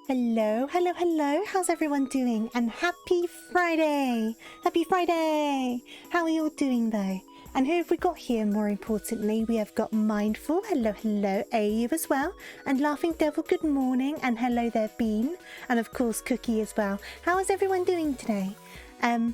Hello, hello, hello. How's everyone doing? And happy Friday! Happy Friday! How are you all doing though? And who have we got here more importantly? We have got Mindful. Hello, hello. AU as well. And Laughing Devil, good morning. And hello there, Bean. And of course, Cookie as well. How is everyone doing today? I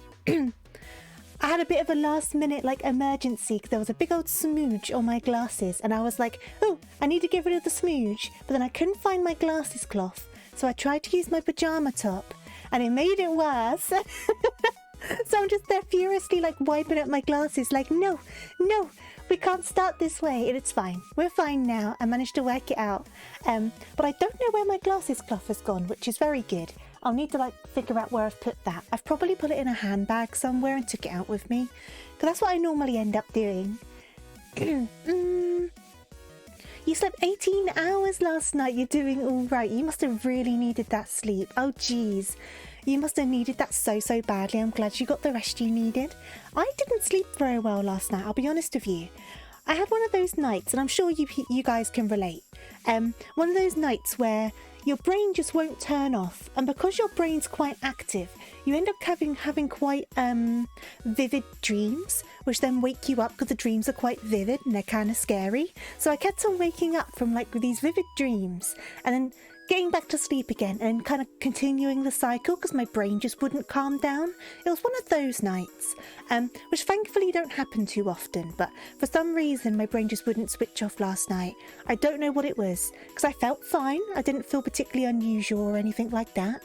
had a bit of a last minute emergency because there was a big old smooge on my glasses and I was like, oh, I need to get rid of the smooge. But then I couldn't find my glasses cloth. So I tried to use my pajama top and it made it worse. So I'm just there furiously wiping up my glasses no, we can't start this way. And it's fine. We're fine now. I managed to work it out. But I don't know where my glasses cloth has gone, which is very good. I'll need to figure out where I've put that. I've probably put it in a handbag somewhere and took it out with me. Because that's what I normally end up doing. You slept 18 hours last night. You're doing all right. You must have really needed that sleep. Oh, geez. You must have needed that so badly. I'm glad you got the rest you needed. I didn't sleep very well last night, I'll be honest with you. I had one of those nights, and I'm sure you guys can relate. One of those nights where your brain just won't turn off, and because your brain's quite active, you end up having quite vivid dreams, which then wake you up because the dreams are quite vivid and they're kind of scary. So I kept on waking up from these vivid dreams, and then getting back to sleep again and kind of continuing the cycle because my brain just wouldn't calm down. It was one of those nights, which thankfully don't happen too often, but for some reason my brain just wouldn't switch off last night. I don't know what it was, because I felt fine. I didn't feel particularly unusual or anything like that.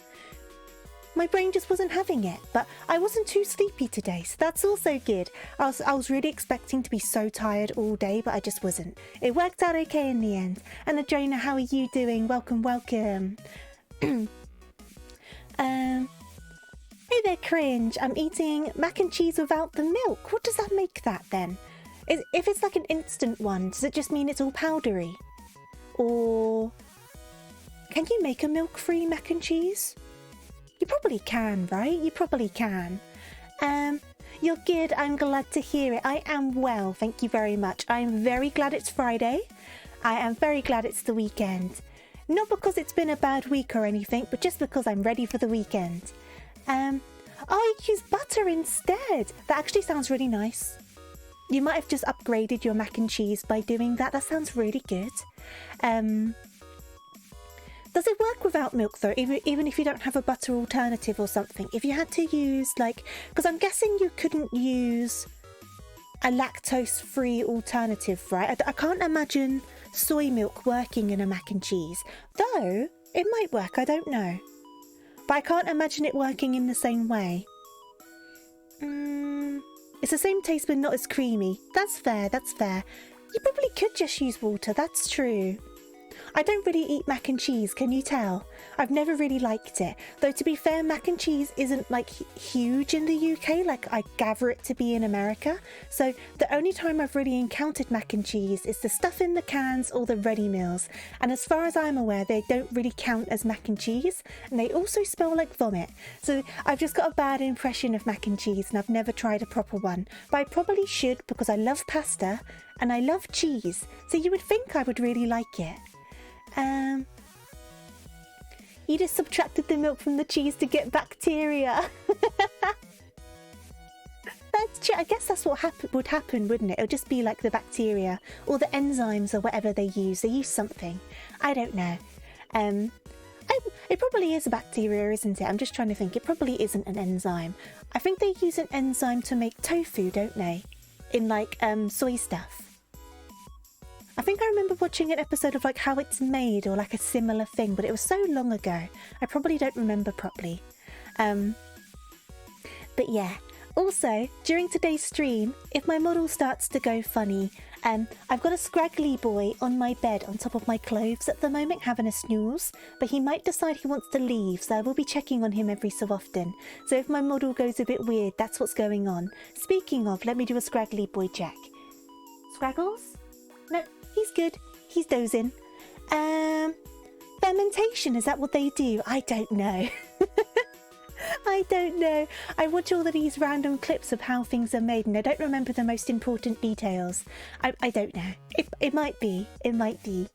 My brain just wasn't having it, but I wasn't too sleepy today, so that's also good. I was really expecting to be so tired all day, but I just wasn't. It worked out okay in the end. And Adrena, how are you doing? Welcome, welcome. Hey there, Cringe. I'm eating mac and cheese without the milk. What does that make that then? If it's an instant one, does it just mean it's all powdery? Or can you make a milk-free mac and cheese? You probably can, right? You probably can. You're good. I'm glad to hear it. I am well. Thank you very much. I'm very glad it's Friday. I am very glad it's the weekend. Not because it's been a bad week or anything, but just because I'm ready for the weekend. Oh, you use butter instead. That actually sounds really nice. You might have just upgraded your mac and cheese by doing that. That sounds really good. Does it work without milk though, even if you don't have a butter alternative or something? If you had to use because I'm guessing you couldn't use a lactose-free alternative, right? I can't imagine soy milk working in a mac and cheese. Though, it might work, I don't know. But I can't imagine it working in the same way. It's the same taste but not as creamy. That's fair, that's fair. You probably could just use water, that's true. I don't really eat mac and cheese, can you tell? I've never really liked it. Though to be fair, mac and cheese isn't huge in the UK like I gather it to be in America. So the only time I've really encountered mac and cheese is the stuff in the cans or the ready meals. And as far as I'm aware, they don't really count as mac and cheese. And they also smell like vomit. So I've just got a bad impression of mac and cheese and I've never tried a proper one. But I probably should because I love pasta and I love cheese. So you would think I would really like it. You just subtracted the milk from the cheese to get bacteria. That's true. I guess that's what would happen, wouldn't it? It'll just be the bacteria or the enzymes or whatever they use. They use something. I don't know. It probably is a bacteria, isn't it? I'm just trying to think. It probably isn't an enzyme. I think they use an enzyme to make tofu, don't they? In soy stuff. I think I remember watching an episode of how it's made or a similar thing, but it was so long ago. I probably don't remember properly. But yeah. Also, during today's stream, if my model starts to go funny, I've got a scraggly boy on my bed on top of my clothes at the moment having a snooze, but he might decide he wants to leave, so I will be checking on him every so often. So if my model goes a bit weird, that's what's going on. Speaking of, let me do a scraggly boy check. Scraggles? No. He's good. He's dozing. Fermentation, is that what they do? I don't know. I don't know. I watch all of these random clips of how things are made and I don't remember the most important details. I don't know. It might be. It might be.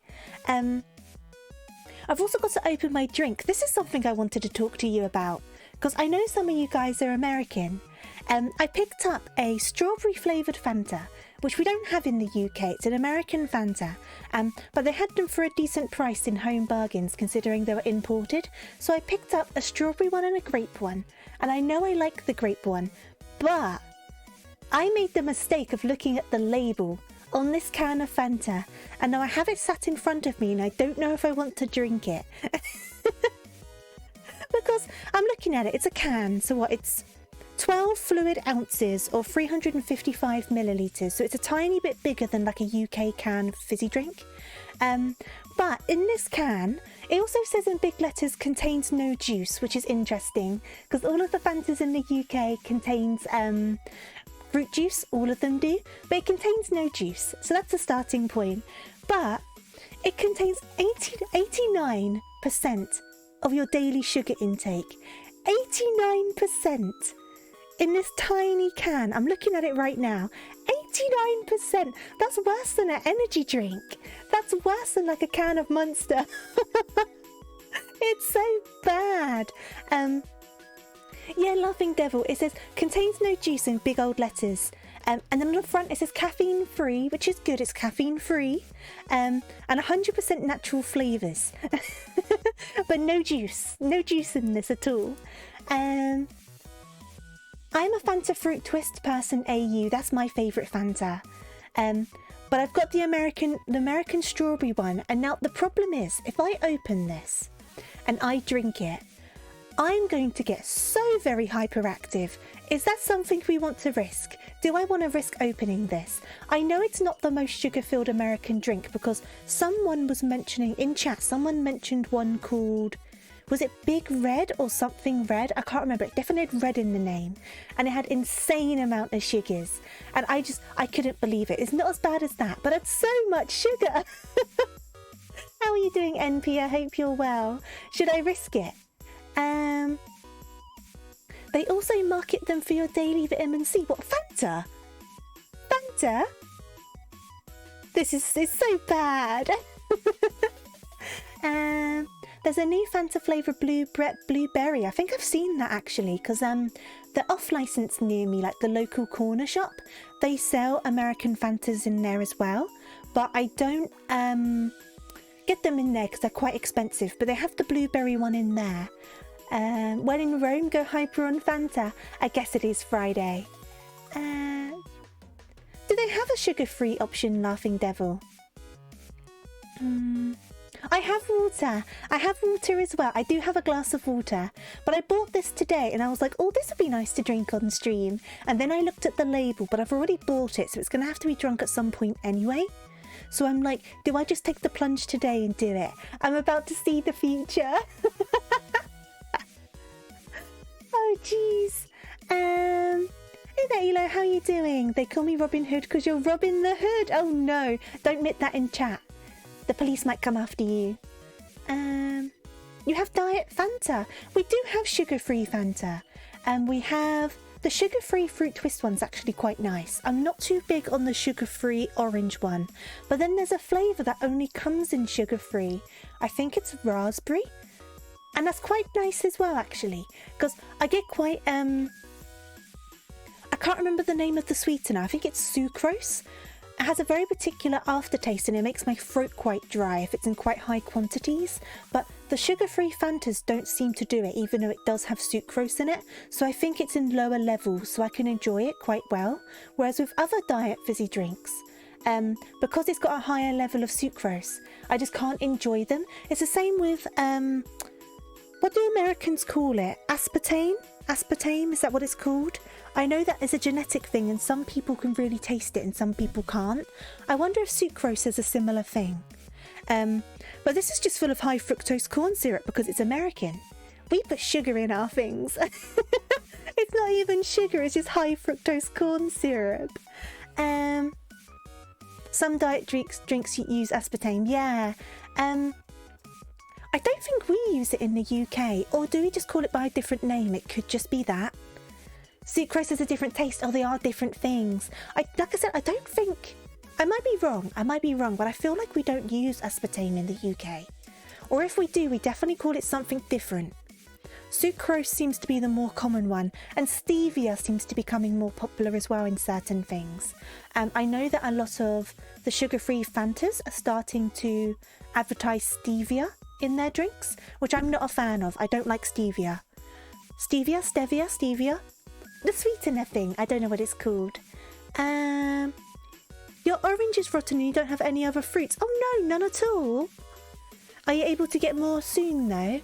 I've also got to open my drink. This is something I wanted to talk to you about, because I know some of you guys are American. I picked up a strawberry flavoured Fanta, which we don't have in the UK. It's an American Fanta, but they had them for a decent price in Home Bargains, considering they were imported. So I picked up a strawberry one and a grape one, and I know I like the grape one, but I made the mistake of looking at the label on this can of Fanta, and now I have it sat in front of me and I don't know if I want to drink it. Because I'm looking at it, it's a can, so what, it's 12 fluid ounces or 355 millilitres, so it's a tiny bit bigger than like a UK can fizzy drink. But in this can, it also says in big letters, contains no juice, which is interesting, because all of the Fantas in the UK contains fruit juice, all of them do, but it contains no juice, so that's a starting point. But it contains 89% of your daily sugar intake. 89% in this tiny can. I'm looking at it right now. 89%. That's worse than an energy drink. That's worse than like a can of Monster. It's so bad. Yeah, Laughing Devil, it says contains no juice in big old letters. And then on the front it says caffeine free, which is good, it's caffeine free. And 100% natural flavours. But no juice in this at all. I'm a Fanta Fruit Twist person, AU, that's my favourite Fanta. But I've got the American strawberry one, and now the problem is, if I open this and I drink it, I'm going to get so very hyperactive. Is that something we want to risk? Do I want to risk opening this? I know it's not the most sugar-filled American drink, because someone was mentioning in chat, someone mentioned one called, was it Big Red or something red? I can't remember. It definitely had red in the name, and it had insane amount of sugars, and I couldn't believe it. It's not as bad as that, but it's so much sugar. How are you doing, NP? I hope you're well. Should I risk it? They also market them for your daily vitamin C. What, Fanta? Fanta? This is so bad. There's a new Fanta flavour blueberry. I think I've seen that actually, because they're off licence near me, like the local corner shop. They sell American Fantas in there as well, but I don't get them in there because they're quite expensive. But they have the blueberry one in there. When in Rome, go hyper on Fanta. I guess it is Friday. Do they have a sugar-free option, Laughing Devil? I have water. I have water as well. I do have a glass of water. But I bought this today and I was like, oh, this would be nice to drink on stream. And then I looked at the label, but I've already bought it, so it's going to have to be drunk at some point anyway. So I'm like, do I just take the plunge today and do it? I'm about to see the future. Oh, jeez. Hey there, Elo, how are you doing? They call me Robin Hood because you're Robin the Hood. Oh, no. Don't admit that in chat. The police might come after you. You have Diet Fanta. We do have sugar-free Fanta. And we have the sugar-free fruit twist one's actually quite nice. I'm not too big on the sugar-free orange one. But then there's a flavour that only comes in sugar-free. I think it's raspberry. And that's quite nice as well, actually. Because I get quite... I can't remember the name of the sweetener. I think it's sucrose. It has a very particular aftertaste and it makes my throat quite dry if it's in quite high quantities. But the sugar-free Fantas don't seem to do it, even though it does have sucrose in it. So I think it's in lower levels, so I can enjoy it quite well. Whereas with other diet fizzy drinks, because it's got a higher level of sucrose, I just can't enjoy them. It's the same with, what do Americans call it? Aspartame? Aspartame, is that what it's called? I know that is a genetic thing and some people can really taste it and some people can't. I wonder if sucrose is a similar thing. But this is just full of high fructose corn syrup because it's American. We put sugar in our things. It's not even sugar, it's just high fructose corn syrup. Some diet drinks use aspartame, yeah. I don't think we use it in the UK, or do we just call it by a different name? It could just be that. Sucrose has a different taste. Oh, they are different things. Like I said, I don't think... I might be wrong, but I feel like we don't use aspartame in the UK. Or if we do, we definitely call it something different. Sucrose seems to be the more common one, and stevia seems to be becoming more popular as well in certain things. I know that a lot of the sugar-free Fantas are starting to advertise stevia in their drinks, which I'm not a fan of. I don't like stevia. Stevia? The sweetener thing. I don't know what it's called. Your orange is rotten and you don't have any other fruits. Oh no, none at all. Are you able to get more soon though?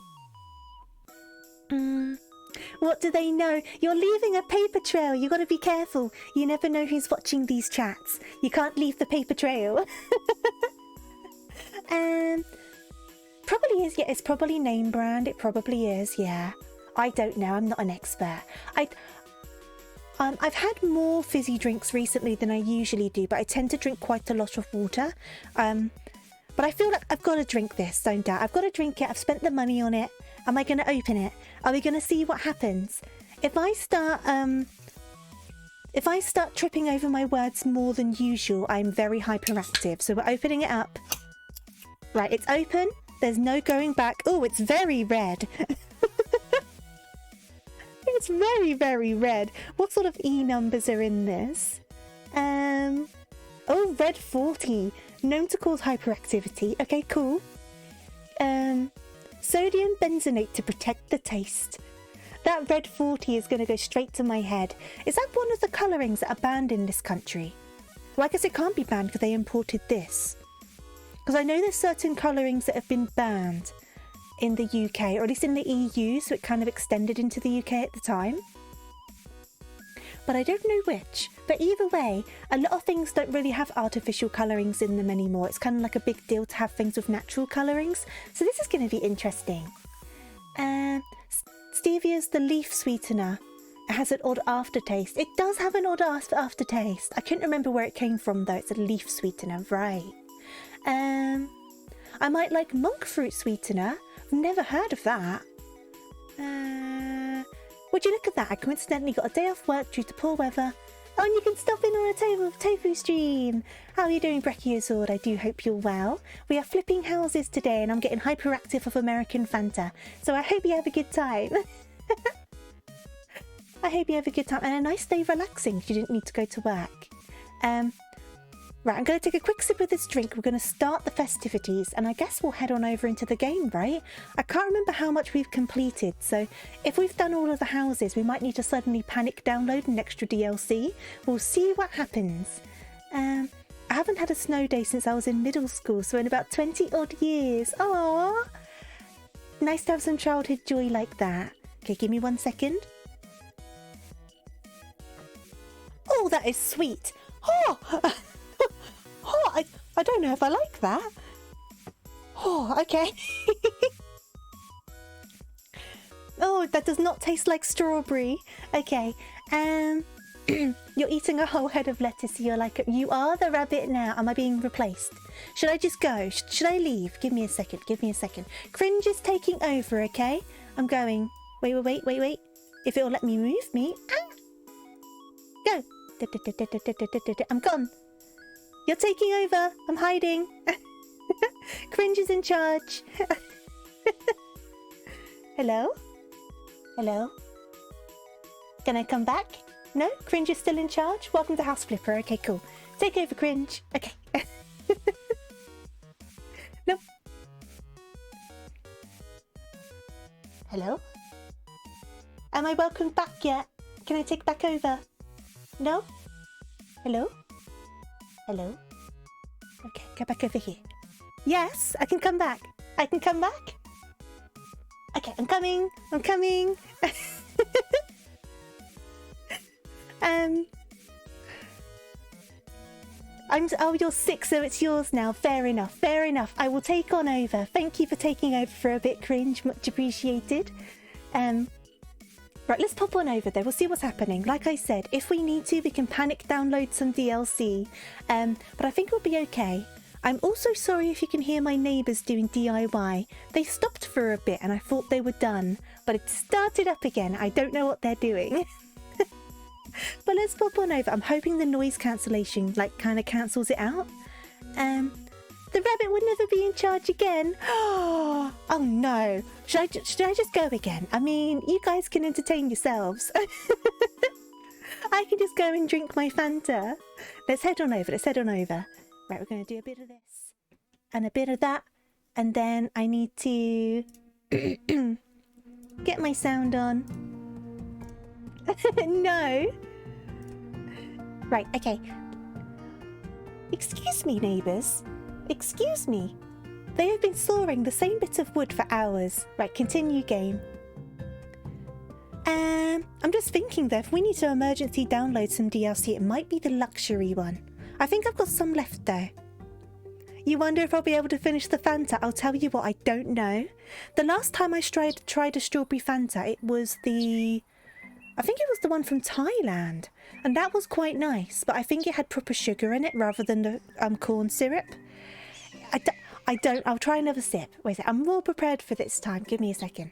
What do they know? You're leaving a paper trail. You gotta be careful. You never know who's watching these chats. You can't leave the paper trail. Probably is. Yeah, it's probably name brand. It probably is. Yeah. I don't know. I'm not an expert. I've had more fizzy drinks recently than I usually do, but I tend to drink quite a lot of water. But I feel like I've got to drink this, don't I? I've got to drink it. I've spent the money on it. Am I going to open it? Are we going to see what happens? If I start tripping over my words more than usual, I'm very hyperactive. So we're opening it up. Right, it's open. There's no going back. Oh, it's very red. It's very, very red. What sort of E numbers are in this? Oh, red 40. Known to cause hyperactivity. Okay, cool. Sodium benzenate to protect the taste. That red 40 is going to go straight to my head. Is that one of the colourings that are banned in this country? Well, I guess it can't be banned because they imported this. Because I know there's certain colourings that have been banned in the UK, or at least in the EU, so it kind of extended into the UK at the time. But I don't know which. But either way, a lot of things don't really have artificial colourings in them anymore. It's kind of like a big deal to have things with natural colourings. So this is going to be interesting. Stevia's the leaf sweetener. It has an odd aftertaste. It does have an odd aftertaste. I couldn't remember where it came from though. It's a leaf sweetener, right. I might like monk fruit sweetener. I've never heard of that. Would you look at that? I coincidentally got a day off work due to poor weather. Oh, and you can stop in on a tofu stream. How are you doing, Brachiosaur? I do hope you're well. We are flipping houses today and I'm getting hyperactive of American Fanta. So I hope you have a good time. I hope you have a good time and a nice day relaxing if you didn't need to go to work. Right, I'm going to take a quick sip of this drink. We're going to start the festivities and I guess we'll head on over into the game, right? I can't remember how much we've completed, so if we've done all of the houses, we might need to suddenly panic download an extra DLC. We'll see what happens. I haven't had a snow day since I was in middle school, so in about 20 odd years. Aww! Nice to have some childhood joy like that. Okay, give me 1 second. Oh, that is sweet. Oh! Oh, I don't know if I like that. Oh, okay. Oh, that does not taste like strawberry. Okay, you're eating a whole head of lettuce, so you're like, you are the rabbit now. Am I being replaced? Should I just go? Should I leave? Give me a second, give me a second. Cringe is taking over, okay? I'm going. Wait. If it'll let me move me. Ah! Go. I'm gone. You're taking over. I'm hiding. Cringe is in charge. Hello? Hello? Can I come back? No? Cringe is still in charge? Welcome to House Flipper. Okay, cool. Take over, Cringe. Okay. Nope. Hello? Am I welcomed back yet? Can I take back over? No? Hello? Hello? Okay, get back over here. Yes, I can come back. I can come back? Okay, I'm coming. I'm coming. Oh, you're sick, so it's yours now. Fair enough. Fair enough. I will take on over. Thank you for taking over for a bit, Cringe. Much appreciated. Right, let's pop on over there. We'll see what's happening. Like I said, if we need to, we can panic download some DLC. But I think it'll be okay. I'm also sorry if you can hear my neighbours doing DIY. They stopped for a bit and I thought they were done, but it started up again. I don't know what they're doing. But let's pop on over. I'm hoping the noise cancellation kind of cancels it out. The rabbit will never be in charge again. Oh no. Should I just go again? I mean, you guys can entertain yourselves. I can just go and drink my Fanta. Let's head on over. Right, we're going to do a bit of this and a bit of that. And then I need to get my sound on. No. Right, okay. Excuse me, neighbours. Excuse me. They have been sawing the same bit of wood for hours. Right, continue game. I'm just thinking that if we need to emergency download some DLC, it might be the luxury one. I think I've got some left though. You wonder if I'll be able to finish the Fanta? I'll tell you what, I don't know. The last time I tried a strawberry Fanta, it was I think it was the one from Thailand. And that was quite nice, but I think it had proper sugar in it rather than the corn syrup. I'll try another sip. Wait a second, I'm more prepared for this time. Give me a second.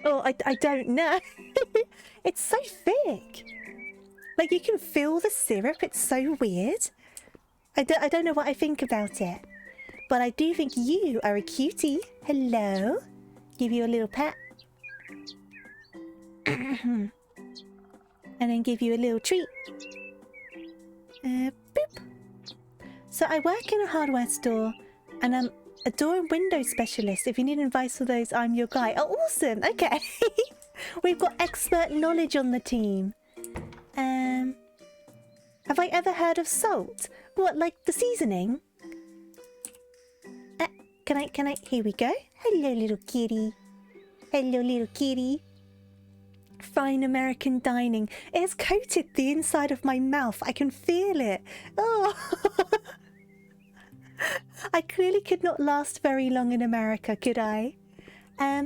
Oh, I don't know. It's so thick. Like, you can feel the syrup. It's so weird. I don't know what I think about it. But I do think you are a cutie. Hello. Give you a little pet. And then give you a little treat. Boop. So I work in a hardware store and I'm a door and window specialist. If you need advice for those, I'm your guy. Oh, awesome. Okay. We've got expert knowledge on the team. Have I ever heard of salt? What, like the seasoning? Can I? Here we go. Hello, little kitty. Hello, little kitty. Fine American dining. It has coated the inside of my mouth. I can feel it. Oh. I clearly could not last very long in America, could I? I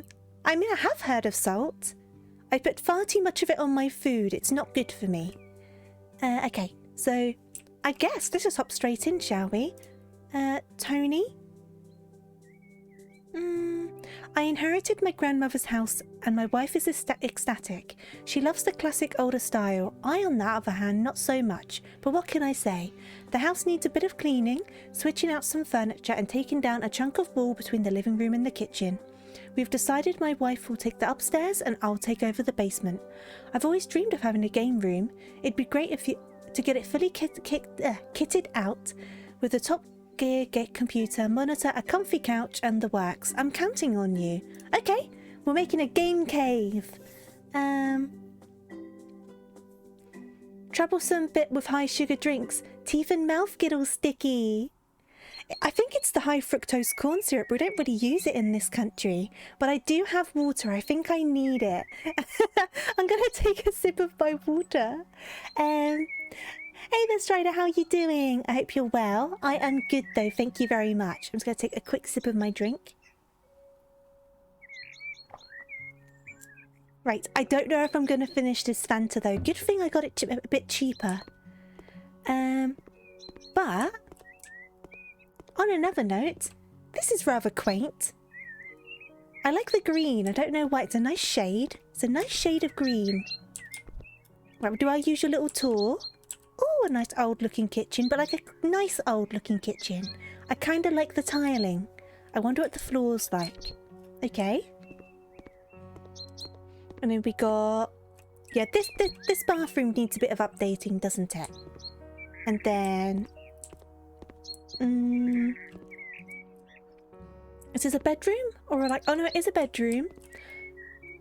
mean, I have heard of salt. I put far too much of it on my food. It's not good for me. Okay, so I guess let's just hop straight in, shall we? Tony? I inherited my grandmother's house and my wife is ecstatic. She loves the classic older style. I, on the other hand, not so much. But what can I say? The house needs a bit of cleaning, switching out some furniture and taking down a chunk of wall between the living room and the kitchen. We've decided my wife will take the upstairs and I'll take over the basement. I've always dreamed of having a game room. It'd be great to get it fully kitted out with a top gear computer, monitor, a comfy couch and the works. I'm counting on you. Okay, we're making a game cave. Troublesome bit with high sugar drinks. Teeth and mouth get all sticky. I think it's the high fructose corn syrup. We don't really use it in this country, but I do have water. I think I need it. I'm gonna take a sip of my water. Hey there, Strider, how you doing? I hope you're well. I am good though, thank you very much. I'm just gonna take a quick sip of my drink. Right, I don't know if I'm gonna finish this Fanta though. Good thing I got it a bit cheaper. But on another note, this is rather quaint. I like the green. I don't know why. It's a nice shade. It's a nice shade of green. Right, do I use your little tool? Oh, a nice old looking kitchen, but like a nice old looking kitchen. I kind of like the tiling. I wonder what the floor's like. Okay. And then we got... Yeah, this bathroom needs a bit of updating, doesn't it? And then... Is this a bedroom? Or like... Oh no, it is a bedroom.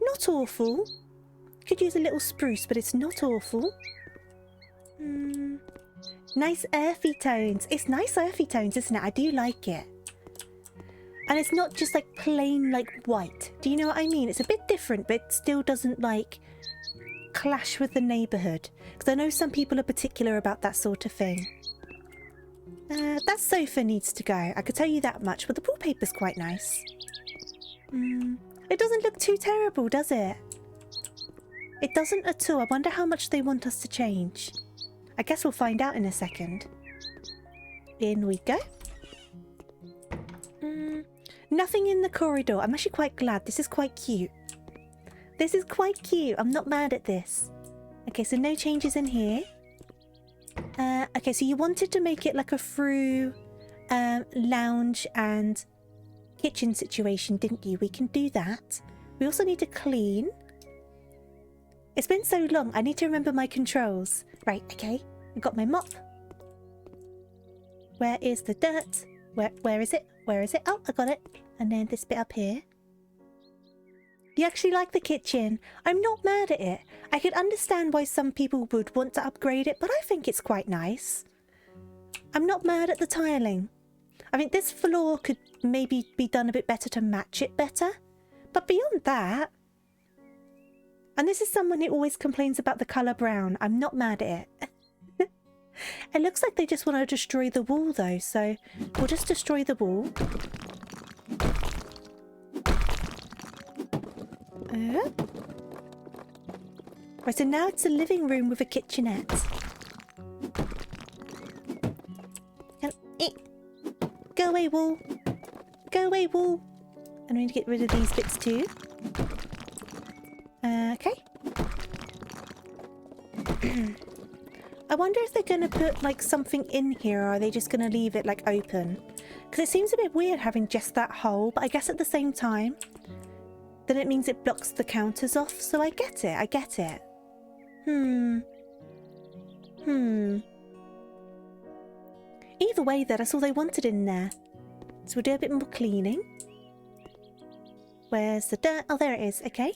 Not awful. Could use a little spruce, but it's not awful. Nice earthy tones. It's nice earthy tones, isn't it? I do like it. And it's not just like plain like white. Do you know what I mean? It's a bit different, but it still doesn't like clash with the neighbourhood. Because I know some people are particular about that sort of thing. That sofa needs to go. I could tell you that much, but the wallpaper's quite nice. It doesn't look too terrible, does it? It doesn't at all. I wonder how much they want us to change. I guess we'll find out in a second. In we go. Nothing in the corridor. I'm actually quite glad. This is quite cute. This is quite cute. I'm not mad at this. Okay, so no changes in here. Okay, so you wanted to make it like a through lounge and kitchen situation, didn't you? We can do that. We also need to clean. It's been so long, I need to remember my controls. Right, okay. I got my mop. Where is the dirt? Where is it? Where is it? Oh, I got it. And then this bit up here. You actually like the kitchen. I'm not mad at it. I could understand why some people would want to upgrade it, but I think it's quite nice. I'm not mad at the tiling. I think this floor could maybe be done a bit better to match it better. But beyond that... And this is someone who always complains about the colour brown. I'm not mad at it. It looks like they just want to destroy the wall though, so we'll just destroy the wall. Right, so now it's a living room with a kitchenette. Go away, wall. Go away, wall. And we need to get rid of these bits too. Okay. I wonder if they're going to put like something in here, or are they just going to leave it like open? Because it seems a bit weird having just that hole, but I guess at the same time, then it means it blocks the counters off. So I get it. I get it. Either way, that's all they wanted in there. So we'll do a bit more cleaning. Where's the dirt? Oh, there it is. Okay.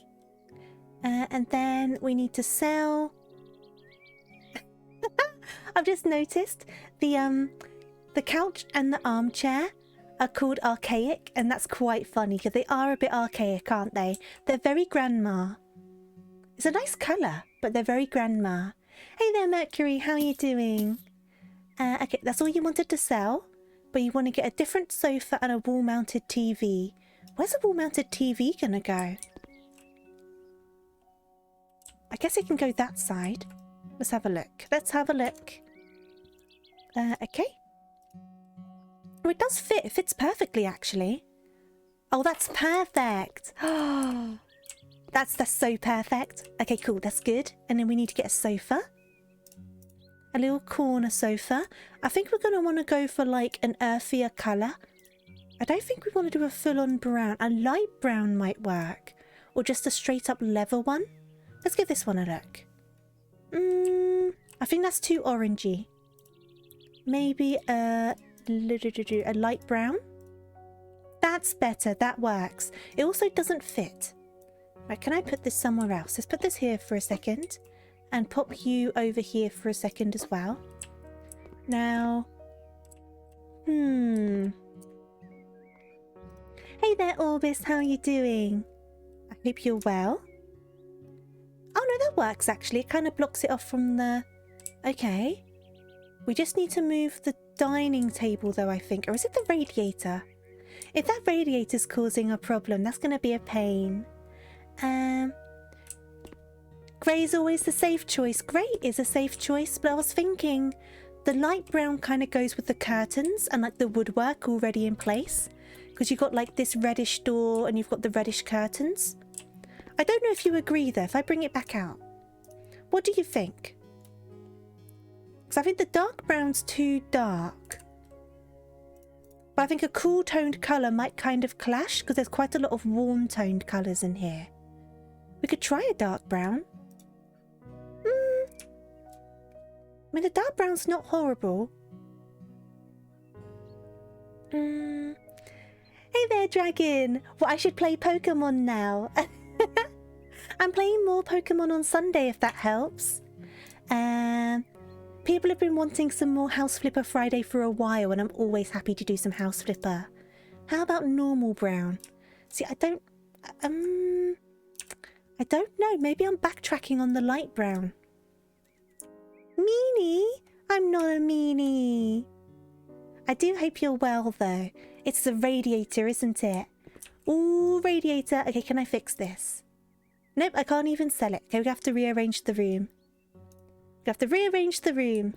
And then we need to sell... I've just noticed the couch and the armchair are called archaic, and that's quite funny because they are a bit archaic, aren't they? They're very grandma. It's a nice colour, but they're very grandma. Hey there, Mercury, how are you doing? Okay, that's all you wanted to sell, but you want to get a different sofa and a wall-mounted TV. Where's a wall-mounted TV gonna go? I guess it can go that side. Let's have a look. Let's have a look. Okay. Oh, it does fit. It fits perfectly, actually. Oh, that's perfect. Oh, that's so perfect. Okay, cool. That's good. And then we need to get a sofa. A little corner sofa. I think we're going to want to go for like an earthier colour. I don't think we want to do a full-on brown. A light brown might work. Or just a straight-up leather one. Let's give this one a look. I think that's too orangey. Maybe a light brown. That's better. That works. It also doesn't fit. Right, can I put this somewhere else? Let's put this here for a second. And pop you over here for a second as well. Now... Hey there, Orbis. How are you doing? I hope you're well. Oh no, that works actually. It kind of blocks it off from the... Okay. We just need to move the dining table though, I think. Or is it the radiator? If that radiator's causing a problem, that's going to be a pain. Grey's always the safe choice. Grey is a safe choice, but I was thinking the light brown kind of goes with the curtains and like the woodwork already in place. Because you've got like this reddish door and you've got the reddish curtains. I don't know if you agree though, if I bring it back out. What do you think? Because I think the dark brown's too dark. But I think a cool toned colour might kind of clash because there's quite a lot of warm toned colours in here. We could try a dark brown. I mean, the dark brown's not horrible. Hey there, Dragon. Well, I should play Pokemon now. I'm playing more Pokemon on Sunday, if that helps. People have been wanting some more House Flipper Friday for a while, and I'm always happy to do some House Flipper. How about normal brown? See, I don't know. Maybe I'm backtracking on the light brown. Meanie? I'm not a meanie. I do hope you're well, though. It's the radiator, isn't it? Ooh, radiator. Okay, can I fix this? Nope, I can't even sell it. Okay, we have to rearrange the room. We have to rearrange the room.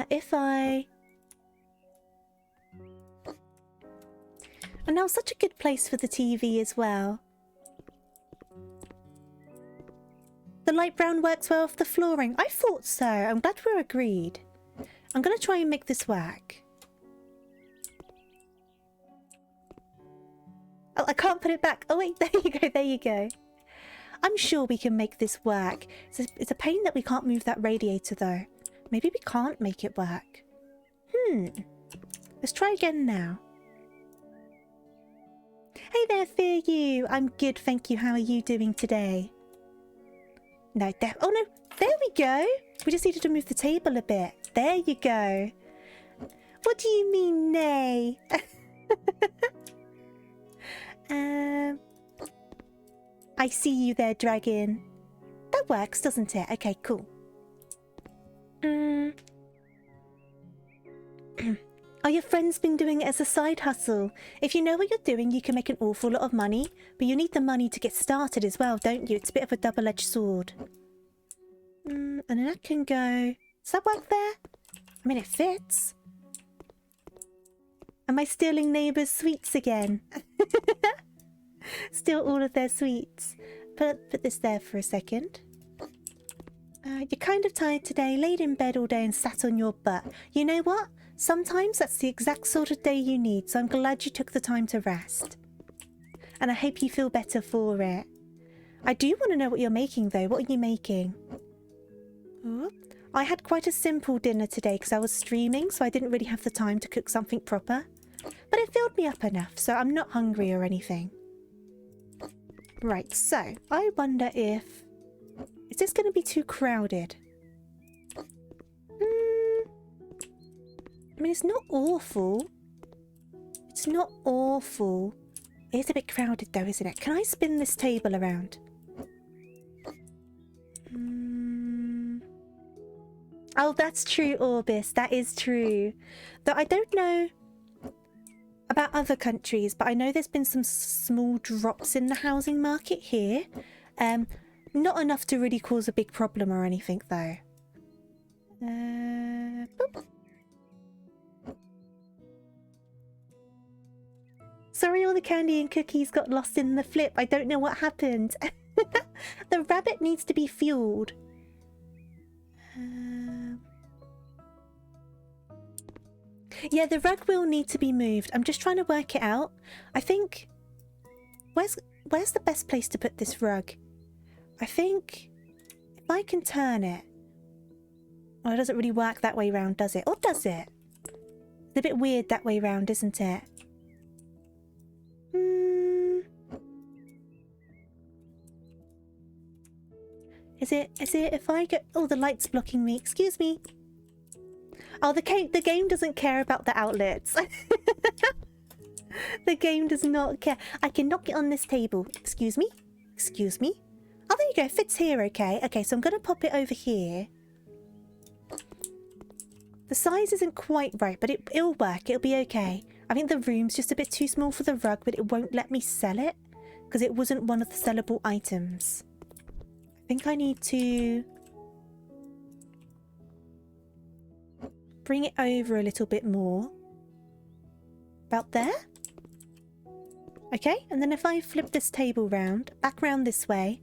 If I... And now such a good place for the TV as well. The light brown works well with the flooring. I thought so. I'm glad we're agreed. I'm gonna try and make this work. Oh, I can't put it back. Oh wait, there you go, there you go. I'm sure we can make this work. It's a pain that we can't move that radiator though. Maybe we can't make it work. Let's try again now. Hey there, Fear You. I'm good, thank you. How are you doing today? No, oh no, there we go. We just needed to move the table a bit. There you go. What do you mean, nay? I see you there, dragon. That works, doesn't it? Okay, cool. Oh, your friend's been doing it as a side hustle. If you know what you're doing, you can make an awful lot of money. But you need the money to get started as well, don't you? It's a bit of a double-edged sword. And then that can go... Does that work there? I mean, it fits. Am I stealing neighbours' sweets again? Steal all of their sweets. Put this there for a second. You're kind of tired today, laid in bed all day and sat on your butt. You know what? Sometimes that's the exact sort of day you need, so I'm glad you took the time to rest. And I hope you feel better for it. I do want to know what you're making though. What are you making? Ooh. I had quite a simple dinner today because I was streaming, so I didn't really have the time to cook something proper. But it filled me up enough, so I'm not hungry or anything. Right, so I wonder if... Is this going to be too crowded? I mean, it's not awful. It's not awful. It is a bit crowded though, isn't it? Can I spin this table around? Oh, that's true, Orbis. That is true. Though I don't know about other countries, but I know there's been some small drops in the housing market here. Not enough to really cause a big problem or anything, though. Boop. Sorry, all the candy and cookies got lost in the flip. I don't know what happened. The rabbit needs to be fueled. Yeah, the rug will need to be moved. I'm just trying to work it out. I think... Where's the best place to put this rug? I think... If I can turn it... Well, it doesn't really work that way round, does it? Or does it? It's a bit weird that way round, isn't it? Is it if I go... Oh, the light's blocking me. Excuse me. Oh, the game doesn't care about the outlets. The game does not care. I can knock it on this table. Excuse me? Excuse me? Oh, there you go. It fits here, okay. Okay, so I'm going to pop it over here. The size isn't quite right, but it'll work. It'll be okay. I think the room's just a bit too small for the rug, but it won't let me sell it because it wasn't one of the sellable items. I think I need to bring it over a little bit more. About there? Okay, and then if I flip this table round, back round this way.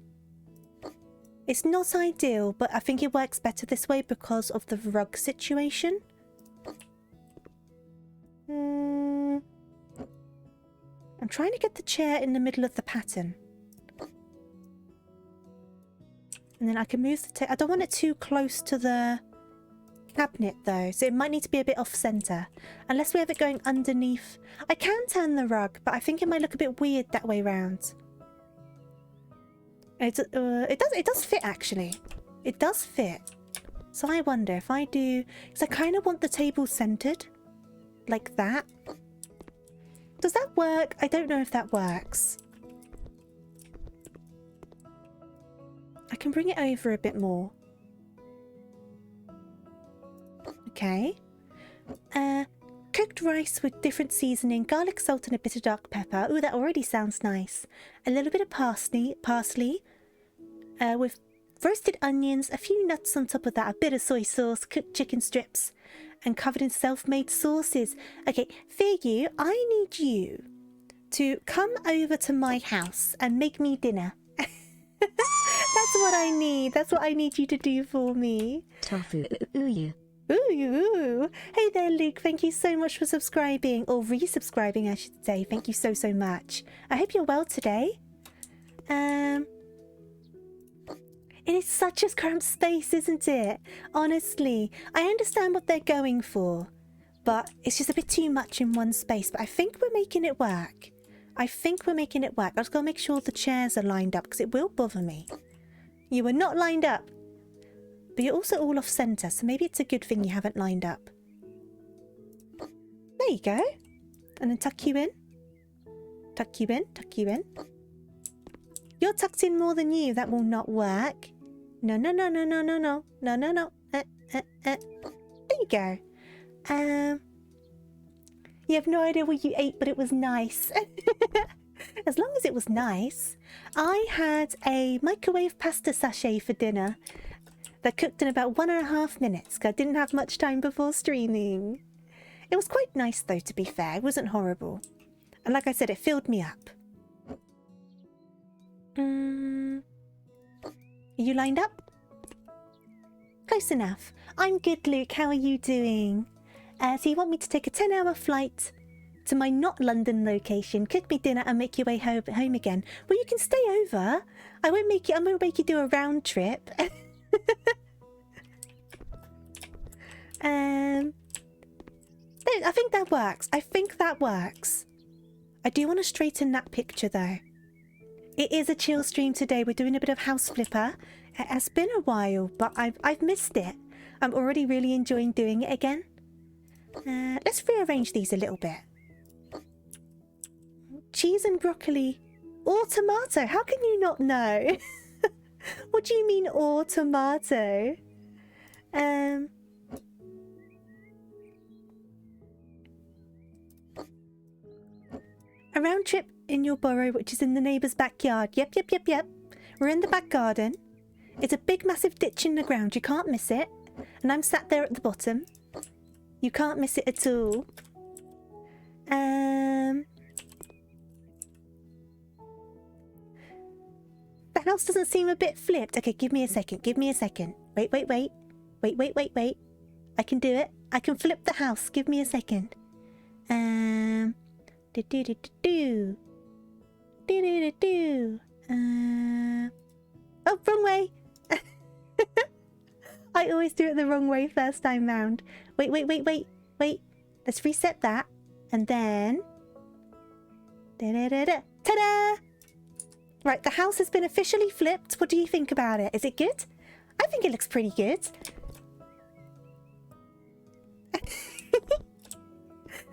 It's not ideal, but I think it works better this way because of the rug situation. I'm trying to get the chair in the middle of the pattern. And then I can move the table. I don't want it too close to the cabinet though, so it might need to be a bit off center. Unless we have it going underneath. I can turn the rug, but I think it might look a bit weird that way round. It does fit actually. It does fit. So I wonder if I do, because I kind of want the table centered, like that. Does that work? I don't know if that works. I can bring it over a bit more. Okay. Cooked rice with different seasoning, garlic, salt and a bit of dark pepper. Ooh, that already sounds nice. A little bit of parsley, with roasted onions, a few nuts on top of that, a bit of soy sauce, cooked chicken strips, and covered in self-made sauces. Okay, Fear You, I need you to come over to my house and make me dinner. That's what I need. That's what I need you to do for me. TofuuRabbit. Ooh. Hey there, Luke. Thank you so much for subscribing, or resubscribing, I should say. Thank you so, so much. I hope you're well today. It is such a cramped space, isn't it? Honestly, I understand what they're going for, but it's just a bit too much in one space. But I think we're making it work. I just gotta make sure the chairs are lined up, because it will bother me. You are not lined up. But you're also all off center, so maybe it's a good thing you haven't lined up. There you go. And then tuck you in. Tuck you in, tuck you in. You're tucked in more than you. That will not work. No, no, no, no, no, no, no. No, no, no. There you go. You have no idea what you ate, but it was nice. As long as it was nice. I had a microwave pasta sachet for dinner that cooked in about 1.5 minutes, because I didn't have much time before streaming. It was quite nice, though, to be fair. It wasn't horrible. And like I said, it filled me up. Are you lined up? Close enough. I'm good, Luke. How are you doing? So you want me to take a 10-hour flight to my not London location, cook me dinner, and make your way home again? Well, you can stay over. I won't make you do a round trip. I think that works. I do want to straighten that picture, though. It is a chill stream today. We're doing a bit of house flipper. It has been a while, but I've missed it. I'm already really enjoying doing it again. Let's rearrange these a little bit. Cheese and broccoli. Or tomato. How can you not know? What do you mean, or tomato? A round trip in your burrow, which is in the neighbour's backyard. Yep. We're in the back garden. It's a big, massive ditch in the ground. You can't miss it. And I'm sat there at the bottom. You can't miss it at all. The house doesn't seem a bit flipped. Okay, give me a second. Wait. Wait. I can do it. I can flip the house. Give me a second. Oh, wrong way. I always do it the wrong way first time round. Wait. Let's reset that. And then... Ta-da! Right, the house has been officially flipped. What do you think about it? Is it good? I think it looks pretty good.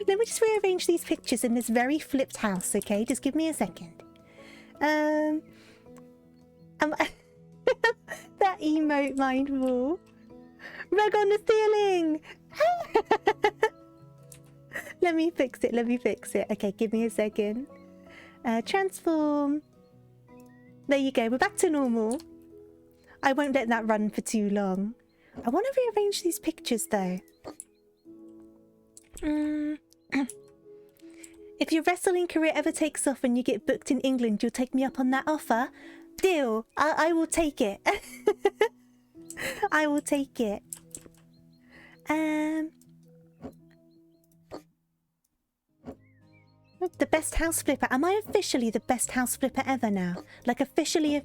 Let me just rearrange these pictures in this very flipped house, okay? Just give me a second. That emote mindful. Rug on the ceiling! Let me fix it. Okay, give me a second. Transform. There you go, we're back to normal. I won't let that run for too long. I want to rearrange these pictures, though. If your wrestling career ever takes off and you get booked in England, you'll take me up on that offer? Deal. I will take it. I will take it. The best house flipper. Am I officially the best house flipper ever now? Like officially,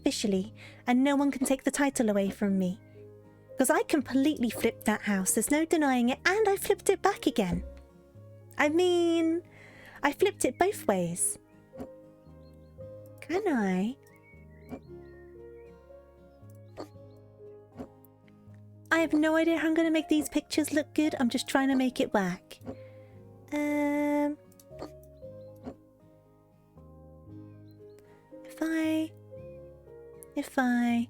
and no one can take the title away from me? Because I completely flipped that house. There's no denying it. And I flipped it back again. I mean, I flipped it both ways. Can I? I have no idea how I'm going to make these pictures look good. I'm just trying to make it work. If I...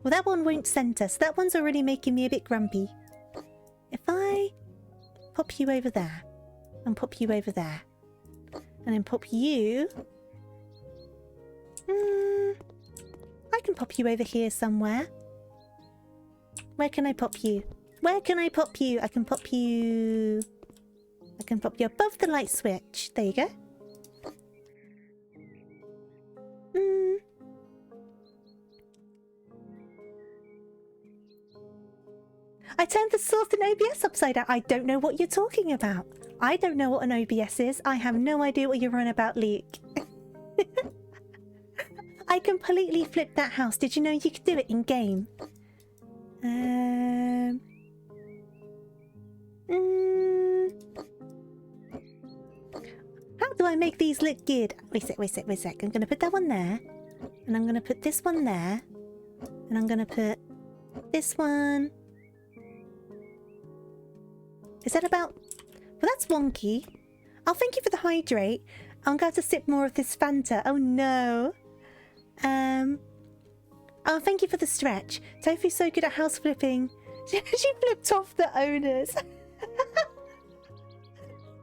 Well, that one won't center, so that one's already making me a bit grumpy. If I pop you over there, and pop you over there, and then pop you... I can pop you over here somewhere. Where can I pop you? I can pop you above the light switch. There you go. turned the source in OBS upside down. I don't know what you're talking about. I don't know what an OBS is. I have no idea what you're on about, Luke. I completely flipped that house. Did you know you could do it in game? How do I make these look good? Wait a sec. I'm gonna put that one there. And I'm gonna put this one there. And I'm gonna put this one. Is that about... Well, that's wonky. Oh, thank you for the hydrate. I'm going to sip more of this Fanta. Oh, no. Oh, thank you for the stretch. Tofu's so good at house flipping. She flipped off the owners.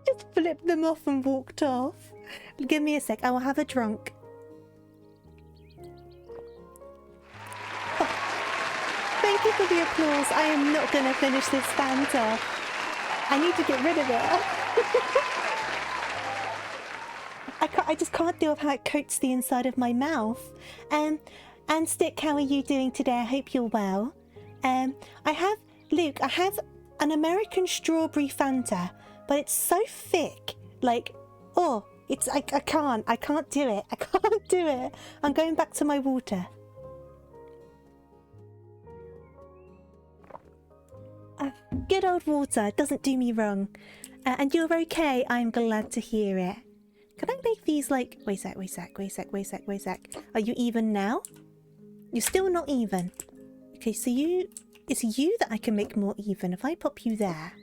Just flipped them off and walked off. Give me a sec. I will have a drunk. Oh, thank you for the applause. I am not going to finish this Fanta. I need to get rid of it. I just can't deal with how it coats the inside of my mouth. And Stick, how are you doing today? I hope you're well. Luke, I have an American strawberry Fanta, but it's so thick. Like, oh, I can't do it. I can't do it. I'm going back to my water. Good old water doesn't do me wrong. And you're okay. I'm glad to hear it. Can I make these like... Wait a sec. Are you even now? You're still not even. Okay, so it's you that I can make more even. If I pop you there.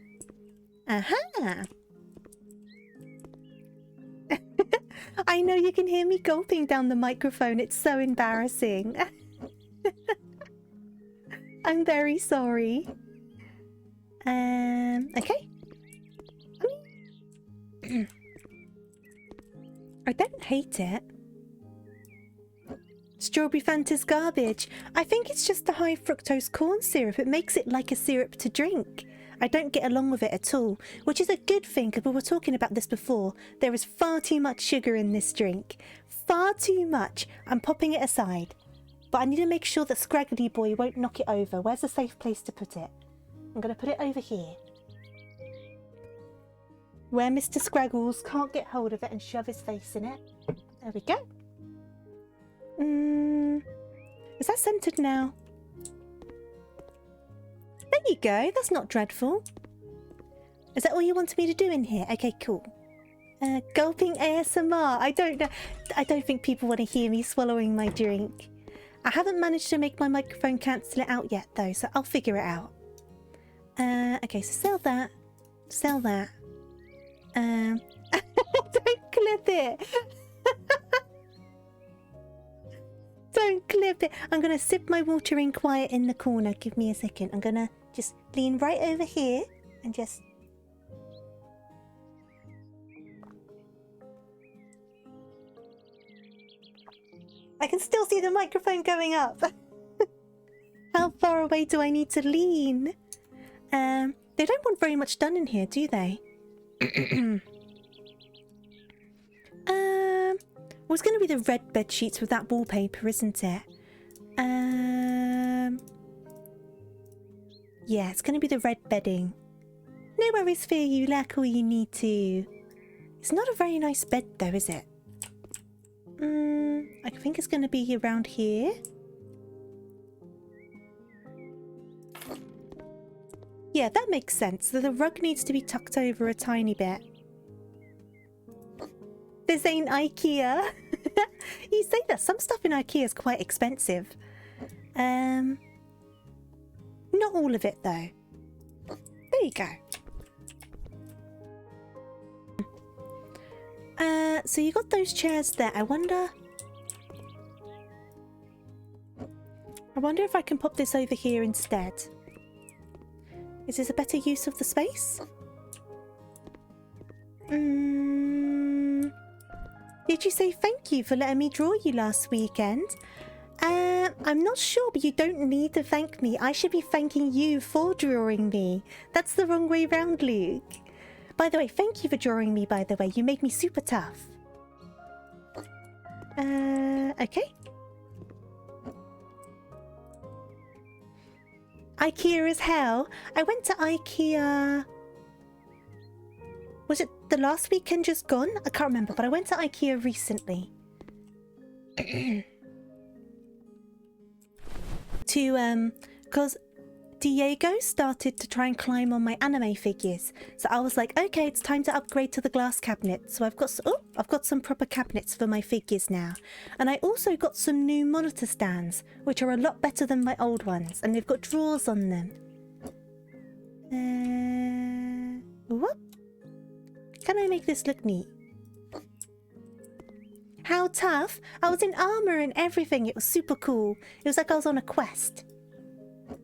Aha! I know you can hear me gulping down the microphone. It's so embarrassing. I'm very sorry. Okay. I don't hate it. Strawberry Fanta's garbage. I think it's just the high fructose corn syrup. It makes it like a syrup to drink. I don't get along with it at all, which is a good thing because we were talking about this before. There is far too much sugar in this drink. Far too much. I'm popping it aside. But I need to make sure that Scraggly Boy won't knock it over. Where's a safe place to put it? I'm going to put it over here. Where Mr. Scraggles can't get hold of it and shove his face in it. There we go. Is that centered now? There you go. That's not dreadful. Is that all you wanted me to do in here? Okay, cool. Gulping ASMR. I don't know. I don't think people want to hear me swallowing my drink. I haven't managed to make my microphone cancel it out yet, though, so I'll figure it out. Okay, so sell that. Sell that. Don't clip it. Don't clip it. I'm going to sip my water in quiet in the corner. Give me a second. I'm going to just lean right over here and just... I can still see the microphone going up. How far away do I need to lean? They don't want very much done in here, do they? Well, it's going to be the red bed sheets with that wallpaper, isn't it? Yeah, it's going to be the red bedding. No worries for you, like all you need to. It's not a very nice bed though, is it? I think it's going to be around here. Yeah, that makes sense. So the rug needs to be tucked over a tiny bit. This ain't IKEA. You say that. Some stuff in IKEA is quite expensive. Not all of it, though. There you go. So you got those chairs there. I wonder if I can pop this over here instead. Is this a better use of the space? Did you say thank you for letting me draw you last weekend? I'm not sure, but you don't need to thank me. I should be thanking you for drawing me. That's the wrong way round, Luke. By the way, thank you for drawing me, by the way. You made me super tough. Okay. IKEA as hell. I went to IKEA... Was it the last weekend just gone? I can't remember, but I went to IKEA recently. Because Diego started to try and climb on my anime figures. So I was like, okay, it's time to upgrade to the glass cabinet. So I've got some proper cabinets for my figures now. And I also got some new monitor stands, which are a lot better than my old ones. And they've got drawers on them. What? Can I make this look neat? How tough? I was in armor and everything. It was super cool. It was like I was on a quest.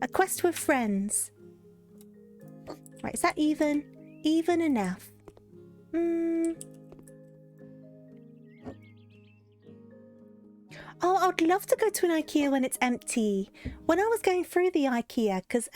A quest with friends. Right, is that even? Even enough. Oh, I'd love to go to an IKEA when it's empty. When I was going through the IKEA, because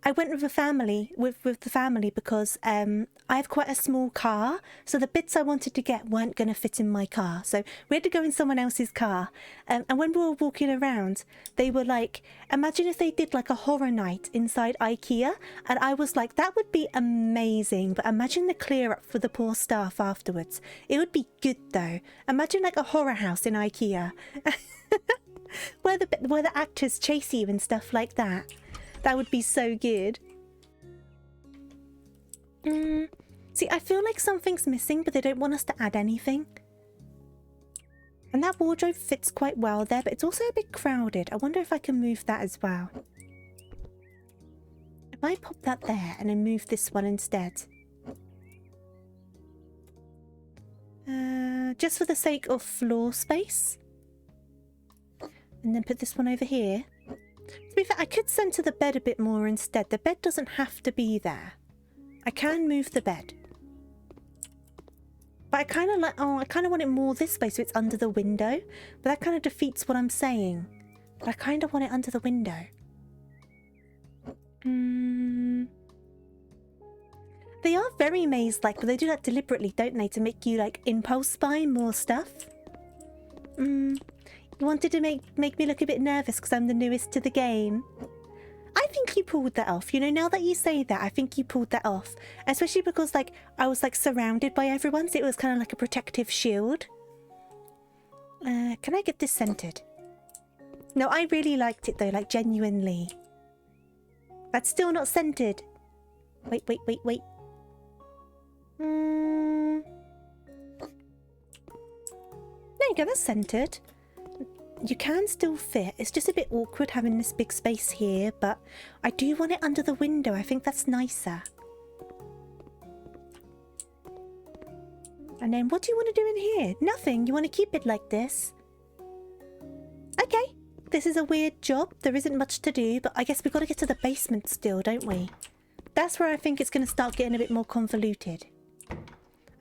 I went with a family, with the family because I have quite a small car, so the bits I wanted to get weren't going to fit in my car. So we had to go in someone else's car. And when we were walking around, they were like, imagine if they did like a horror night inside IKEA. And I was like, that would be amazing. But imagine the clear up for the poor staff afterwards. It would be good though. Imagine like a horror house in IKEA. where the actors chase you and stuff like that. That would be so good. See, I feel like something's missing, but they don't want us to add anything. And that wardrobe fits quite well there, but it's also a bit crowded. I wonder if I can move that as well. If I pop that there and then move this one instead. Just for the sake of floor space. And then put this one over here. To be fair, I could center the bed a bit more instead. The bed doesn't have to be there. I can move the bed. But I kind of like, I kind of want it more this way so it's under the window. But that kind of defeats what I'm saying. But I kind of want it under the window. They are very maze-like, but they do that deliberately, don't they? To make you, like, impulse buy more stuff. You wanted to make me look a bit nervous because I'm the newest to the game. I think you pulled that off. You know, now that you say that, I think you pulled that off. Especially because, like, I was, like, surrounded by everyone, so it was kind of like a protective shield. Can I get this centered? No, I really liked it, though, like, genuinely. That's still not centered. Wait. There you go, that's centered. You can still fit. It's just a bit awkward having this big space here, but I do want it under the window. I think that's nicer. And then what do you want to do in here? Nothing. You want to keep it like this. Okay. This is a weird job. There isn't much to do, but I guess we've got to get to the basement still, don't we? That's where I think it's going to start getting a bit more convoluted.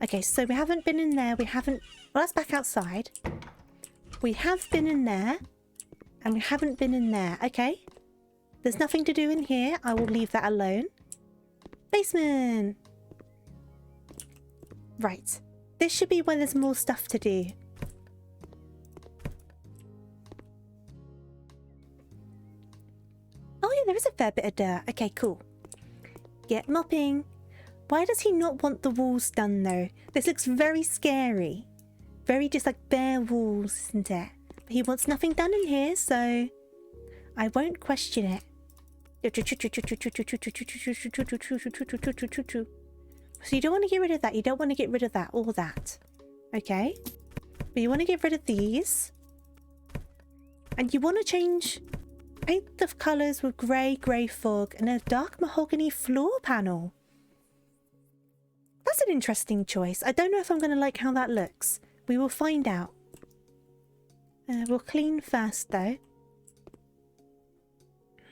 Okay, so we haven't been in there. We haven't... Well, that's back outside. We have been in there, and we haven't been in there. Okay. There's nothing to do in here. I will leave that alone. Basement! Right. This should be where there's more stuff to do. Oh yeah, there is a fair bit of dirt. Okay, cool. Get mopping. Why does he not want the walls done, though? This looks very scary. Very just like bare walls, isn't it? But he wants nothing done in here, so I won't question it. So you don't want to get rid of that. You don't want to get rid of that or that. Okay. But you want to get rid of these. And you want to paint the colours with grey fog and a dark mahogany floor panel. That's an interesting choice. I don't know if I'm going to like how that looks. We will find out. We'll clean first, though.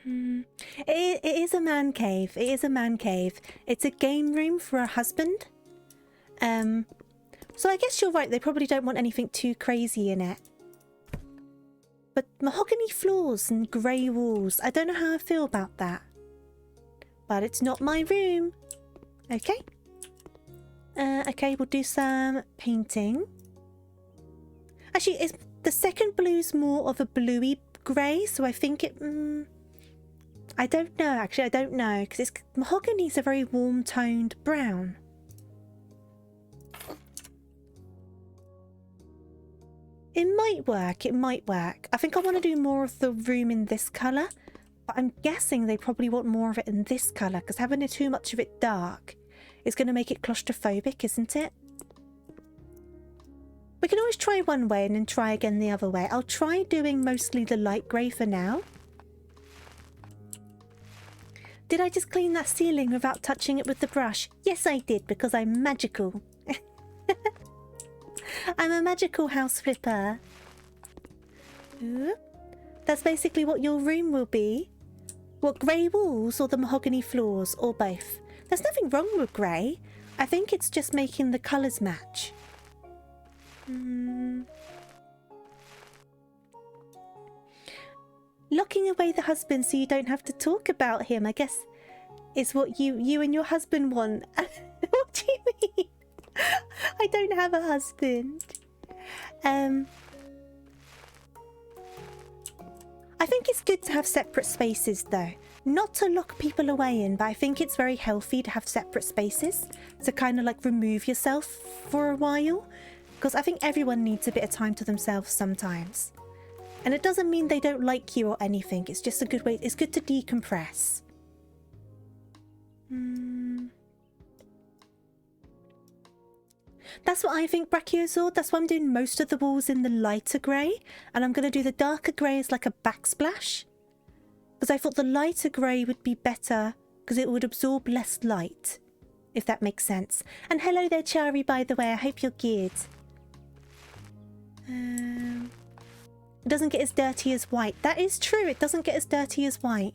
It is a man cave. It is a man cave. It's a game room for a husband. So I guess you're right. They probably don't want anything too crazy in it. But mahogany floors and grey walls. I don't know how I feel about that. But it's not my room. Okay. Okay, we'll do some painting. Actually, the second blue's more of a bluey grey, so I think it... I don't know, actually, I don't know, because mahogany's a very warm-toned brown. It might work, it might work. I think I want to do more of the room in this colour, but I'm guessing they probably want more of it in this colour, because having too much of it dark is going to make it claustrophobic, isn't it? We can always try one way and then try again the other way. I'll try doing mostly the light grey for now. Did I just clean that ceiling without touching it with the brush? Yes, I did, because I'm magical. I'm a magical house flipper. Ooh. That's basically what your room will be. What, grey walls or the mahogany floors or both? There's nothing wrong with grey. I think it's just making the colours match. Locking away the husband so you don't have to talk about him, I guess, is what you and your husband want. What do you mean? I don't have a husband. I think it's good to have separate spaces though. Not to lock people away in, but I think it's very healthy to have separate spaces. To kind of like remove yourself for a while. Because I think everyone needs a bit of time to themselves sometimes. And it doesn't mean they don't like you or anything. It's just a good way. It's good to decompress. That's what I think, Brachiosaur. That's why I'm doing most of the walls in the lighter grey. And I'm going to do the darker grey as like a backsplash. Because I thought the lighter grey would be better. Because it would absorb less light. If that makes sense. And hello there, Chari, by the way. I hope you're good. It doesn't get as dirty as white. That is true. It doesn't get as dirty as white.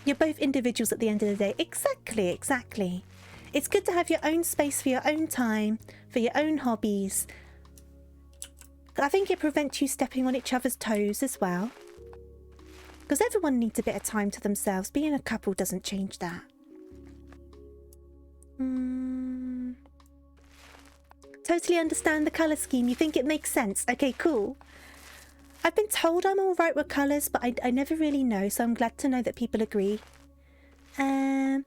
You're both individuals at the end of the day. Exactly, exactly. It's good to have your own space for your own time, for your own hobbies. I think it prevents you stepping on each other's toes as well. Because everyone needs a bit of time to themselves. Being a couple doesn't change that. Totally understand the colour scheme. You think it makes sense? Okay, cool. I've been told I'm alright with colours, but I never really know, so I'm glad to know that people agree. Hey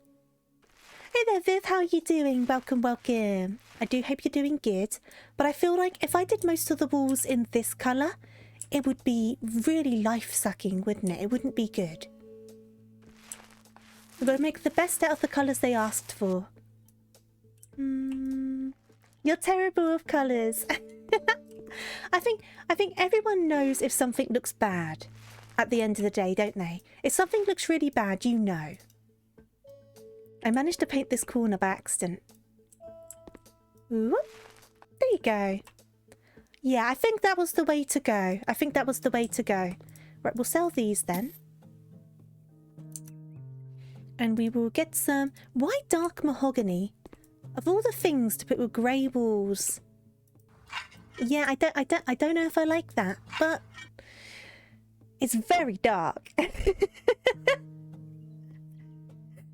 there, Viv. How are you doing? Welcome, welcome. I do hope you're doing good. But I feel like if I did most of the walls in this colour, it would be really life-sucking, wouldn't it? It wouldn't be good. We've got to make the best out of the colours they asked for. You're terrible with colours. I think everyone knows if something looks bad at the end of the day, don't they? If something looks really bad, you know. I managed to paint this corner by accident. Ooh, there you go. Yeah, I think that was the way to go. I think that was the way to go. Right, we'll sell these then. And we will get some... Why dark mahogany? Of all the things to put with grey walls. Yeah, I don't know if I like that, but it's very dark.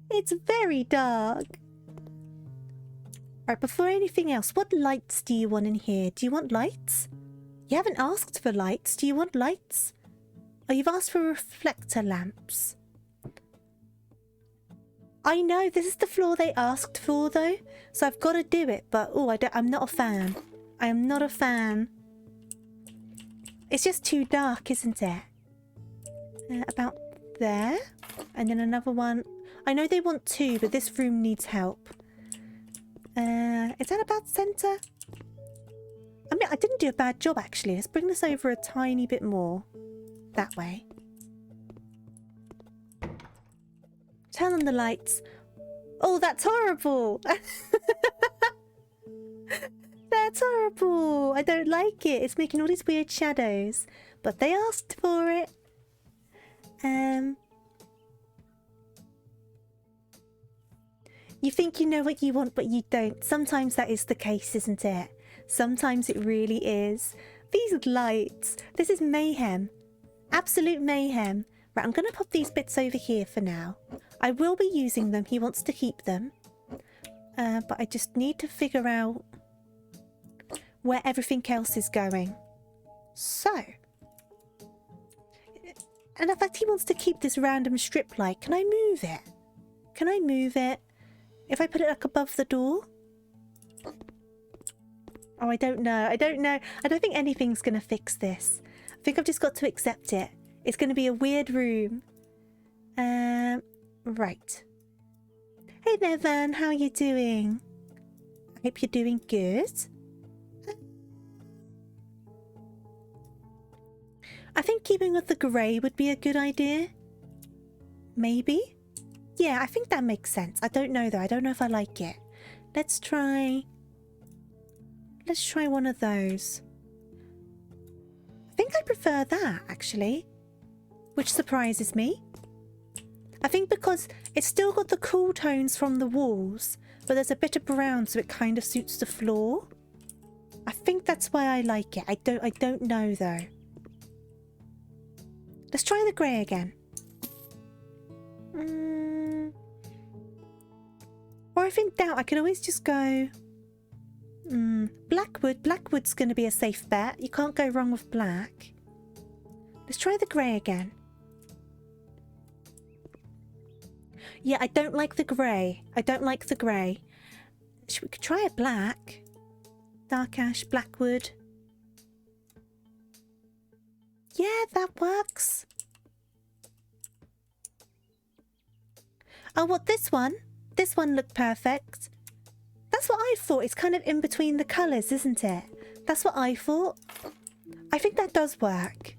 It's very dark. Right, before anything else, what lights do you want in here? Do you want lights? You haven't asked for lights. Do you want lights? Oh, you've asked for reflector lamps. I know, this is the floor they asked for though, so I've got to do it, but oh, I'm not a fan. I am not a fan. It's just too dark, isn't it? About there. And then another one. I know they want two, but this room needs help. Is that about centre? I mean, I didn't do a bad job actually. Let's bring this over a tiny bit more. That way. Turn on the lights. Oh, that's horrible. That's horrible. I don't like it. It's making all these weird shadows. But they asked for it. You think you know what you want, but you don't. Sometimes that is the case, isn't it? Sometimes it really is. These lights. This is mayhem. Absolute mayhem. Right, I'm going to pop these bits over here for now. I will be using them. He wants to keep them. But I just need to figure out where everything else is going. So, And in fact, he wants to keep this random strip light. Can I move it? Can I move it? If I put it like above the door? Oh, I don't know. I don't know. I don't think anything's going to fix this. I think I've just got to accept it. It's going to be a weird room. Right. Hey there, Van. How are you doing? I hope you're doing good. I think keeping with the grey would be a good idea. Maybe? Yeah, I think that makes sense. I don't know though. I don't know if I like it. Let's try one of those. I think I prefer that, actually. Which surprises me. I think because it's still got the cool tones from the walls, but there's a bit of brown so it kind of suits the floor. I think that's why I like it. I don't know though. Let's try the grey again. Or if in doubt, I could always just go... Blackwood. Blackwood's going to be a safe bet. You can't go wrong with black. Let's try the grey again. Yeah, I don't like the grey. I don't like the grey. We could try a black. Dark ash, blackwood. Yeah, that works. Oh, what, this one? This one looked perfect. That's what I thought. It's kind of in between the colours, isn't it? That's what I thought. I think that does work.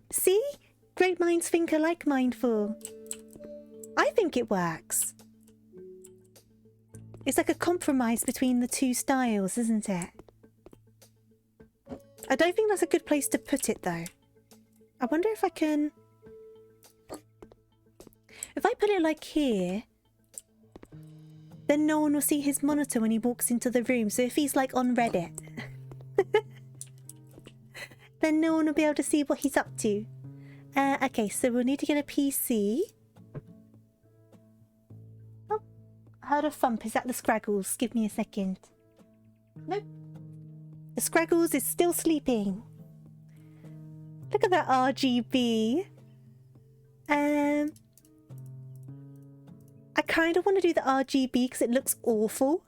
See? Great minds think alike, mindful. I think it works. It's like a compromise between the two styles, isn't it? I don't think that's a good place to put it, though. I wonder if I can... If I put it like here, then no one will see his monitor when he walks into the room. So if he's like on Reddit, then no one will be able to see what he's up to. Okay, so we'll need to get a PC. Oh, I heard a thump. Is that the Scraggles? Give me a second. Nope. The Scraggles is still sleeping. Look at that RGB. I kind of want to do the RGB because it looks awful.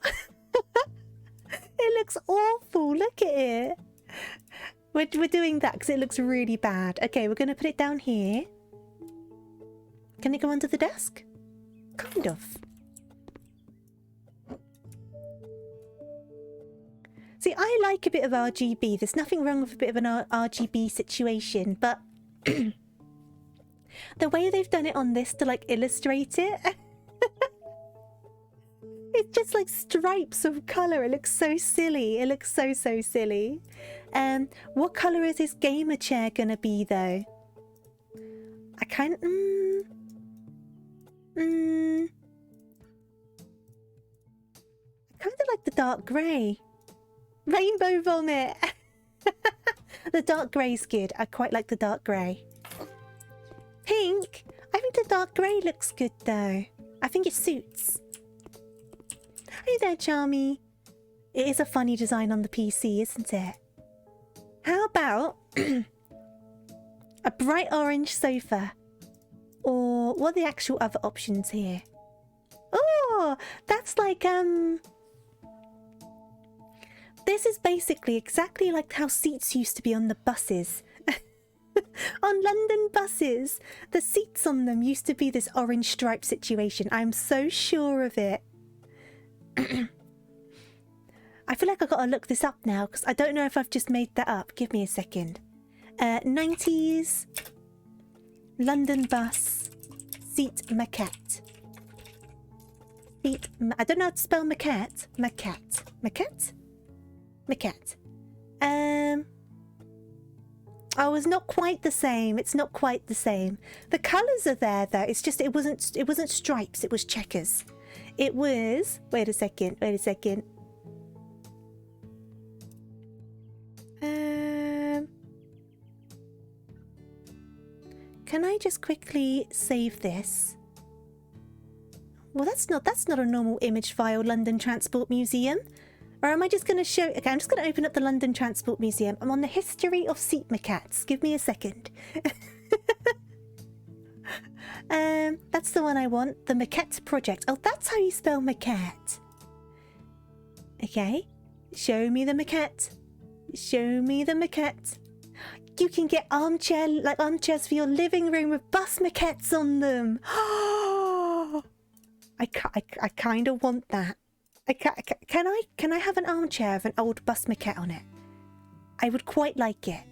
It looks awful. Look at it. We're doing that because it looks really bad. Okay, we're going to put it down here. Can it go under the desk? Kind of. See, I like a bit of RGB. There's nothing wrong with a bit of an RGB situation, but the way they've done it on this to like illustrate it, it's just like stripes of colour. It looks so silly. It looks so silly. What colour is this gamer chair gonna be though? I kind of... I kind of like the dark grey. Rainbow vomit! The dark grey's good. I quite like the dark grey. Pink? I think the dark grey looks good though. I think it suits. Hey there, Charmy. It is a funny design on the PC, isn't it? How about a bright orange sofa? Or what are the actual other options here? Oh, that's like, this is basically exactly like how seats used to be on the buses. On London buses, the seats on them used to be this orange stripe situation. I'm so sure of it. I feel like I've got to look this up now because I don't know if I've just made that up. Give me a second. 90s London bus seat maquette. I don't know how to spell maquette. Maquette. Maquette? Maquette. Oh, it's not quite the same. It's not quite the same. The colours are there though. It's just it wasn't stripes, it was checkers. It was... Wait a second. Can I just quickly save this? Well, that's not a normal image file, London Transport Museum. Or am I just going to show... Okay, I'm just going to open up the London Transport Museum. I'm on the history of seat maquettes. Give me a second. That's the one I want. The Maquette Project. Oh, that's how you spell maquette. Okay. Show me the maquette. Show me the maquette. You can get armchairs for your living room with bus maquettes on them. I kind of want that. Can I have an armchair with an old bus maquette on it? I would quite like it.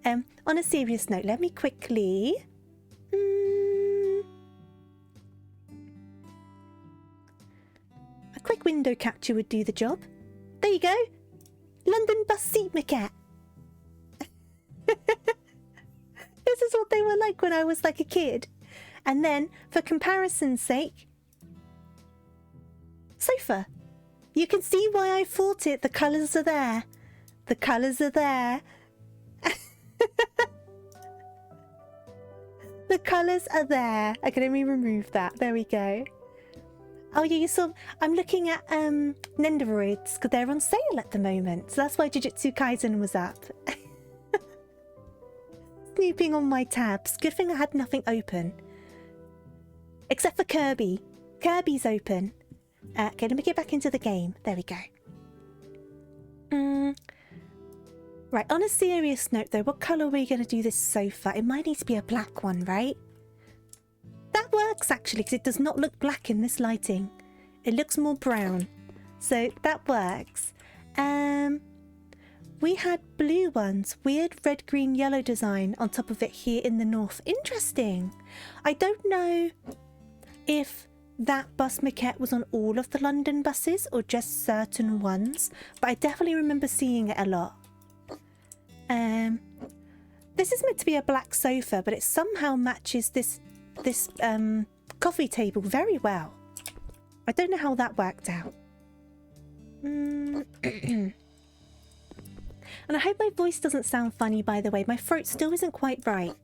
On a serious note, let me quickly... A quick window capture would do the job. There you go. London bus seat maquette. This is what they were like when I was like a kid. And then, for comparison's sake, sofa. You can see why I thought it. The colours are there. The colours are there. The colours are there. Okay, let me remove that. There we go. Oh yeah, you saw... I'm looking at Nendoroids because they're on sale at the moment. So that's why Jujutsu Kaisen was up. Snooping on my tabs. Good thing I had nothing open. Except for Kirby. Kirby's open. Okay, let me get back into the game. There we go. Right, on a serious note though, what colour are we going to do this sofa? It might need to be a black one, right? That works actually, because it does not look black in this lighting. It looks more brown. So that works. We had blue ones. Weird red, green, yellow design on top of it here in the north. Interesting. I don't know if that bus maquette was on all of the London buses or just certain ones, but I definitely remember seeing it a lot. This is meant to be a black sofa, but it somehow matches this coffee table very well. I don't know how that worked out. And I hope my voice doesn't sound funny, by the way. My throat still isn't quite right.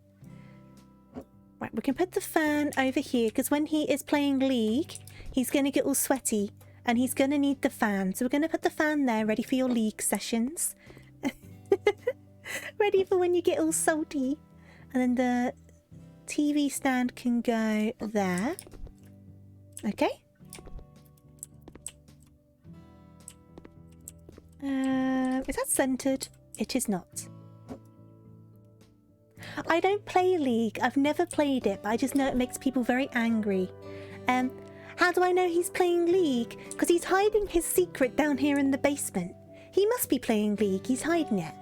Right, we can put the fan over here, because when he is playing League, he's going to get all sweaty, and he's going to need the fan. So we're going to put the fan there, ready for your League sessions. Ready for when you get all salty. And then the TV stand can go there. Okay. Is that centered? It is not. I don't play League. I've never played it, but I just know it makes people very angry. How do I know he's playing League? Because he's hiding his secret down here in the basement. He must be playing League. He's hiding it.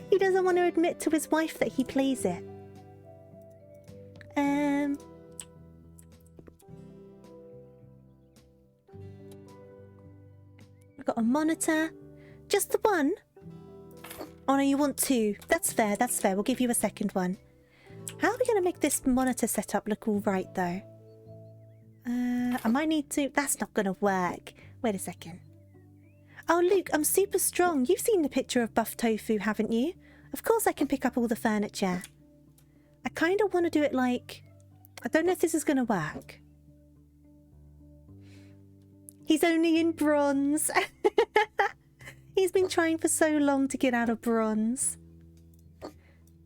He doesn't want to admit to his wife that he plays it. I've got a monitor. Just the one? Oh no, you want two. That's fair, that's fair. We'll give you a second one. How are we going to make this monitor setup look all right, though? I might need to... That's not going to work. Wait a second. Oh, Luke, I'm super strong. You've seen the picture of Buff Tofu, haven't you? Of course I can pick up all the furniture. I kind of want to do it like... I don't know if this is going to work. He's only in bronze. He's been trying for so long to get out of bronze.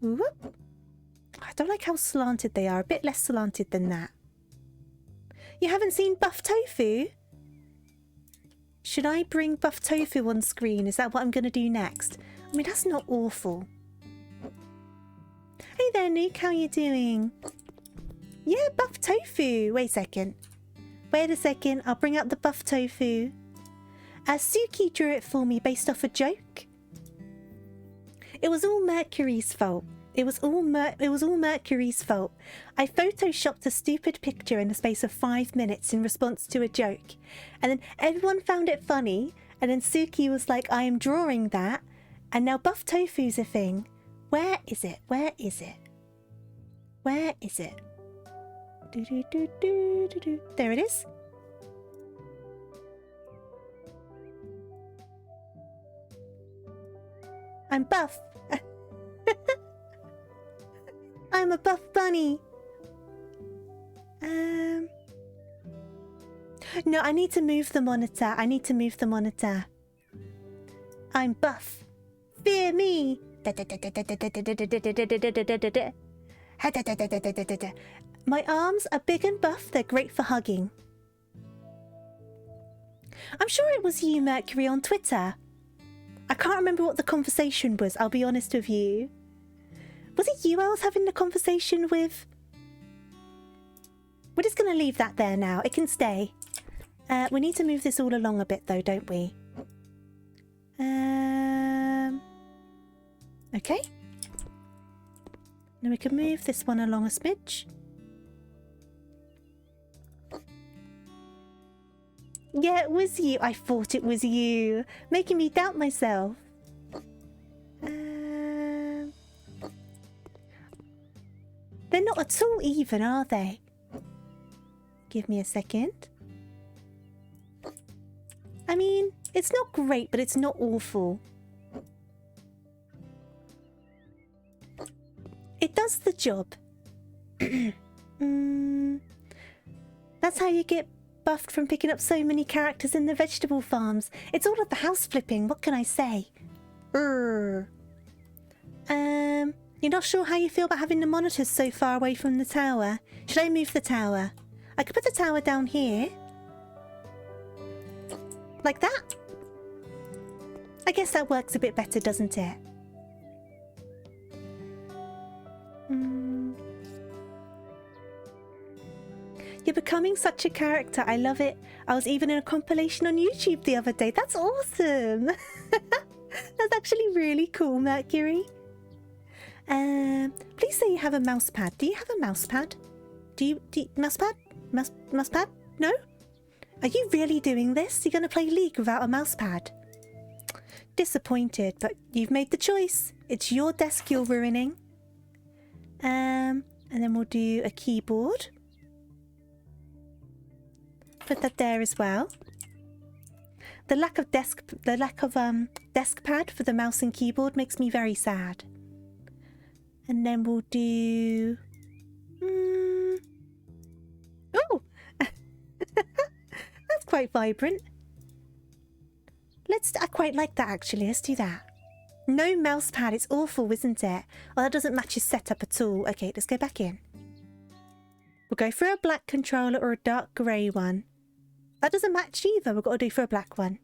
Whoop. I don't like how slanted they are. A bit less slanted than that. You haven't seen Buff Tofu? Should I bring Buff Tofu on screen? Is that what I'm going to do next? I mean, that's not awful. Hey there, Nuke. How you doing? Yeah, Buff Tofu. Wait a second. Wait a second. I'll bring out the Buff Tofu. Suki drew it for me based off a joke. It was all Mercury's fault. It was all Mercury's fault. I photoshopped a stupid picture in the space of 5 minutes in response to a joke. And then everyone found it funny. And then Suki was like, I am drawing that. And now Buff Tofu's a thing. Where is it? Where is it? Where is it? There it is. I'm buff. I'm a buff bunny. No, I need to move the monitor. I need to move the monitor. I'm buff. Fear me. My arms are big and buff. They're great for hugging. I'm sure it was you, Mercury, on Twitter. I can't remember what the conversation was, I'll be honest with you. Was it you I was having the conversation with? We're just going to leave that there now. It can stay. We need to move this all along a bit, though, don't we? Okay. Now we can move this one along a smidge. Yeah, it was you. I thought it was you. Making me doubt myself. They're not at all even, are they? Give me a second. I mean, it's not great, but it's not awful. It does the job. That's how you get buffed from picking up so many characters in the vegetable farms. It's all of the house flipping, what can I say? You're not sure how you feel about having the monitors so far away from the tower? Should I move the tower? I could put the tower down here. Like that? I guess that works a bit better, doesn't it? You're becoming such a character. I love it. I was even in a compilation on YouTube the other day. That's awesome. That's actually really cool, Mercury. Please say you have a mouse pad. Do you have a mouse pad? Do you mouse pad? Mouse pad? No? Are you really doing this? You're going to play League without a mouse pad? Disappointed, but you've made the choice. It's your desk you're ruining. And then we'll do a keyboard. Put that there as well. The lack of desk pad for the mouse and keyboard makes me very sad. And then we'll do... Oh! That's quite vibrant. I quite like that, actually. Let's do that. No mouse pad. It's awful, isn't it? Oh, that doesn't match his setup at all. Okay, let's go back in. We'll go for a black controller or a dark grey one. That doesn't match either. We've got to do for a black one.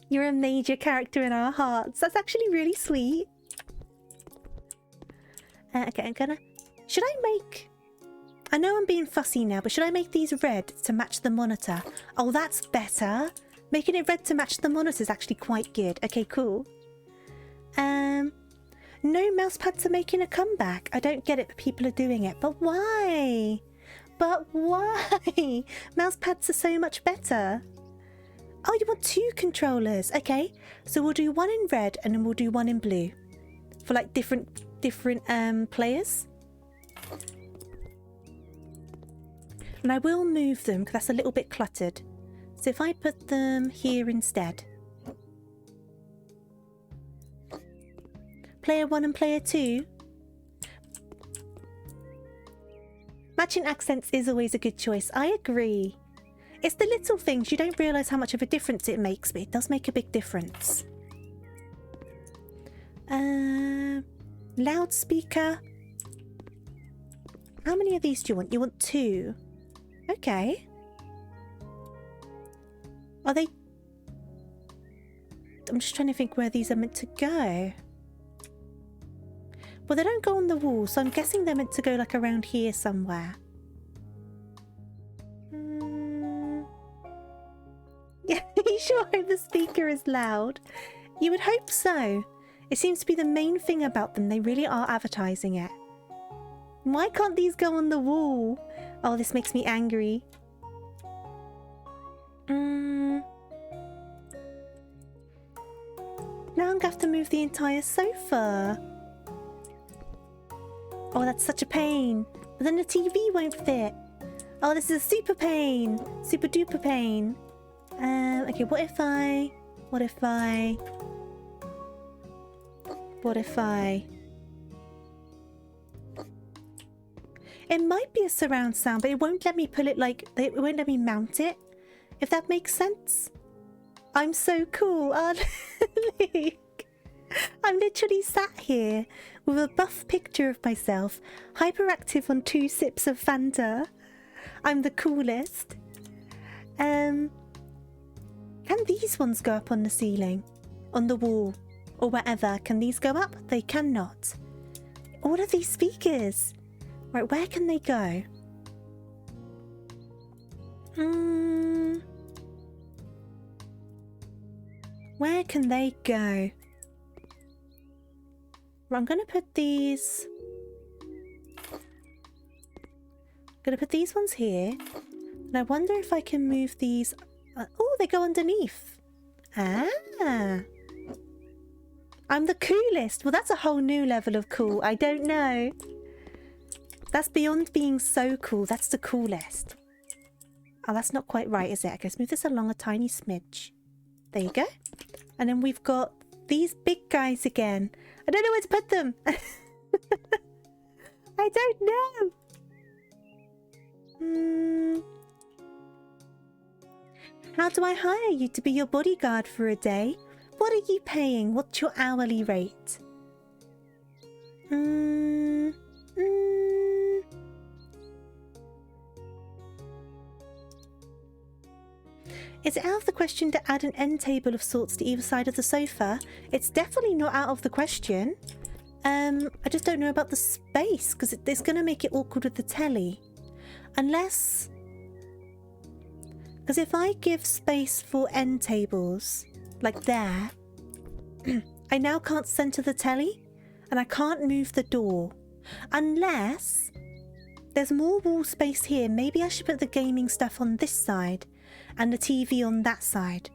You're a major character in our hearts. That's actually really sweet. Okay, I'm gonna... Should I make... I know I'm being fussy now, but should I make these red to match the monitor? Oh, that's better. Making it red to match the monitor is actually quite good. Okay, cool. No mouse pads are making a comeback. I don't get it, but people are doing it. But why? But why? Mouse pads are so much better. Oh, you want two controllers. Okay, so we'll do one in red and then we'll do one in blue. For like different players. And I will move them because that's a little bit cluttered. So if I put them here instead. Player 1 and player 2. Matching accents is always a good choice. I agree. It's the little things. You don't realise how much of a difference it makes, but it does make a big difference. Loudspeaker. How many of these do you want? You want 2. Okay. Are they... I'm just trying to think where these are meant to go. Well, they don't go on the wall, so I'm guessing they're meant to go like around here somewhere. Yeah, you sure hope the speaker is loud? You would hope so. It seems to be the main thing about them. They really are advertising it. Why can't these go on the wall? Oh, this makes me angry. Now I'm gonna have to move the entire sofa. Oh, that's such a pain. But then the TV won't fit. Oh, this is a super pain. Super duper pain. Okay, what if I... It might be a surround sound, but it won't let me pull it like... It won't let me mount it, if that makes sense. I'm so cool, aren't I? I'm literally sat here with a buff picture of myself, hyperactive on 2 sips of Fanta. I'm the coolest. Can these ones go up on the ceiling? On the wall? Or wherever? Can these go up? They cannot. All of these speakers. Right, where can they go? Where can they go? Well, I'm gonna put these... Gonna put these ones here. And I wonder if I can move these... oh, they go underneath. Ah. I'm the coolest. Well, that's a whole new level of cool. I don't know. That's beyond being so cool. That's the coolest. Oh, that's not quite right, is it? Okay, let's move this along a tiny smidge. There you go. And then we've got these big guys again. I don't know where to put them. I don't know. How do I hire you to be your bodyguard for a day? What are you paying? What's your hourly rate? Is it out of the question to add an end table of sorts to either side of the sofa? It's definitely not out of the question. I just don't know about the space, because it's going to make it awkward with the telly. Unless... Because if I give space for end tables, like there, I now can't center the telly, and I can't move the door. Unless there's more wall space here. Maybe I should put the gaming stuff on this side and the TV on that side.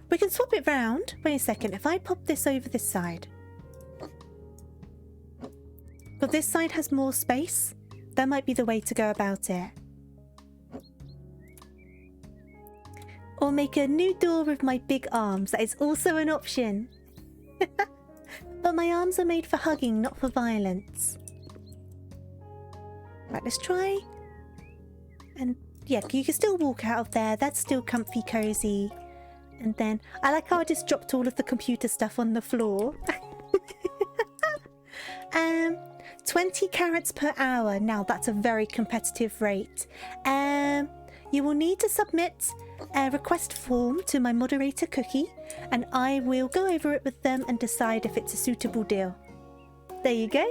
We can swap it round. Wait a second. If I pop this over this side, but this side has more space, that might be the way to go about it. Or make a new door with my big arms. That is also an option. But my arms are made for hugging, not for violence. Right, let's try. And yeah, you can still walk out of there. That's still comfy, cozy. And then, I like how I just dropped all of the computer stuff on the floor. 20 carats per hour. Now, that's a very competitive rate. You will need to submit a request form to my moderator, Cookie, and I will go over it with them and decide if it's a suitable deal. There you go.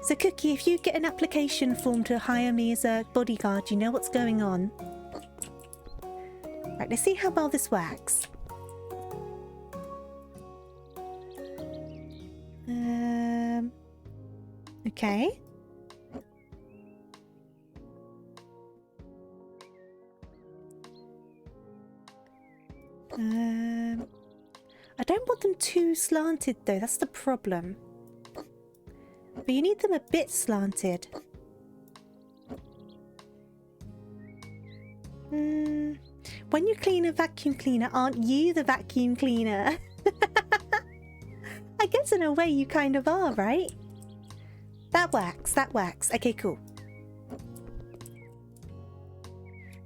So, Cookie, if you get an application form to hire me as a bodyguard, you know what's going on. Right, let's see how well this works. Okay. I don't want them too slanted though, that's the problem. But you need them a bit slanted. When you clean a vacuum cleaner, aren't you the vacuum cleaner? I guess in a way you kind of are, right? That works, that works. Okay, cool.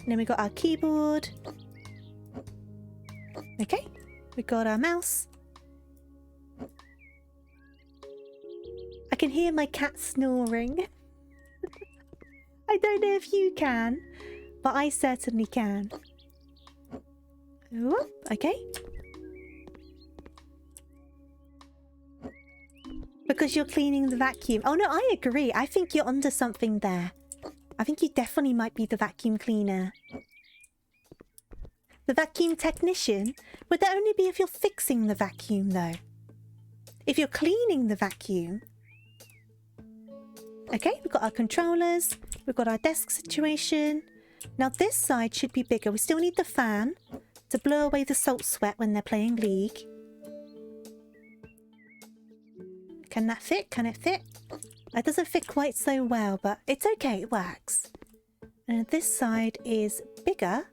And then we got our keyboard. Okay, we got our mouse. I can hear my cat snoring. I don't know if you can, but I certainly can. Whoop, okay. Because you're cleaning the vacuum. Oh no, I agree. I think you're onto something there. I think you definitely might be the vacuum cleaner. The vacuum technician? Would that only be if you're fixing the vacuum though? If you're cleaning the vacuum... Okay, we've got our controllers. We've got our desk situation. Now this side should be bigger. We still need the fan to blow away the salt sweat when they're playing League. Can that fit? Can it fit? It doesn't fit quite so well, but it's okay. It works. And this side is bigger.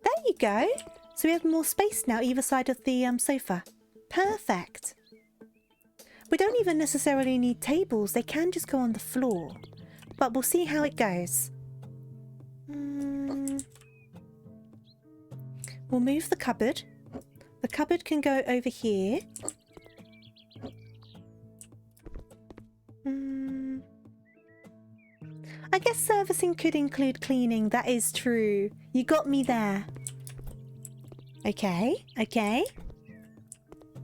There you go. So we have more space now either side of the sofa. Perfect. We don't even necessarily need tables. They can just go on the floor. But we'll see how it goes. We'll move the cupboard. The cupboard can go over here. I guess servicing could include cleaning. That is true. You got me there. Okay, okay.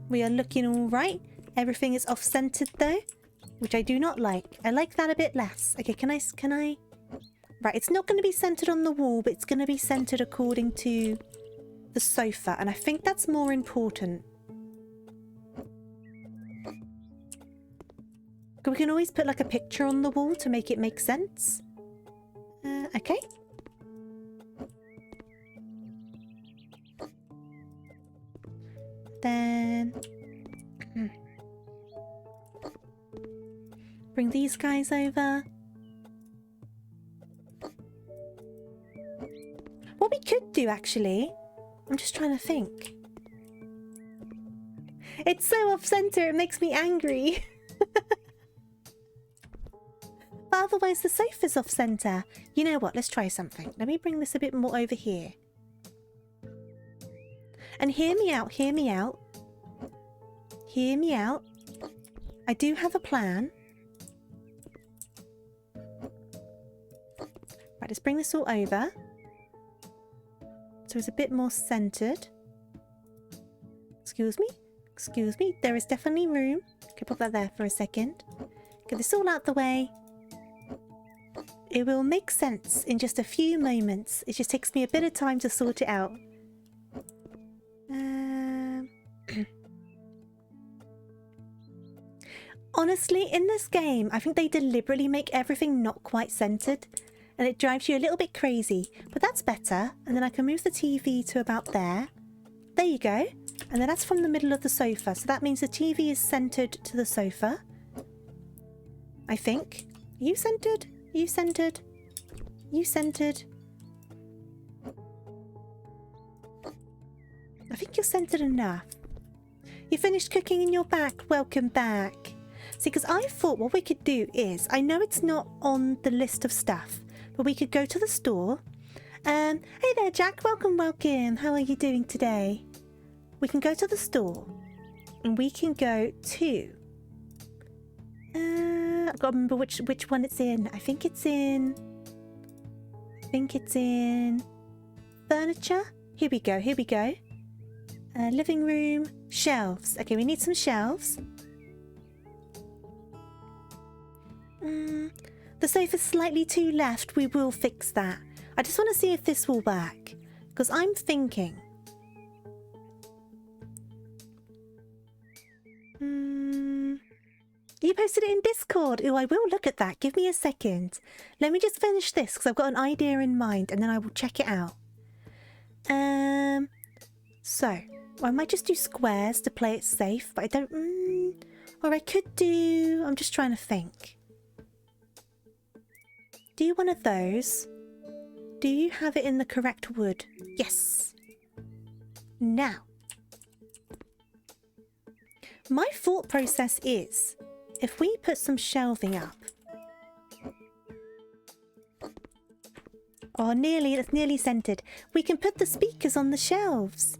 We are looking all right. Everything is off-centered though, which I do not like. I like that a bit less. Okay, can I? Right, it's not going to be centered on the wall, but it's going to be centered according to the sofa, and I think that's more important. We can always put like a picture on the wall to make it make sense. Okay. Then bring these guys over. What we could do actually, I'm just trying to think. It's so off-center, it makes me angry. But otherwise the sofa's off-center. You know what, let's try something. Let me bring this a bit more over here. And hear me out, hear me out. Hear me out. I do have a plan. Right, let's bring this all over. So it's a bit more centered. Excuse me? Excuse me. There is definitely room. Okay, put that there for a second. Get this all out the way. It will make sense in just a few moments. It just takes me a bit of time to sort it out. Honestly, in this game, I think they deliberately make everything not quite centered. And it drives you a little bit crazy. But that's better. And then I can move the TV to about there. There you go. And then that's from the middle of the sofa. So that means the TV is centered to the sofa. I think. Are you centered? Are you centered? You centered? I think you're centered enough. You finished cooking and you're back. Welcome back. See, because I thought what we could do is, I know it's not on the list of stuff, but we could go to the store. Hey there, Jack. Welcome, welcome. How are you doing today? We can go to the store and we can go to... I've got to remember which one it's in. I think it's in furniture. Here we go, here we go. Living room, shelves. Okay, we need some shelves. The sofa's slightly too left. We will fix that. I just want to see if this will work. Because I'm thinking... You posted it in Discord. Oh, I will look at that. Give me a second. Let me just finish this because I've got an idea in mind and then I will check it out. So, I might just do squares to play it safe, but I don't... Or I could do... I'm just trying to think. Do one of those. Do you have it in the correct wood? Yes. Now. My thought process is... If we put some shelving up... Oh, nearly. That's nearly centered. We can put the speakers on the shelves.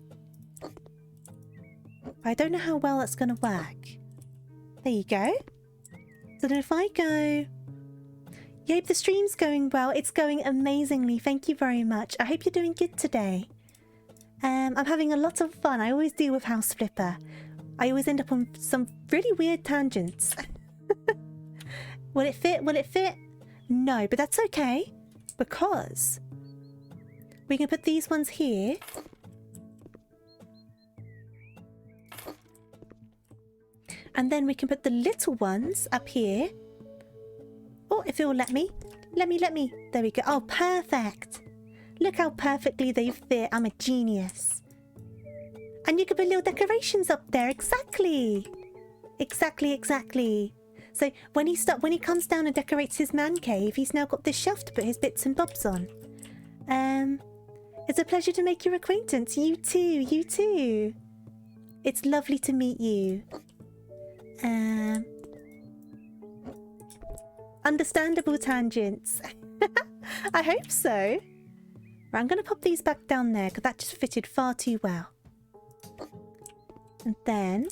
I don't know how well that's going to work. There you go. So then if I go... Yep, the stream's going well. It's going amazingly. Thank you very much. I hope you're doing good today. I'm having a lot of fun. I always do with House Flipper. I always end up on some really weird tangents. Will it fit? Will it fit? No, but that's okay. Because we can put these ones here. And then we can put the little ones up here. Oh, if it will let me. Let me. There we go. Oh, perfect. Look how perfectly they fit. I'm a genius. And you can put little decorations up there. Exactly. Exactly. So when he comes down and decorates his man cave, he's now got this shelf to put his bits and bobs on. It's a pleasure to make your acquaintance. You too. It's lovely to meet you. Understandable tangents. I hope so. Right, I'm going to pop these back down there because that just fitted far too well. And then...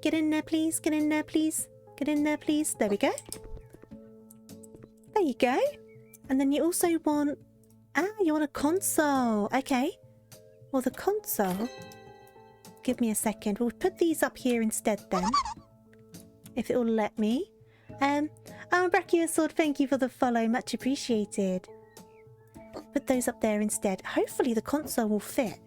Get in there, please. Get in there, please. Get in there, please. There we go. There you go. And then you also want... Ah, you want a console. Okay. Well, the console... Give me a second. We'll put these up here instead then. If it will let me. Brachiosaur, thank you for the follow. Much appreciated. Put those up there instead. Hopefully the console will fit.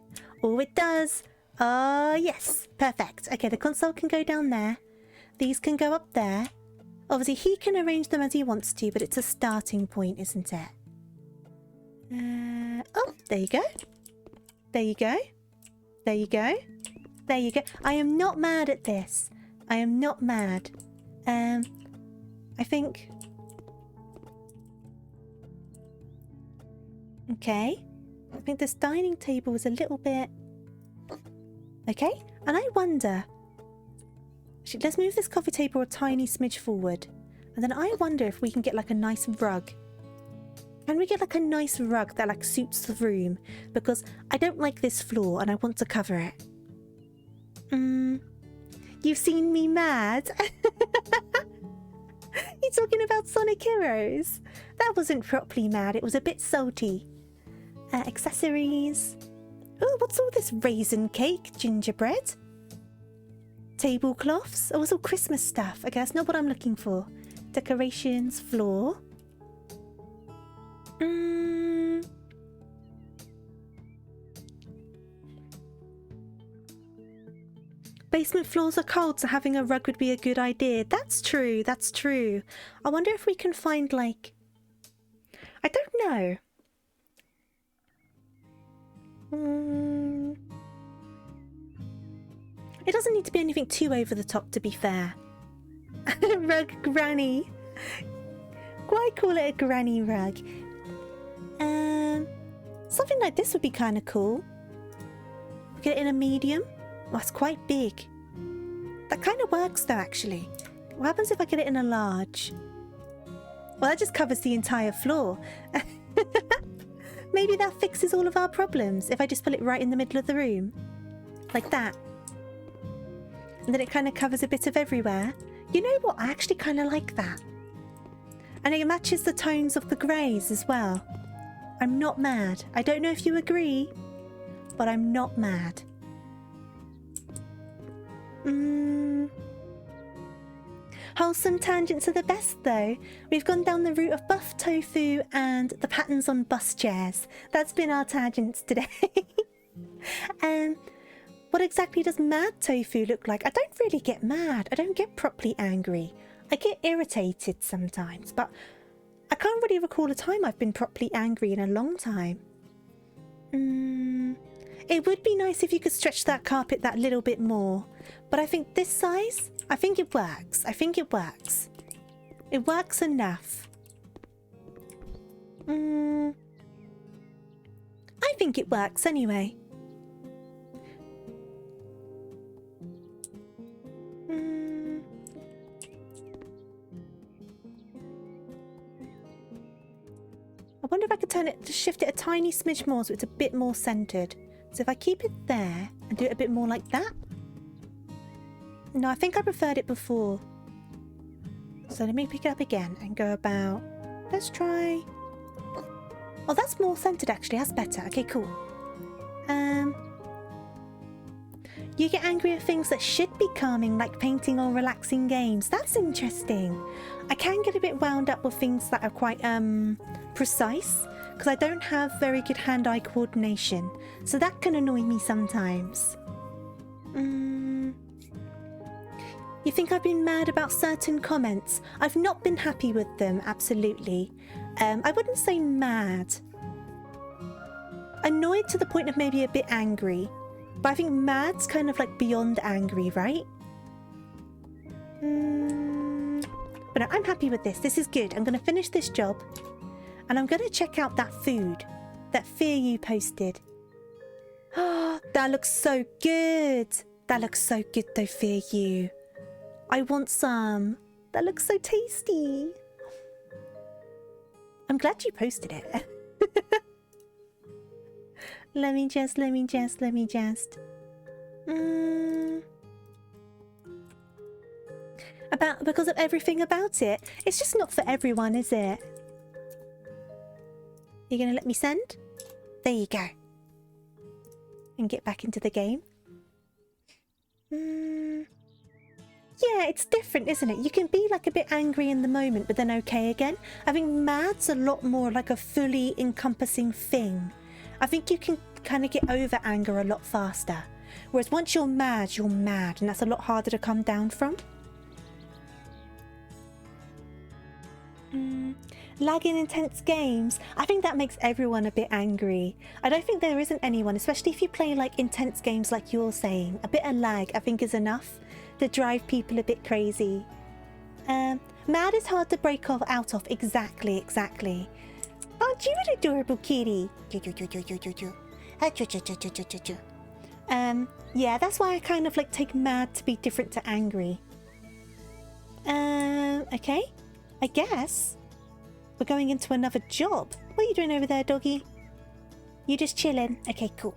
Oh, it does. Oh, yes. Perfect. Okay, the console can go down there. These can go up there. Obviously, he can arrange them as he wants to, but it's a starting point, isn't it? Oh, there you go. There you go. There you go. There you go. I am not mad at this. I am not mad. I think... Okay. I think this dining table is a little bit... Okay. And I wonder... Actually, let's move this coffee table a tiny smidge forward. And then I wonder if we can get like a nice rug. Can we get like a nice rug that like suits the room? Because I don't like this floor and I want to cover it. You've seen me mad? You talking about Sonic Heroes? That wasn't properly mad, it was a bit salty. Accessories. Oh, what's all this? Raisin cake, gingerbread, tablecloths. Oh, it's all Christmas stuff. Okay, that's not what I'm looking for. Decorations, floor. Basement floors are cold, so having a rug would be a good idea. That's true, that's true. I wonder if we can find, like... I don't know. It doesn't need to be anything too over the top, to be fair. Rug granny. Why call it a granny rug? Something like this would be kind of cool. Get it in a medium. Oh, it's quite big. That kind of works though, actually. What happens if I get it in a large? Well, that just covers the entire floor. Maybe that fixes all of our problems if I just put it right in the middle of the room. Like that. And then it kind of covers a bit of everywhere. You know what? I actually kind of like that. And it matches the tones of the greys as well. I'm not mad. I don't know if you agree, but I'm not mad. Wholesome tangents are the best though. We've gone down the route of buff tofu and the patterns on bus chairs. That's been our tangents today. What exactly does mad tofu look like? I don't really get mad. I don't get properly angry. I get irritated sometimes, but I can't really recall a time I've been properly angry in a long time. It would be nice if you could stretch that carpet that little bit more. But I think this size, I think it works. I think it works. It works enough. I think it works anyway. I wonder if I could turn it, just shift it a tiny smidge more so it's a bit more centered. So if I keep it there and do it a bit more like that. No, I think I preferred it before. So let me pick it up again and go about... Let's try... Oh, that's more centered actually. That's better. Okay, cool. You get angry at things that should be calming, like painting or relaxing games. That's interesting. I can get a bit wound up with things that are quite precise, because I don't have very good hand-eye coordination. So that can annoy me sometimes. You think I've been mad about certain comments? I've not been happy with them, absolutely. I wouldn't say mad. Annoyed to the point of maybe a bit angry. But I think mad's kind of like beyond angry, right? But no, I'm happy with this. This is good. I'm going to finish this job. And I'm going to check out that food. That fear you posted. That looks so good. That looks so good though, fear you. I want some. That looks so tasty. I'm glad you posted it. Let me just. Because of everything about it. It's just not for everyone, is it? You're gonna let me send? There you go. And get back into the game. Yeah, it's different, isn't it? You can be like a bit angry in the moment, but then okay again. I think mad's a lot more like a fully encompassing thing. I think you can kind of get over anger a lot faster. Whereas once you're mad, and that's a lot harder to come down from. Lag in intense games. I think that makes everyone a bit angry. I don't think there isn't anyone, especially if you play like intense games like you're saying. A bit of lag, I think, is enough to drive people a bit crazy. Mad is hard to break out of. Exactly. Aren't you an adorable kitty? Yeah, that's why I kind of like take mad to be different to angry. Okay. I guess we're going into another job. What are you doing over there, doggy? You just chilling? Okay, cool.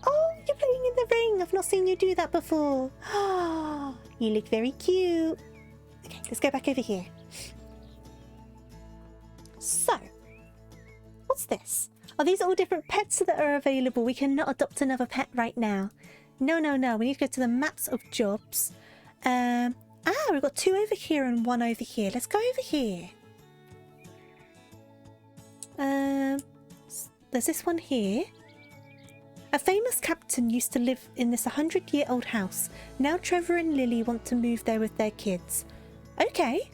Oh, you're playing in the ring. I've not seen you do that before. Oh, you look very cute. Okay, let's go back over here. So, what's this? Are these all different pets that are available? We cannot adopt another pet right now. No. We need to go to the maps of jobs. We've got 2 over here and 1 over here. Let's go over here. There's this one here. A famous captain used to live in this 100-year-old house. Now Trevor and Lily want to move there with their kids. Okay.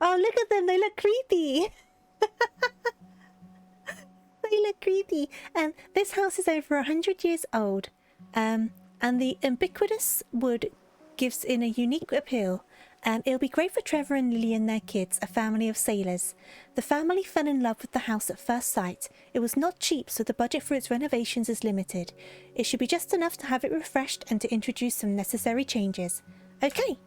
Oh, look at them. They look creepy. They look creepy. This house is over 100 years old. And the ubiquitous wood gives in a unique appeal. It'll be great for Trevor and Lily and their kids, a family of sailors. The family fell in love with the house at first sight. It was not cheap, so the budget for its renovations is limited. It should be just enough to have it refreshed and to introduce some necessary changes. Okay.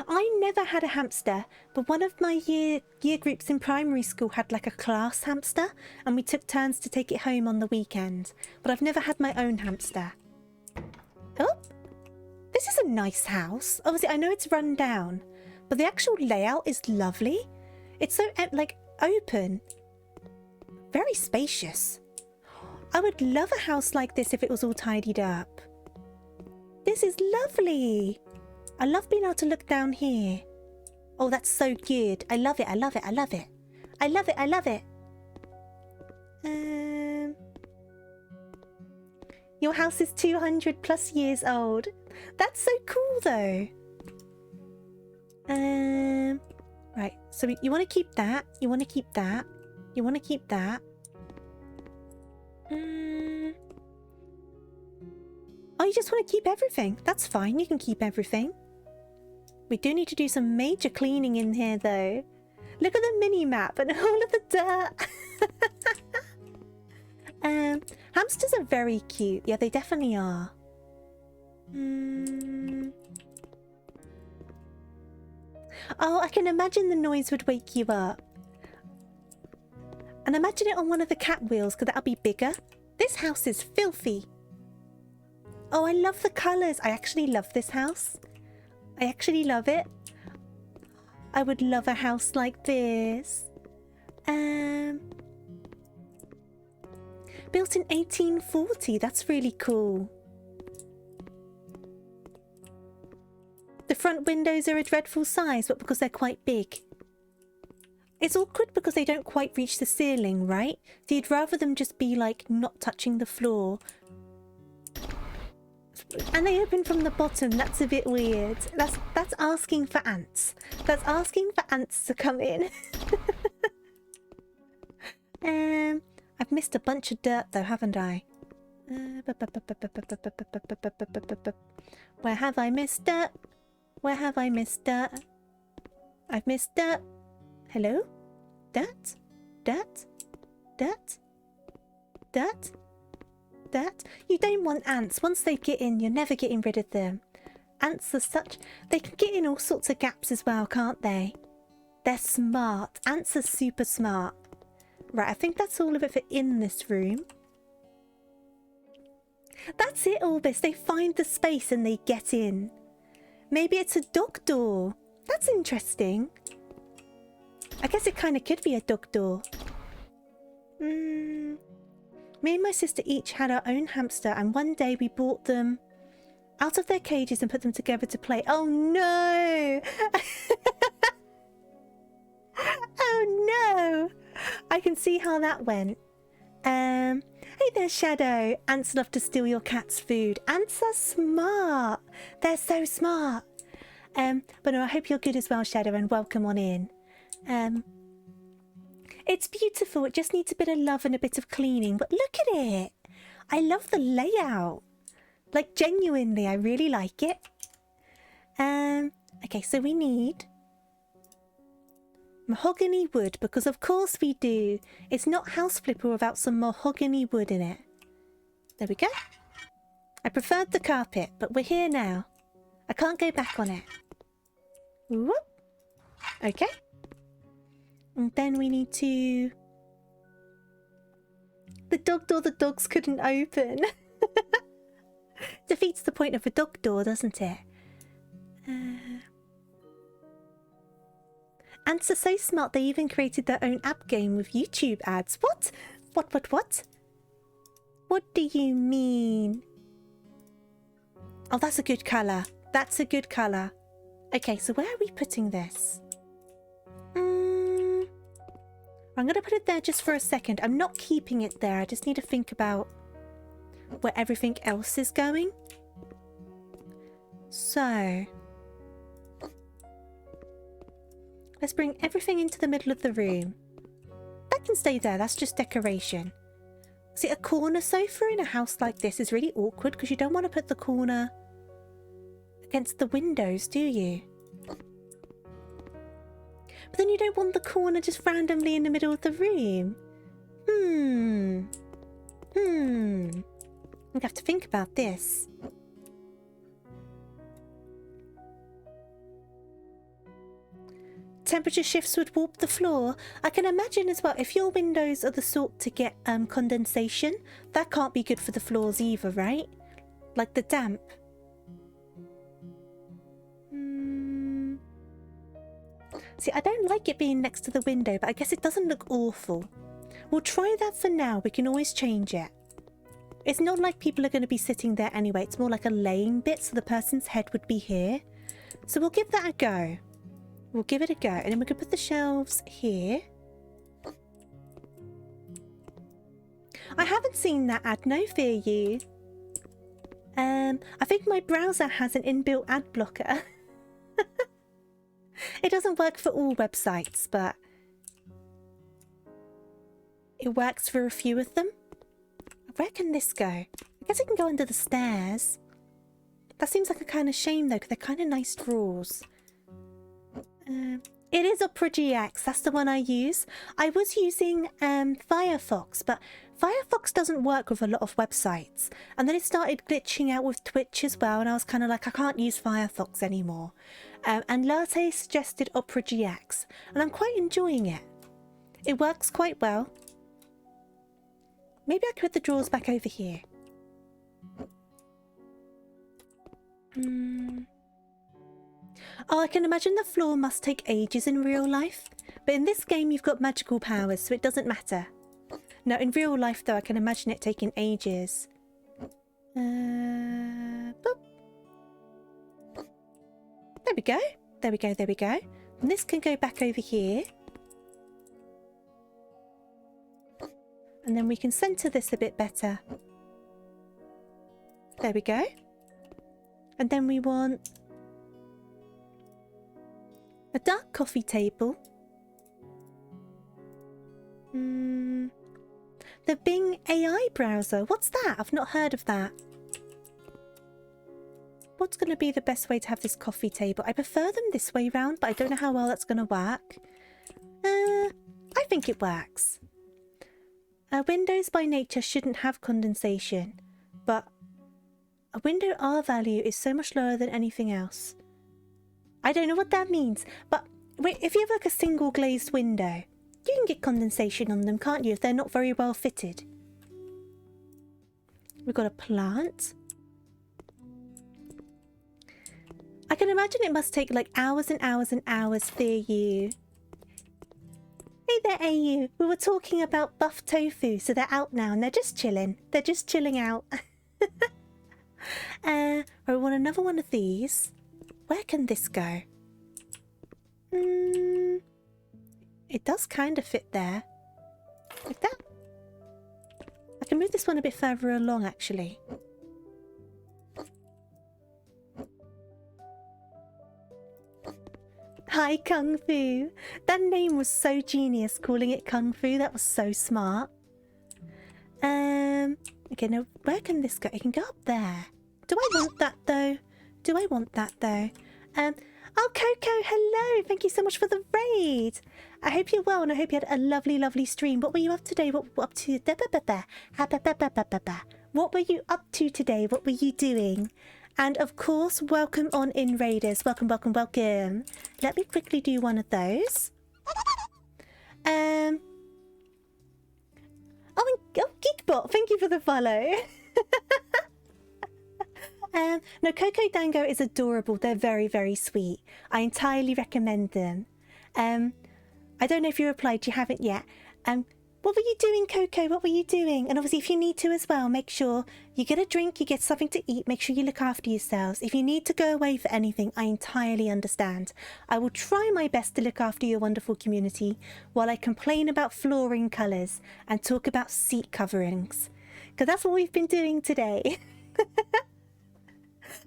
I never had a hamster, but one of my year groups in primary school had like a class hamster, and we took turns to take it home on the weekend. But I've never had my own hamster. Oh, this is a nice house. Obviously, I know it's run down, but the actual layout is lovely. It's so like open, very spacious. I would love a house like this if it was all tidied up. This is lovely. I love being able to look down here. Oh, that's so good. I love it. Your house is 200 plus years old. That's so cool though. Right, so you want to keep that. You want to keep that. Oh, you just want to keep everything. That's fine. You can keep everything. We do need to do some major cleaning in here, though. Look at the mini-map and all of the dirt. Hamsters are very cute. Yeah, they definitely are. Oh, I can imagine the noise would wake you up. And imagine it on one of the cat wheels, because that'll be bigger. This house is filthy. Oh, I love the colours. I actually love this house. I actually love it. I would love a house like this. Built in 1840. That's really cool. The front windows are a dreadful size, but because they're quite big. It's awkward because they don't quite reach the ceiling, right? So you'd rather them just be like not touching the floor. And they open from the bottom. That's a bit weird. That's asking for ants. That's asking for ants to come in. I missed a bunch of dirt though, haven't I? Where have I missed dirt? Where have I missed dirt? I've missed dirt. Hello? Dirt? Dirt? Dirt? Dirt? Dirt? You don't want ants. Once they get in, you're never getting rid of them. Ants are such... They can get in all sorts of gaps as well, can't they? They're smart. Ants are super smart. Right, I think that's all of it for in this room. That's it, Orbis. They find the space and they get in. Maybe it's a dog door. That's interesting. I guess it kind of could be a dog door. Me and my sister each had our own hamster, and one day we brought them out of their cages and put them together to play. Oh no! Oh no! I can see how that went. Hey there, Shadow. Ants love to steal your cat's food. Ants are smart. They're so smart. But no, I hope you're good as well, Shadow, and welcome on in. It's beautiful. It just needs a bit of love and a bit of cleaning. But look at it. I love the layout. Like, genuinely, I really like it. Okay, so we need mahogany wood, because of course we do. It's not House Flipper without some mahogany wood in it. There we go. I preferred the carpet, but we're here now. I can't go back on it. Whoop. Okay. And then we need to... The dog door the dogs couldn't open. Defeats the point of a dog door, doesn't it? Ants are so smart they even created their own app game with YouTube ads. What? What? What do you mean? Oh, that's a good colour. That's a good colour. Okay, so where are we putting this? I'm going to put it there just for a second. I'm not keeping it there. I just need to think about where everything else is going. So... let's bring everything into the middle of the room. That can stay there. That's just decoration. See, a corner sofa in a house like this is really awkward because you don't want to put the corner against the windows, do you? But then you don't want the corner just randomly in the middle of the room. I'm gonna have to think about this. Temperature shifts would warp the floor. I can imagine as well, if your windows are the sort to get condensation, that can't be good for the floors either, right? Like the damp. See, I don't like it being next to the window, but I guess it doesn't look awful. We'll try that for now. We can always change it. It's not like people are going to be sitting there anyway. It's more like a laying bit, so the person's head would be here. So we'll give that a go. We'll give it a go. And then we can put the shelves here. I haven't seen that ad, no fear you. I think my browser has an inbuilt ad blocker. It doesn't work for all websites, but it works for a few of them. Where can this go? I guess it can go under the stairs. That seems like a kind of shame though, because they're kind of nice drawers. It is Opera GX, that's the one I use. I was using Firefox, but Firefox doesn't work with a lot of websites. And then it started glitching out with Twitch as well, and I was kind of like, I can't use Firefox anymore. And Latte suggested Opera GX, and I'm quite enjoying it. It works quite well. Maybe I could put the drawers back over here. Oh, I can imagine the floor must take ages in real life. But in this game, you've got magical powers, so it doesn't matter. No, in real life, though, I can imagine it taking ages. Boop. There we go. There we go, there we go. And this can go back over here. And then we can centre this a bit better. There we go. And then we want a dark coffee table. The Bing AI browser. What's that? I've not heard of that. What's going to be the best way to have this coffee table? I prefer them this way round, but I don't know how well that's going to work. I think it works. Windows by nature shouldn't have condensation, but a window R value is so much lower than anything else. I don't know what that means, but if you have like a single glazed window, you can get condensation on them, can't you, if they're not very well fitted? We've got a plant. I can imagine it must take like hours and hours and hours for you. Hey there, AU. We were talking about buff tofu, so they're out now and they're just chilling. They're just chilling out. I want another one of these. Where can this go? It does kind of fit there. Like that. I can move this one a bit further along, actually. Hi, Kung Fu. That name was so genius, calling it Kung Fu. That was so smart. Okay, now where can this go? It can go up there. Do I want that, though? Do I want that, though? Oh, Coco, hello. Thank you so much for the raid. I hope you're well, and I hope you had a lovely, lovely stream. What were you up today? What were you up to? What were you up to today? What were you doing? And of course, welcome on in, raiders. Welcome, welcome, welcome. Let me quickly do one of those. Oh, Geekbot, thank you for the follow. No, Coco Dango is adorable. They're very, very sweet. I entirely recommend them. I don't know if you replied. You haven't yet. What were you doing, Coco? What were you doing? And obviously, if you need to as well, make sure you get a drink, you get something to eat. Make sure you look after yourselves. If you need to go away for anything, I entirely understand. I will try my best to look after your wonderful community while I complain about flooring colours and talk about seat coverings. Because that's what we've been doing today.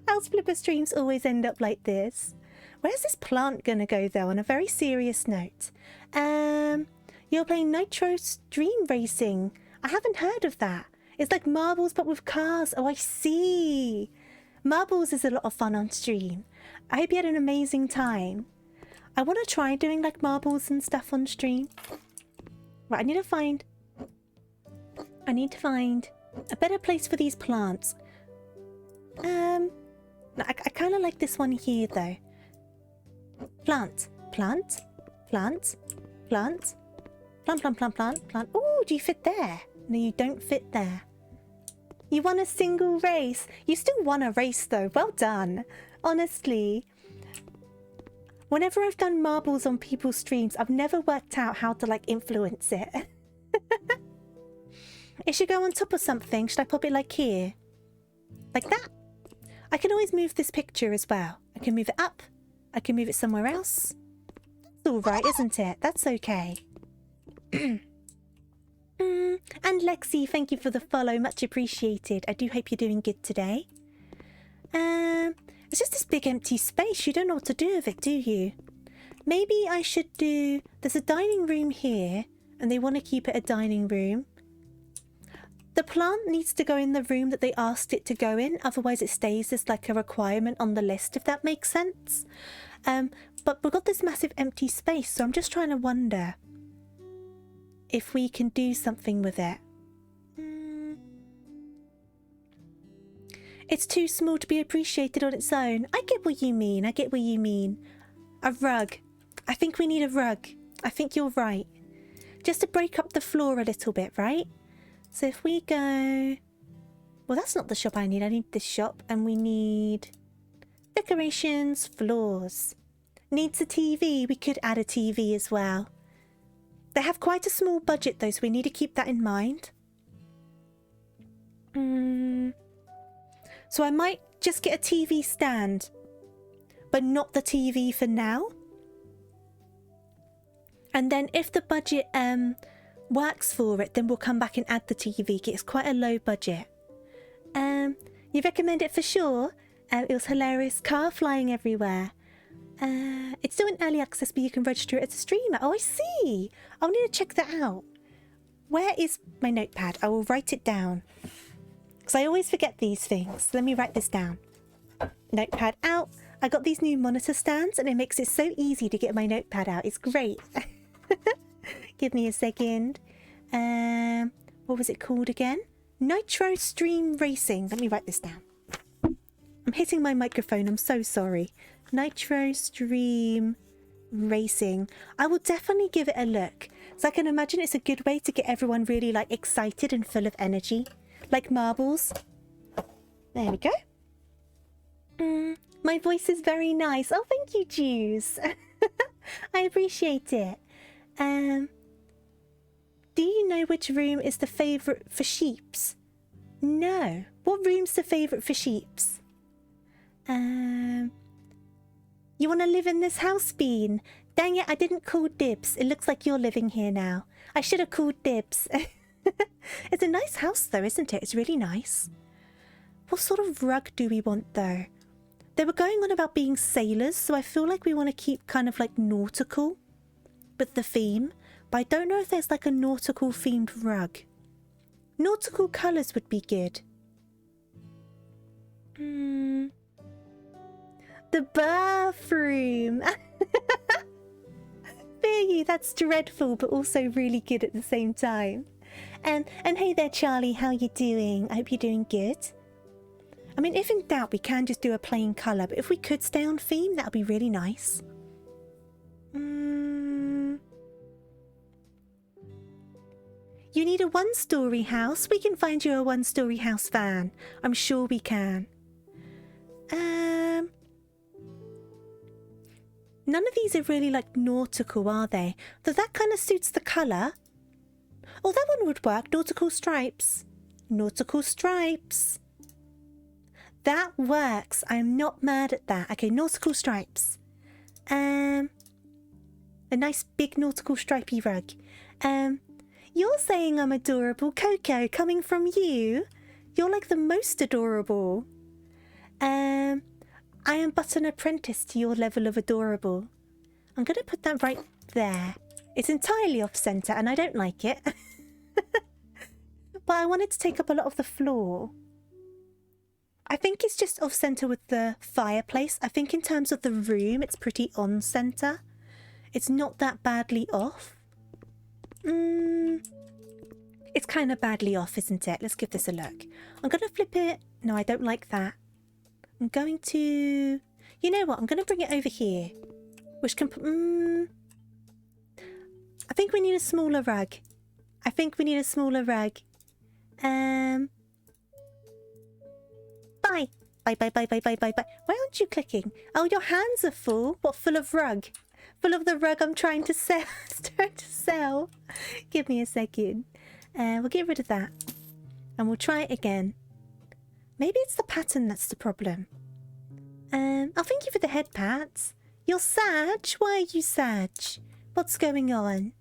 House Flipper streams always end up like this. Where's this plant gonna go, though, on a very serious note? You're playing Nitro Stream Racing. I haven't heard of that. It's like marbles, but with cars. Oh, I see. Marbles is a lot of fun on stream. I hope you had an amazing time. I want to try doing like marbles and stuff on stream. Right, I need to find a better place for these plants. I kind of like this one here, though. Plant. Plant. Plant. Plant. Plant, plant, plant, plant, plant. Oh, do you fit there? No, you don't fit there. You won a single race. You still won a race, though. Well done. Honestly. Whenever I've done marbles on people's streams, I've never worked out how to, like, influence it. It should go on top of something. Should I pop it, like, here? Like that? I can always move this picture as well. I can move it up. I can move it somewhere else. It's all right, isn't it? That's okay. And Lexi, thank you for the follow. Much appreciated. I do hope you're doing good today. It's just this big empty space. You don't know what to do with it, do you? Maybe I should do... There's a dining room here, and they want to keep it a dining room. The plant needs to go in the room that they asked it to go in, otherwise it stays as like a requirement on the list, if that makes sense. But we've got this massive empty space, so I'm just trying to wonder if we can do something with it. It's too small to be appreciated on its own. I get what you mean, I get what you mean. A rug. I think we need a rug. I think you're right. Just to break up the floor a little bit, right? So if we go... Well, that's not the shop I need. I need this shop. And we need... Decorations, floors. Needs a TV. We could add a TV as well. They have quite a small budget, though, so we need to keep that in mind. So I might just get a TV stand. But not the TV for now. And then if the budget... works for it, then we'll come back and add the TV. It's quite a low budget. You recommend it for sure? It was hilarious. Car flying everywhere. It's still in early access, but you can register it as a streamer. Oh, I see. I'll need to check that out. Where is my notepad? I will write it down. Because I always forget these things. Let me write this down. Notepad out. I got these new monitor stands and it makes it so easy to get my notepad out. It's great. Give me a second. What was it called again? Nitro Stream Racing. Let me write this down. I'm hitting my microphone. I'm so sorry. Nitro Stream Racing. I will definitely give it a look. So I can imagine it's a good way to get everyone really like excited and full of energy. Like marbles. There we go. My voice is very nice. Oh, thank you, Juice. I appreciate it. Do you know which room is the favourite for sheeps? No. What room's the favourite for sheeps? You want to live in this house, Bean? Dang it, I didn't call dibs. It looks like you're living here now. I should have called dibs. It's a nice house, though, isn't it? It's really nice. What sort of rug do we want, though? They were going on about being sailors, so I feel like we want to keep kind of like nautical with the theme. But I don't know if there's like a nautical themed rug. Nautical colours would be good. The bathroom. Fear you, that's dreadful, but also really good at the same time. And hey there, Charlie, how you doing? I hope you're doing good. I mean, if in doubt, we can just do a plain colour, but if we could stay on theme, that would be really nice. You need a one-storey house? We can find you a one-storey house, Van. I'm sure we can. None of these are really like nautical, are they? Though that kind of suits the colour. Oh, that one would work. Nautical stripes. Nautical stripes. That works. I'm not mad at that. Okay, nautical stripes. A nice big nautical stripy rug. You're saying I'm adorable, Coco, coming from you? You're like the most adorable. I am but an apprentice to your level of adorable. I'm going to put that right there. It's entirely off-centre and I don't like it. But I wanted to take up a lot of the floor. I think it's just off-centre with the fireplace. I think in terms of the room, it's pretty on-centre. It's not that badly off. It's kind of badly off, isn't it? Let's give this a look. I'm going to flip it. No, I don't like that. I'm going to... You know what? I'm going to bring it over here. Which can... I think we need a smaller rug. I think we need a smaller rug. Bye. Bye, bye, bye, bye, bye, bye, bye. Why aren't you clicking? Oh, your hands are full. What, full of rug? Full of the rug I'm trying to sell. Give me a second. We'll get rid of that. And we'll try it again. Maybe it's the pattern that's the problem. Oh, thank you for the head pats. You're sad? Why are you sad? What's going on?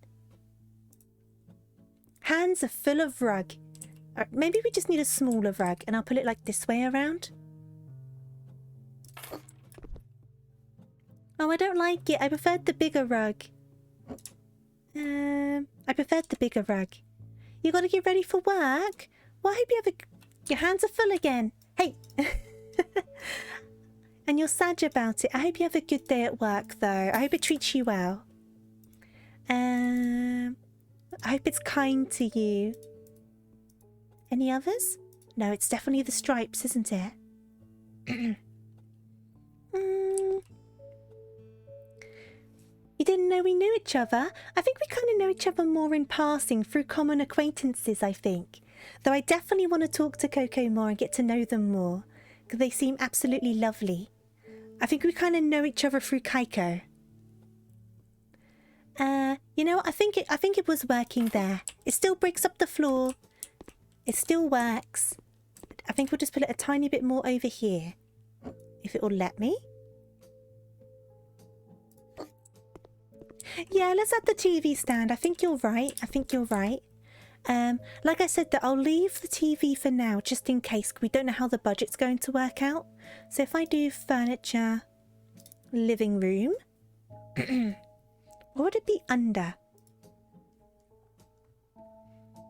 Hands are full of rug. Right, maybe we just need a smaller rug and I'll put it like this way around. Oh, I don't like it. I preferred the bigger rug. I preferred the bigger rug. You gotta get ready for work? Well, I hope you have your hands are full again. Hey! And you're sad about it. I hope you have a good day at work, though. I hope it treats you well. I hope it's kind to you. Any others? No, it's definitely the stripes, isn't it? You didn't know we knew each other? I think we kind of know each other more in passing through common acquaintances, I think. Though I definitely want to talk to Coco more and get to know them more. Because they seem absolutely lovely. I think we kind of know each other through Kaiko. You know what? I think it was working there. It still breaks up the floor. It still works. I think we'll just put it a tiny bit more over here. If it will let me. Yeah, let's add the TV stand. I think you're right. I think you're right. Like I said, that I'll leave the TV for now, just in case. We don't know how the budget's going to work out. So if I do furniture, living room, what would it be under?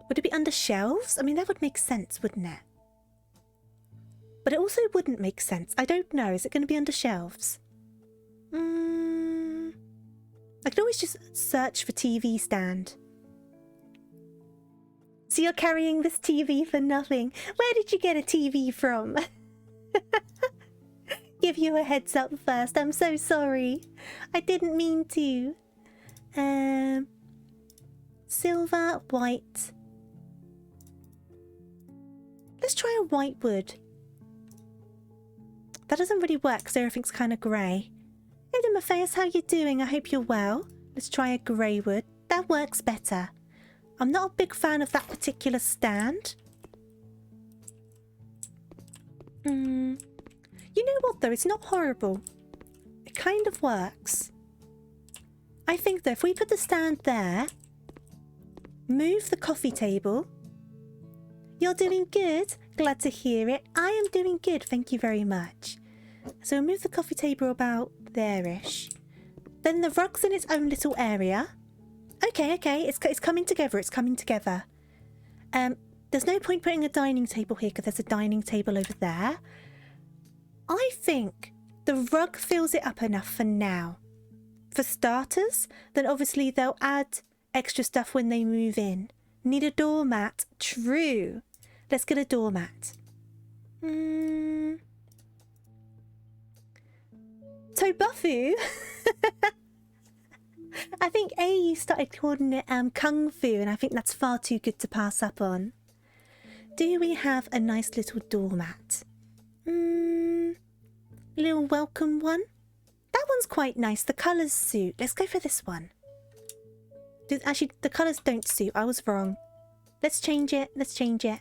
Would it be under shelves? I mean, that would make sense, wouldn't it? But it also wouldn't make sense. I don't know. Is it going to be under shelves? I could always just search for TV stand. So you're carrying this TV for nothing. Where did you get a TV from? Give you a heads up first. I'm so sorry. I didn't mean to. Silver, white. Let's try a white wood. That doesn't really work because everything's kind of grey. Hey there, Matthias, how you doing? I hope you're well. Let's try a grey wood. That works better. I'm not a big fan of that particular stand. You know what though? It's not horrible. It kind of works. I think though, if we put the stand there, move the coffee table. You're doing good. Glad to hear it. I am doing good. Thank you very much. So we'll move the coffee table about there-ish. Then the rug's in its own little area. Okay. It's coming together. It's coming together. There's no point putting a dining table here because there's a dining table over there. I think the rug fills it up enough for now. For starters, then obviously they'll add extra stuff when they move in. Need a doormat. True. Let's get a doormat. Tofu. I think you started calling it kung fu, and I think that's far too good to pass up on. Do we have a nice little doormat? Little welcome one. That one's quite nice. The colours suit. Let's go for this one. Actually, the colours don't suit. I was wrong. Let's change it. Let's change it.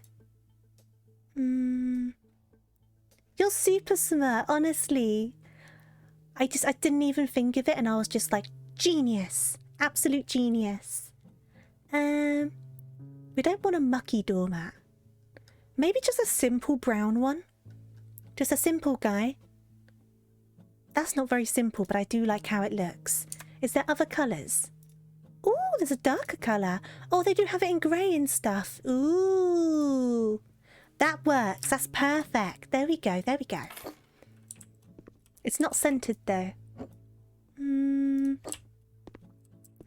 You're super smart, honestly. I didn't even think of it, and I was just like, genius. Absolute genius. We don't want a mucky doormat. Maybe just a simple brown one. Just a simple guy. That's not very simple, but I do like how it looks. Is there other colours? Ooh, there's a darker colour. Oh, they do have it in grey and stuff. Ooh. That works. That's perfect. There we go. There we go. It's not scented, though.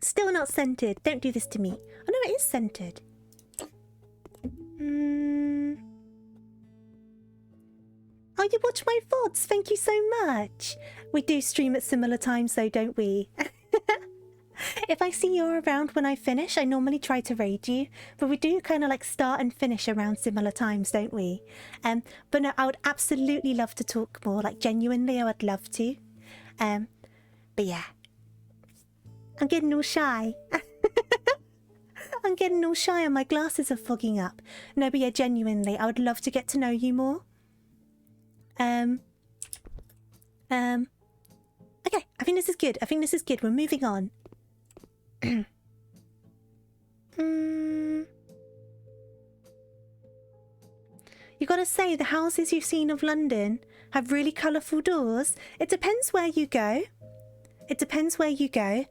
Still not scented. Don't do this to me. Oh, no, it is scented. Oh, you watch my VODs. Thank you so much. We do stream at similar times, though, don't we? If I see you're around when I finish, I normally try to raid you. But we do kind of like start and finish around similar times, don't we? But no, I would absolutely love to talk more. Like, genuinely, I would love to. But yeah. I'm getting all shy. I'm getting all shy and my glasses are fogging up. No, but yeah, genuinely, I would love to get to know you more. Okay, I think this is good. I think this is good. We're moving on. You gotta say, the houses you've seen of London have really colourful doors. It depends where you go. It depends where you go.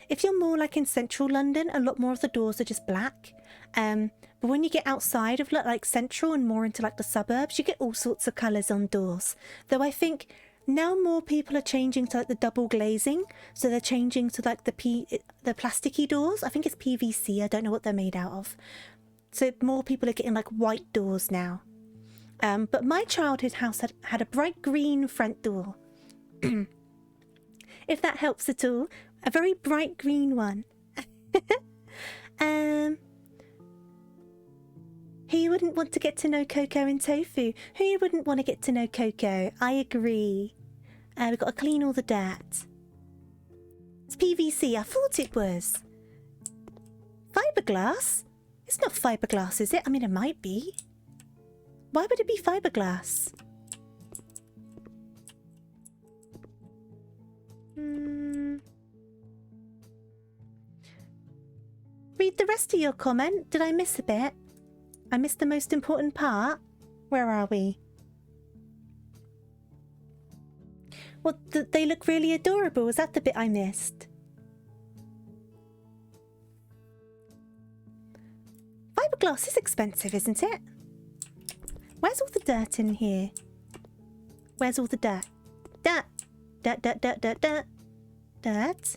If you're more like in central London, a lot more of the doors are just black. But when you get outside of like central and more into like the suburbs, you get all sorts of colours on doors. Though I think now more people are changing to like the double glazing. So they're changing to like the plasticky doors. I think it's PVC. I don't know what they're made out of. So more people are getting like white doors now. But my childhood house had a bright green front door. If that helps at all. A very bright green one. Who wouldn't want to get to know Coco and Tofu? Who wouldn't want to get to know Coco? I agree. We've got to clean all the dirt. It's PVC. I thought it was. Fiberglass? It's not fiberglass, is it? I mean, it might be. Why would it be fiberglass? Read the rest of your comment. Did I miss a bit? I missed the most important part. Where are we? Well, they look really adorable. Was that the bit I missed? Fiberglass is expensive, isn't it? Where's all the dirt in here? Where's all the dirt? Dirt. Dirt, dirt, dirt, dirt, dirt. Dirt.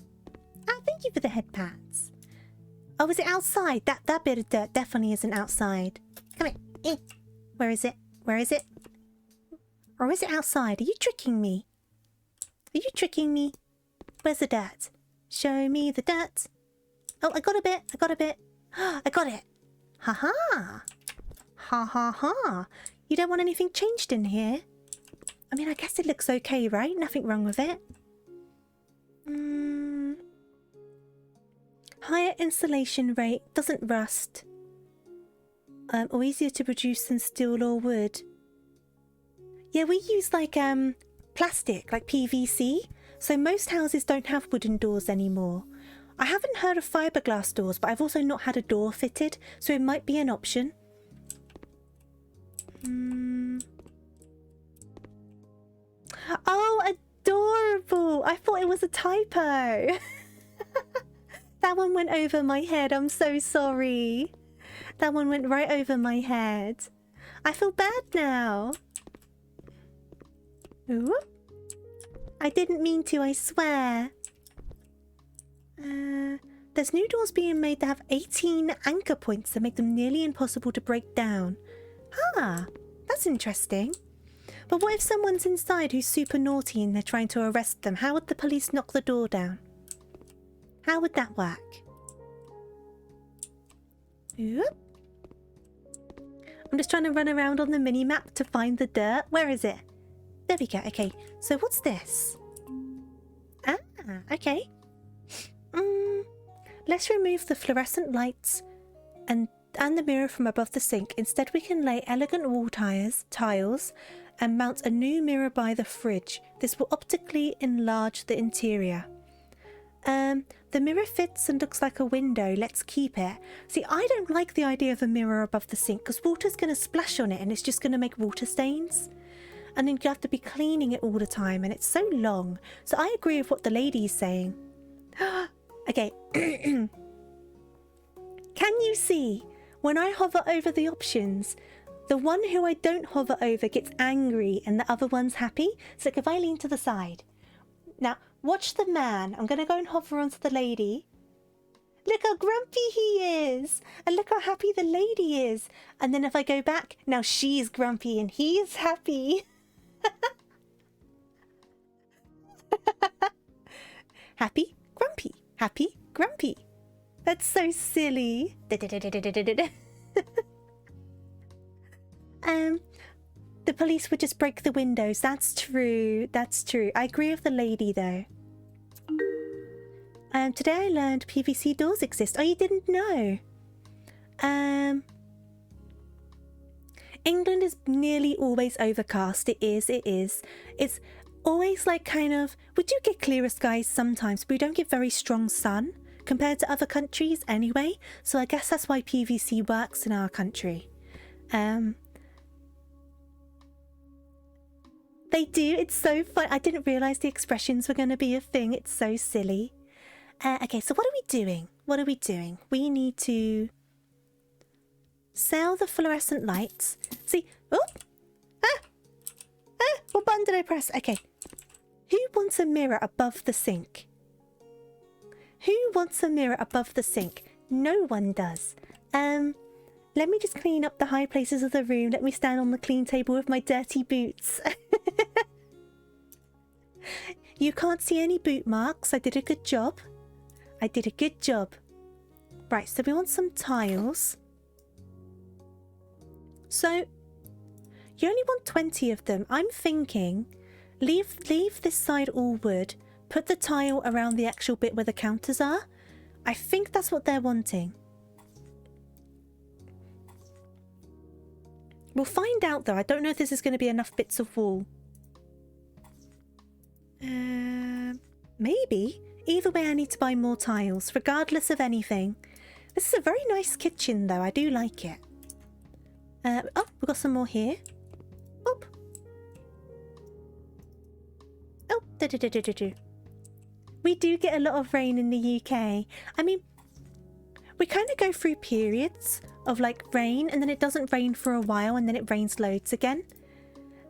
Ah, thank you for the head pats. Oh, is it outside? That bit of dirt definitely isn't outside. Come here. Where is it? Where is it? Or is it outside? Are you tricking me? Are you tricking me? Where's the dirt? Show me the dirt. Oh, I got a bit. I got a bit. I got it. Ha ha. Ha ha ha. You don't want anything changed in here? I mean, I guess it looks okay, right? Nothing wrong with it. Higher insulation rate. Doesn't rust. Or easier to produce than steel or wood. Yeah, we use like plastic, like PVC. So most houses don't have wooden doors anymore. I haven't heard of fiberglass doors, but I've also not had a door fitted, so it might be an option. Oh, adorable! I thought it was a typo. That one went over my head. I'm so sorry. That one went right over my head. I feel bad now. Ooh. I didn't mean to, I swear. There's new doors being made that have 18 anchor points that make them nearly impossible to break down. Ah, that's interesting. But what if someone's inside who's super naughty and they're trying to arrest them? How would the police knock the door down? How would that work? Oop. I'm just trying to run around on the mini-map to find the dirt. Where is it? There we go. Okay, so what's this? Ah, okay. Let's remove the fluorescent lights and the mirror from above the sink. Instead, we can lay elegant wall tiles and mount a new mirror by the fridge. This will optically enlarge the interior. The mirror fits and looks like a window. Let's keep it. See, I don't like the idea of a mirror above the sink because water's going to splash on it and it's just going to make water stains. And then you have to be cleaning it all the time and it's so long. So I agree with what the lady's saying. Okay. Can you see? When I hover over the options, the one who I don't hover over gets angry and the other one's happy. So if I lean to the side. Now, watch the man. I'm going to go and hover onto the lady. Look how grumpy he is. And look how happy the lady is. And then if I go back, now she's grumpy and he's happy. Happy, grumpy. Happy, grumpy. That's so silly. The police would just break the windows. That's true. That's true. I agree with the lady though. Today I learned PVC doors exist. Oh, you didn't know? England is nearly always overcast. It is. It's always like kind of... We do get clearer skies sometimes, but we don't get very strong sun compared to other countries anyway. So I guess that's why PVC works in our country. They do. It's so fun. I didn't realise the expressions were going to be a thing. It's so silly. Okay, so what are we doing? What are we doing? We need to sell the fluorescent lights. See? Oh! What button did I press? Okay. Who wants a mirror above the sink? Who wants a mirror above the sink? No one does. Let me just clean up the high places of the room. Let me stand on the clean table with my dirty boots. You can't see any boot marks. I did a good job. I did a good job. Right, so we want some tiles. So, you only want 20 of them. I'm thinking, leave this side all wood. Put the tile around the actual bit where the counters are. I think that's what they're wanting. We'll find out though. I don't know if this is going to be enough bits of wall. Maybe. Either way, I need to buy more tiles, regardless of anything. This is a very nice kitchen though. I do like it. Oh, we've got some more here. Oop. Oh, we do get a lot of rain in the UK. I mean, we kind of go through periods of like rain, and then it doesn't rain for a while, and then it rains loads again.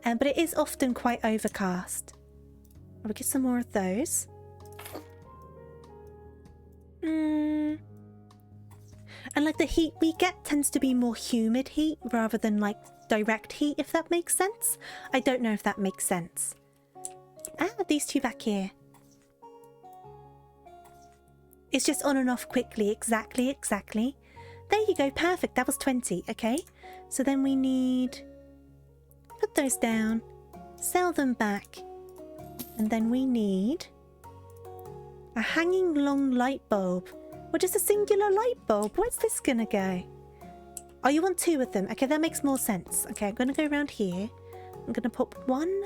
But it is often quite overcast. I'll get some more of those. And like the heat we get tends to be more humid heat rather than like direct heat, if that makes sense. I don't know if that makes sense. These two back here. It's just on and off quickly. Exactly. There you go. Perfect. That was 20. Okay. So then we need... Put those down. Sell them back. And then we need... a hanging long light bulb. Or just a singular light bulb. Where's this gonna go? Oh, you want two of them. Okay, that makes more sense. Okay, I'm gonna go around here. I'm gonna put one...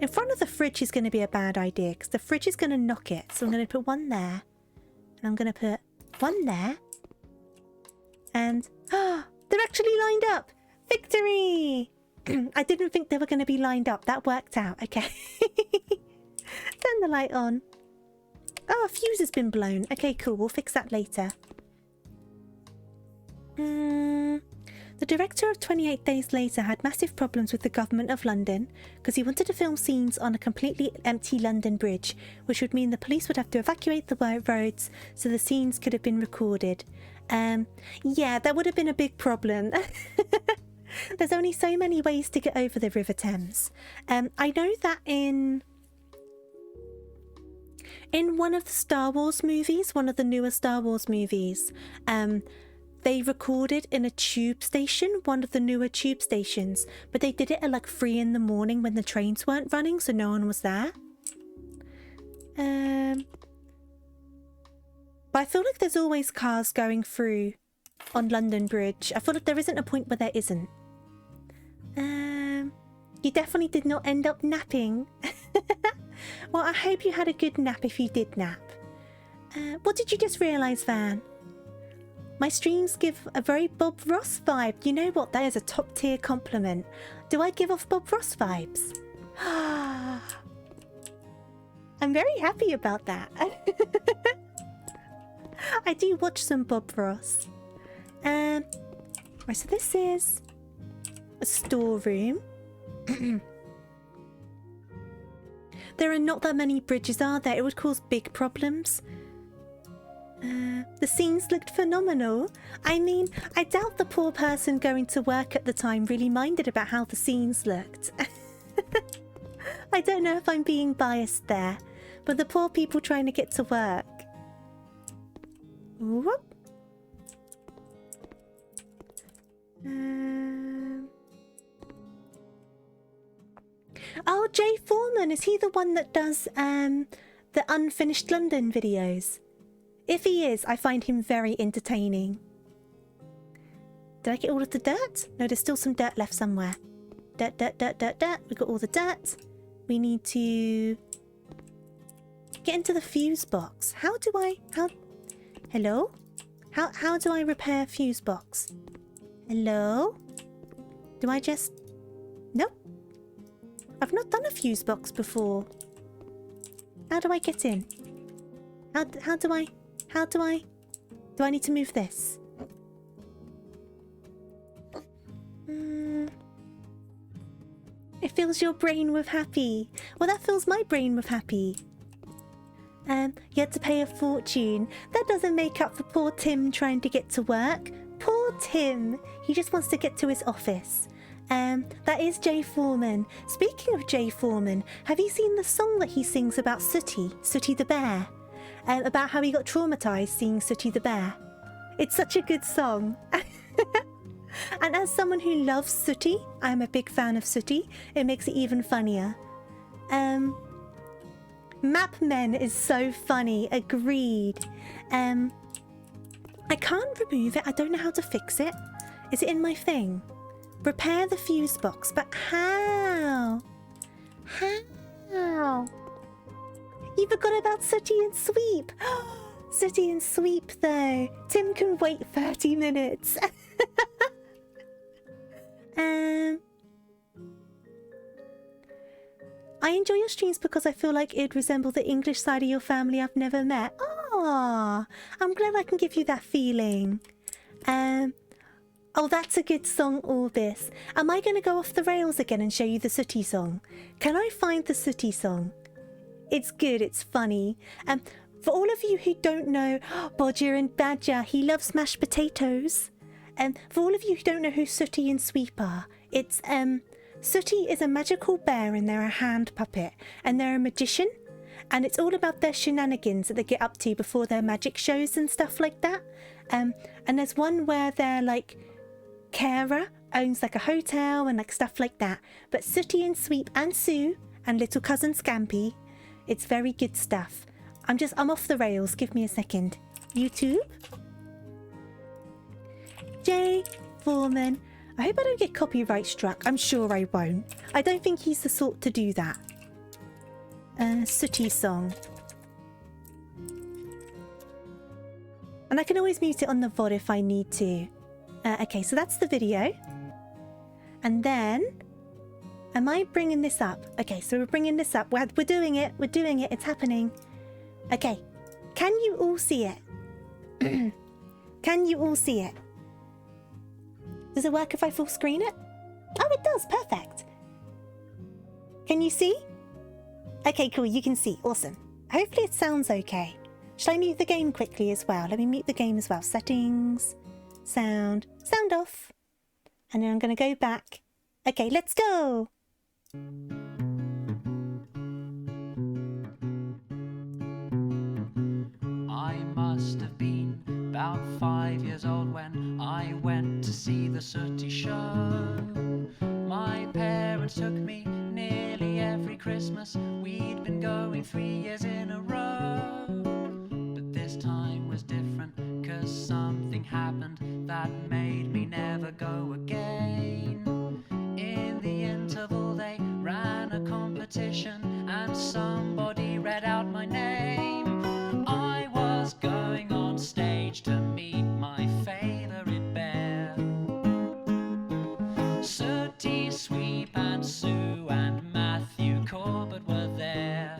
in front of the fridge is going to be a bad idea because the fridge is going to knock it. So I'm going to put one there. And I'm going to put one there. And... they're actually lined up! Victory! I didn't think they were going to be lined up. That worked out. Okay. Turn the light on. Oh, a fuse has been blown. Okay, cool. We'll fix that later. The director of 28 Days Later had massive problems with the government of London because he wanted to film scenes on a completely empty London bridge, which would mean the police would have to evacuate the roads so the scenes could have been recorded. Yeah, that would have been a big problem. There's only so many ways to get over the River Thames. I know that in one of the Star Wars movies, one of the newer Star Wars movies, they recorded in a tube station, one of the newer tube stations, but they did it at like 3 in the morning when the trains weren't running, so no one was there. But I feel like there's always cars going through on London Bridge. I feel like there isn't a point where there isn't. You definitely did not end up napping. Well, I hope you had a good nap if you did nap. What did you just realise, Van? My streams give a very Bob Ross vibe. You know what? That is a top tier compliment. Do I give off Bob Ross vibes? I'm very happy about that. I do watch some Bob Ross. Right, so this is a storeroom. There are not that many bridges, are there? It would cause big problems. The scenes looked phenomenal. I mean, I doubt the poor person going to work at the time really minded about how the scenes looked. I don't know if I'm being biased there, but the poor people trying to get to work. Whoop. Oh, Jay Foreman, is he the one that does the Unfinished London videos? If he is, I find him very entertaining. Did I get all of the dirt? No, there's still some dirt left somewhere. Dirt. We got all the dirt. We need to get into the fuse box. Hello? How do I repair fuse box? Hello? Do I just... Nope. I've not done a fuse box before. How do I get in? How do I... Do I need to move this? It fills your brain with happy. Well, that fills my brain with happy. You had to pay a fortune. That doesn't make up for poor Tim trying to get to work. Poor Tim. He just wants to get to his office. That is Jay Foreman. Speaking of Jay Foreman, have you seen the song that he sings about Sooty the bear? About how he got traumatized seeing Sooty the bear. It's such a good song. And as someone who loves Sooty, I'm a big fan of Sooty. It makes it even funnier. Map Men is so funny. Agreed. I can't remove it. I don't know how to fix it. Is it in my thing? Repair the fuse box. But how? How? You forgot about Sooty and Sweep. Sooty and Sweep, though. Tim can wait 30 minutes. I enjoy your streams because I feel like it'd resemble the English side of your family I've never met. Ah, I'm glad I can give you that feeling. Oh, that's a good song, all this. Am I going to go off the rails again and show you the Sooty song? Can I find the Sooty song? It's good, it's funny. For all of you who don't know, Bodger and Badger, he loves mashed potatoes. For all of you who don't know who Sooty and Sweep are, it's, Sooty is a magical bear and they're a hand puppet. And they're a magician. And it's all about their shenanigans that they get up to before their magic shows and stuff like that. And there's one where they're like, carer owns like a hotel and like stuff like that. But Sooty and Sweep and Sue and little cousin Scampy, it's very good stuff. I'm off the rails. Give me a second. YouTube. Jay Foreman. I hope I don't get copyright struck. I'm sure I won't. I don't think he's the sort to do that. Sooty song. And I can always mute it on the VOD if I need to. Okay, so that's the video. And then, am I bringing this up? Okay, so we're bringing this up. We're doing it. We're doing it. It's happening. Okay, can you all see it? Can you all see it? Does it work if I full screen it? Oh, it does. Perfect. Can you see? Okay, cool. You can see. Awesome. Hopefully it sounds okay. Should I mute the game quickly as well? Let me mute the game as well. Settings. Sound off. And then I'm going to go back. Okay, let's go. I must have been about 5 years old when I went to see the Sooty show. My parents took me nearly every Christmas. We'd been going 3 years in a row. But this time was different, 'cause something happened that made me never go again. In the interval they ran a competition and somebody read out my name. I was going on stage to meet my favourite bear. Sooty, Sweep and Sue and Matthew Corbett were there.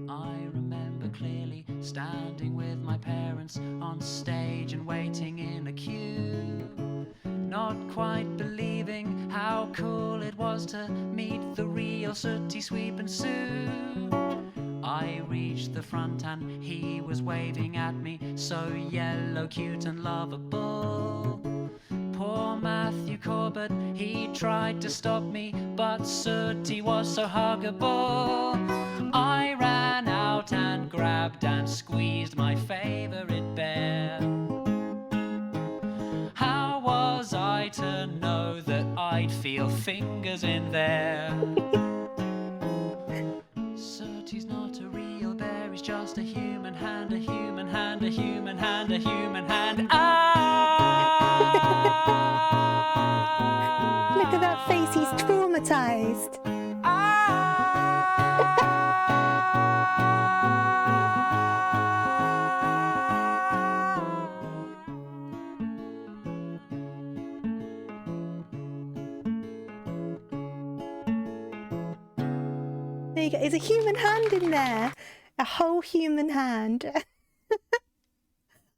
I remember clearly standing with my parents on stage and waiting in a queue, not quite believing how cool it was to meet the real Sooty, Sweep and Sue. I reached the front and he was waving at me, so yellow, cute and lovable. Poor Matthew Corbett, he tried to stop me, but Sooty was so huggable. I ran out and grabbed and squeezed my favourite bear. How was I to know that I'd feel fingers in there? Sooty's not a real bear, he's just a human hand, a human hand, a human hand, a human hand. Look at that face, he's traumatized. There you go. There's a human hand in there. A whole human hand.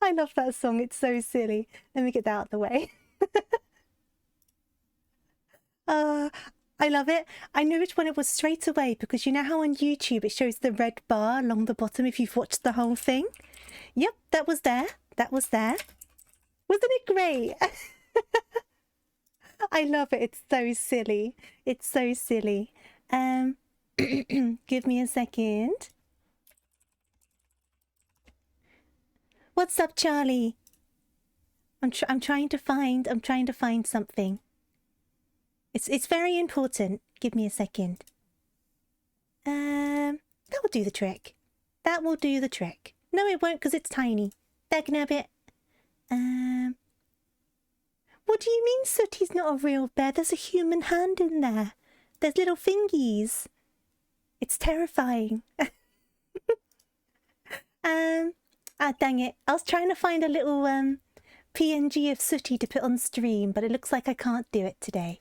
I love that song. It's so silly. Let me get that out of the way. I love it. I knew which one it was straight away because you know how on YouTube it shows the red bar along the bottom if you've watched the whole thing? Yep, that was there. That was there. Wasn't it great? I love it. It's so silly. It's so silly. Give me a second. What's up, Charlie? I'm trying to find something. It's very important. Give me a second. That will do the trick. That will do the trick. No, it won't because it's tiny. Dagnabbit. What do you mean Sooty's not a real bear? There's a human hand in there. There's little fingies. It's terrifying. Dang it. I was trying to find a little PNG of Sooty to put on stream, but it looks like I can't do it today.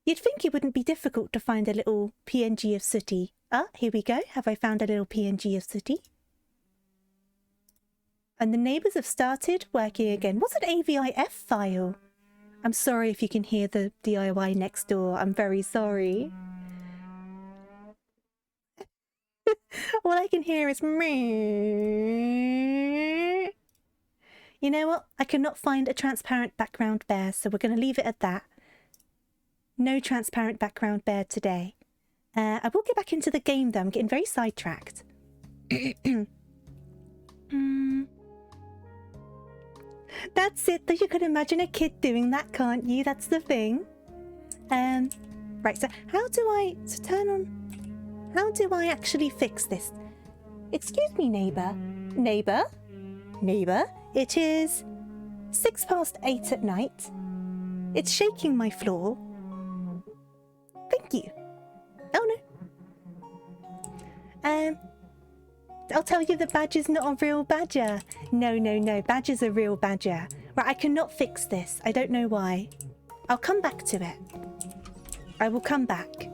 You'd think it wouldn't be difficult to find a little PNG of Sooty. Ah, here we go. Have I found a little PNG of Sooty? And the neighbours have started working again. What's an AVIF file? I'm sorry if you can hear the DIY next door. I'm very sorry. All I can hear is me. You know what? I cannot find a transparent background bear, so we're going to leave it at that. No transparent background bear today. I will get back into the game though. I'm getting very sidetracked. That's it, though. You can imagine a kid doing that, can't you? That's the thing. Right, so how do I actually fix this? Excuse me, neighbour. Neighbour? Neighbour? It is 8:06 at night. It's shaking my floor. Thank you. Oh no. I'll tell you the badger's not a real badger. No. Badger's a real badger. Right, I cannot fix this. I don't know why. I'll come back to it. I will come back.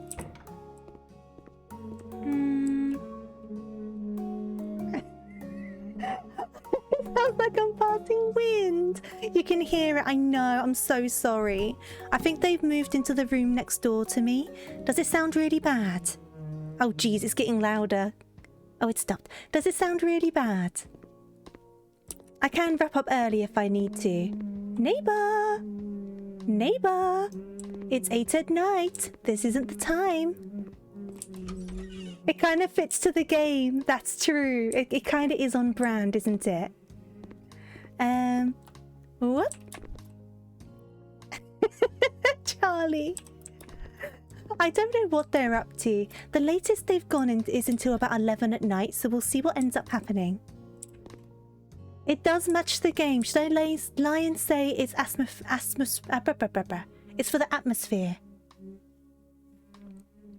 It sounds like I'm passing wind. You can hear it. I know. I'm so sorry. I think they've moved into the room next door to me. Does it sound really bad? Oh, geez, it's getting louder. Oh, it stopped. Does it sound really bad? I can wrap up early if I need to. Neighbour! Neighbour! It's 8 at night. This isn't the time. It kind of fits to the game. That's true. It kind of is on brand, isn't it? What? Charlie. I don't know what they're up to. The latest they've gone in is until about 11 at night, so we'll see what ends up happening. It does match the game. Should I lie and say it's it's for the atmosphere?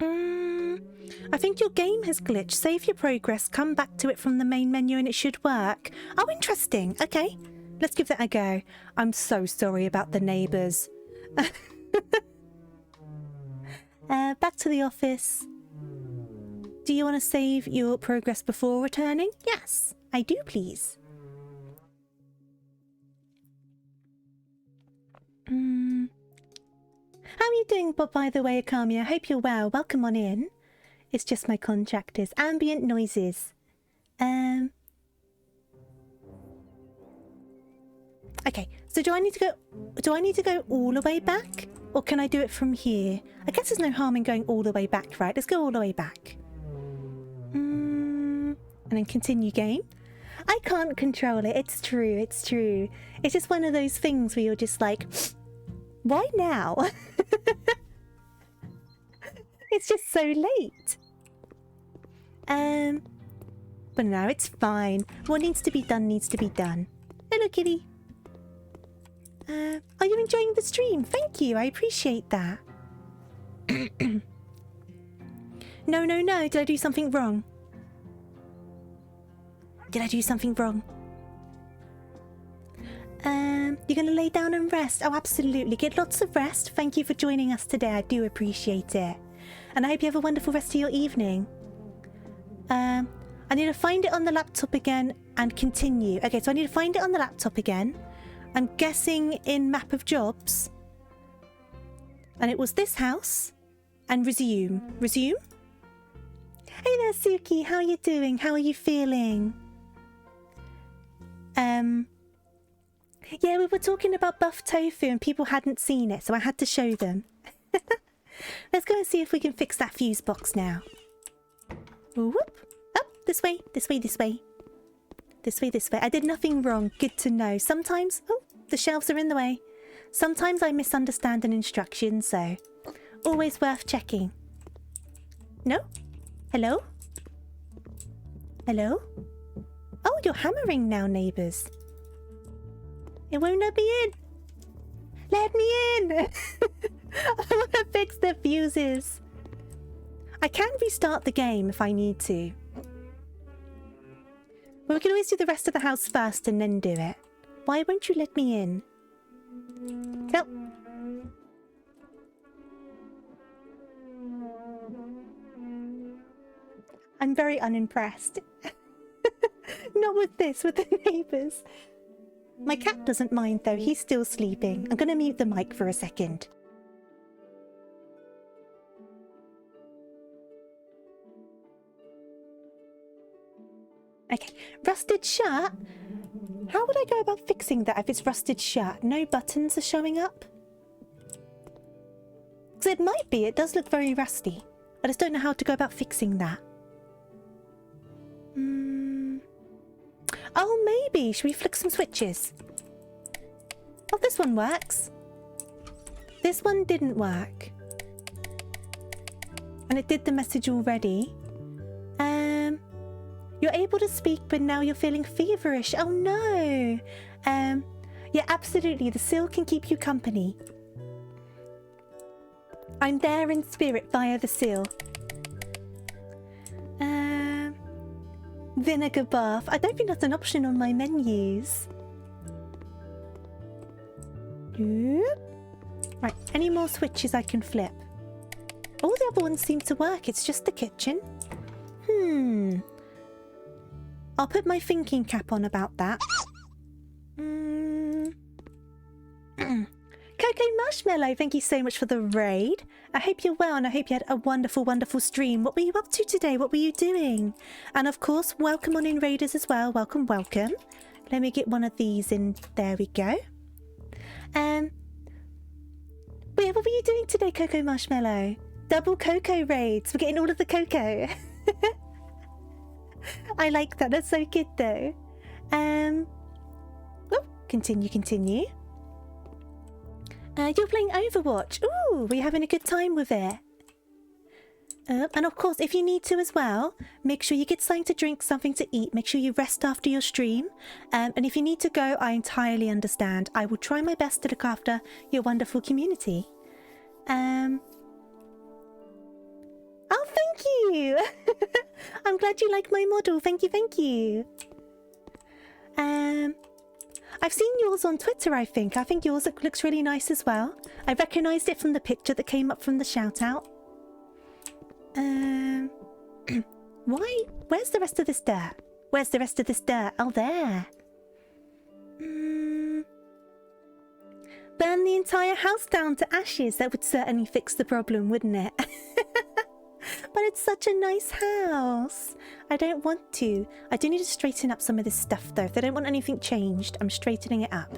I think your game has glitched. Save your progress, come back to it from the main menu and it should work. Oh, interesting. Okay, let's give that a go. I'm so sorry about the neighbours. Back to the office. Do you want to save your progress before returning? Yes, I do, please. How are you doing, by the way, Akami? I hope you're well. Welcome on in. It's just my contractors. Ambient noises. Okay, so do I need to go all the way back? Or can I do it from here? I guess there's no harm in going all the way back, right? Let's go all the way back. And then continue game. I can't control it. It's true. It's true. It's just one of those things where you're just like, why now? It's just so late. But no, it's fine. What needs to be done needs to be done. Hello, kitty. Are you enjoying the stream? Thank you. I appreciate that. No. Did I do something wrong? Did I do something wrong? You're gonna lay down and rest? Oh, absolutely. Get lots of rest. Thank you for joining us today. I do appreciate it. And I hope you have a wonderful rest of your evening. I need to find it on the laptop again and continue. Okay, so I need to find it on the laptop again. I'm guessing in map of jobs. And it was this house. And resume. Resume? Hey there, Suki. How are you doing? How are you feeling? Yeah, we were talking about buff tofu and people hadn't seen it, so I had to show them. Let's go and see if we can fix that fuse box now. Whoop. Up, this way, this way, this way. This way, this way. I did nothing wrong. Good to know. Sometimes... Oh, the shelves are in the way. Sometimes I misunderstand an instruction, so... Always worth checking. No? Hello? Hello? Oh, you're hammering now, neighbours. It won't let me in. Let me in. I want to fix the fuses. I can restart the game if I need to. Well, we can always do the rest of the house first and then do it. Why won't you let me in? No. I'm very unimpressed. Not with this, with the neighbours. My cat doesn't mind though, he's still sleeping. I'm gonna mute the mic for a second. Okay, rusted shut? How would I go about fixing that if it's rusted shut? No buttons are showing up? Because it might be, it does look very rusty. I just don't know how to go about fixing that. Oh, maybe. Should we flick some switches? Oh, this one works. This one didn't work. And it did the message already. You're able to speak, but now you're feeling feverish. Oh, no. Yeah, absolutely. The seal can keep you company. I'm there in spirit via the seal. Vinegar bath. I don't think that's an option on my menus. Right, any more switches I can flip? All the other ones seem to work. It's just the kitchen. I'll put my thinking cap on about that. Coco Marshmallow, thank you so much for the raid. I hope you're well and I hope you had a wonderful, wonderful stream. What were you up to today? What were you doing? And of course, welcome on in raiders as well. Welcome, welcome. Let me get one of these in. There we go. Wait, what were you doing today, Coco Marshmallow? Double cocoa raids. We're getting all of the cocoa. I like that. That's so good though. Oh, continue. You're playing Overwatch. Ooh, we're having a good time with it. And of course, if you need to as well, make sure you get something to drink, something to eat. Make sure you rest after your stream. And if you need to go, I entirely understand. I will try my best to look after your wonderful community. Oh, thank you. I'm glad you like my model. Thank you. I've seen yours on Twitter, I think. I think yours looks really nice as well. I recognised it from the picture that came up from the shout-out. Why? Where's the rest of this dirt? Where's the rest of this dirt? Oh, there. Burn the entire house down to ashes. That would certainly fix the problem, wouldn't it? But it's such a nice house. I don't want to. I do need to straighten up some of this stuff, though. If I don't want anything changed, I'm straightening it up.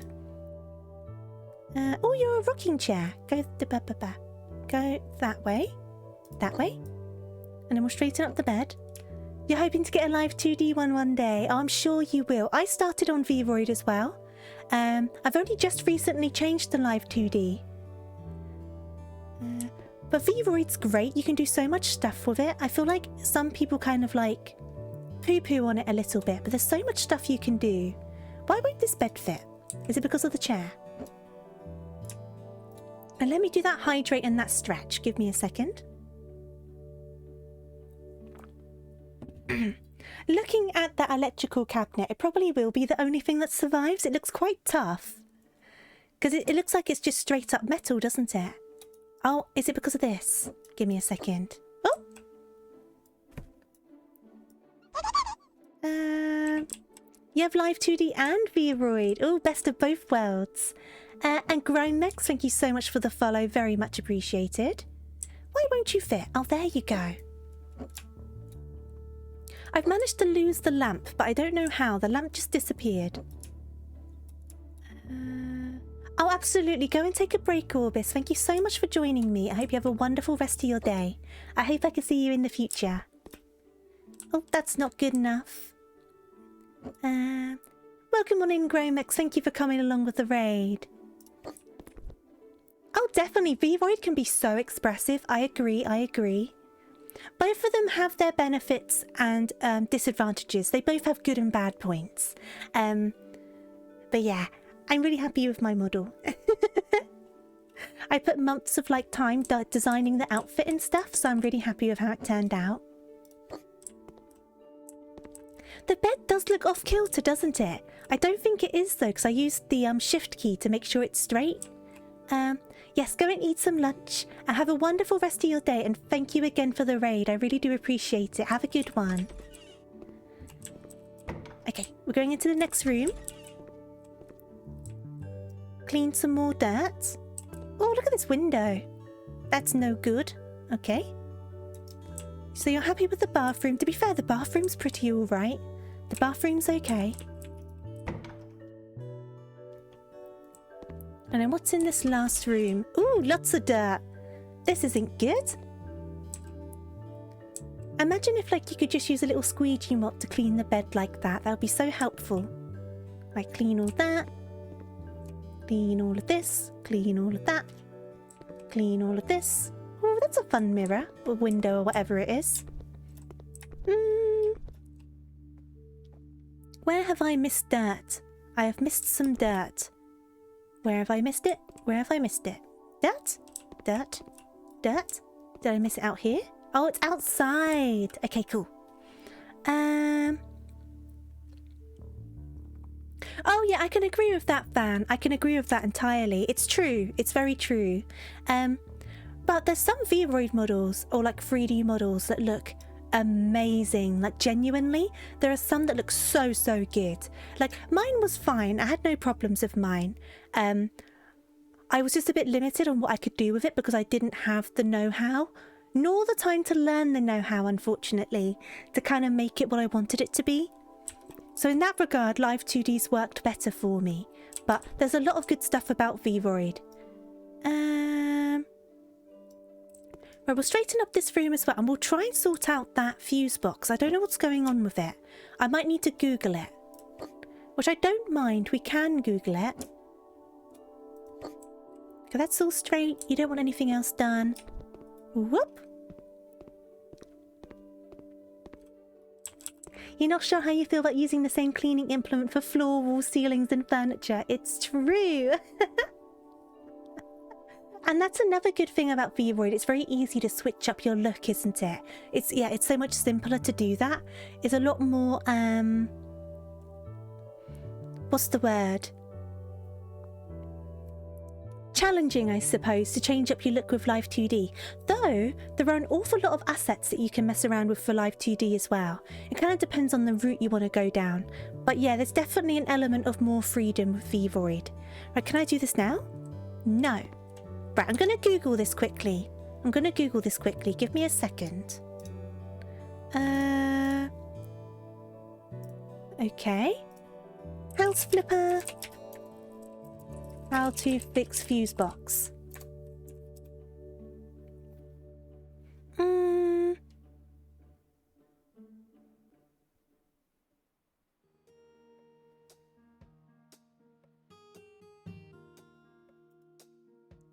Oh, you're a rocking chair. Go that way. That way. And then we'll straighten up the bed. You're hoping to get a live 2D one day. Oh, I'm sure you will. I started on VRoid as well. I've only just recently changed to live 2D. But VRoid's great. You can do so much stuff with it. I feel like some people kind of like poo-poo on it a little bit, but there's so much stuff you can do. Why won't this bed fit? Is it because of the chair? And let me do that hydrate and that stretch. Give me a second. Looking at that electrical cabinet, it probably will be the only thing that survives. It looks quite tough. Because it looks like it's just straight up metal, doesn't it? Oh, is it because of this? Give me a second. Oh! You have live 2D and VRoid. Oh, best of both worlds. And Gromex, thank you so much for the follow. Very much appreciated. Why won't you fit? Oh, there you go. I've managed to lose the lamp, but I don't know how. The lamp just disappeared. Oh, absolutely. Go and take a break, Orbis. Thank you so much for joining me. I hope you have a wonderful rest of your day. I hope I can see you in the future. Oh, that's not good enough. Welcome on in, Gromex. Thank you for coming along with the raid. Oh, definitely. VRoid can be so expressive. I agree. Both of them have their benefits and disadvantages. They both have good and bad points. But yeah, I'm really happy with my model. I put months of time designing the outfit and stuff, so I'm really happy with how it turned out. The bed does look off kilter, doesn't it? I don't think it is though, because I used the shift key to make sure it's straight. Yes, go and eat some lunch and have a wonderful rest of your day, and thank you again for the raid. I really do appreciate it. Have a good one. Okay, we're going into the next room. Clean some more dirt. Oh, look at this window. That's no good. Okay. So you're happy with the bathroom. To be fair, the bathroom's pretty alright. The bathroom's okay. And then what's in this last room? Ooh, lots of dirt. This isn't good. Imagine if like you could just use a little squeegee mop to clean the bed like that. That would be so helpful. Right, clean all that. Clean all of this. Clean all of that. Clean all of this. Oh, that's a fun mirror. Or window or whatever it is. Where have I missed dirt? I have missed some dirt. Where have I missed it? Where have I missed it? Dirt? Dirt? Dirt? Did I miss it out here? Oh, it's outside. Okay, cool. Oh yeah, I can agree with that, Van. I can agree with that entirely. It's true. It's very true. But there's some Vroid models or like 3D models that look amazing. Like genuinely, there are some that look so good. Like mine was fine. I had no problems with mine. I was just a bit limited on what I could do with it because I didn't have the know-how, nor the time to learn the know-how, unfortunately, to kind of make it what I wanted it to be. So in that regard, Live 2Ds worked better for me. But there's a lot of good stuff about Vroid. Right, we'll straighten up this room as well, and we'll try and sort out that fuse box. I don't know what's going on with it. I might need to Google it. Which I don't mind. We can Google it. Okay, that's all straight. You don't want anything else done. Whoop. You're not sure how you feel about using the same cleaning implement for floor, walls, ceilings and furniture. It's true. And that's another good thing about Vroid. It's very easy to switch up your look, isn't it? It's so much simpler to do that. It's a lot more, what's the word? Challenging, I suppose, to change up your look with Live 2D. Though, there are an awful lot of assets that you can mess around with for Live 2D as well. It kind of depends on the route you want to go down. But yeah, there's definitely an element of more freedom with Vroid. Right, can I do this now? No. Right, I'm going to Google this quickly. Give me a second. Okay. House flipper. How to fix fuse box.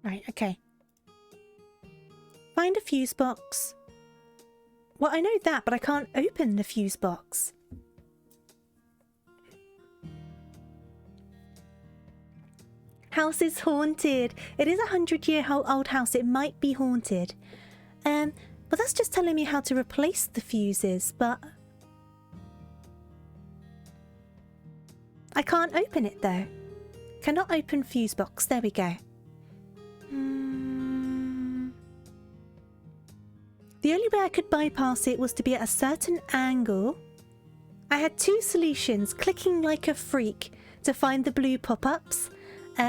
Right, okay. Find a fuse box. Well, I know that, but I can't open the fuse box. House is haunted. It is a 100-year-old house. It might be haunted. But that's just telling me how to replace the fuses, but I can't open it though. Cannot open fuse box. There we go. The only way I could bypass it was to be at a certain angle. I had two solutions: clicking like a freak to find the blue pop-ups,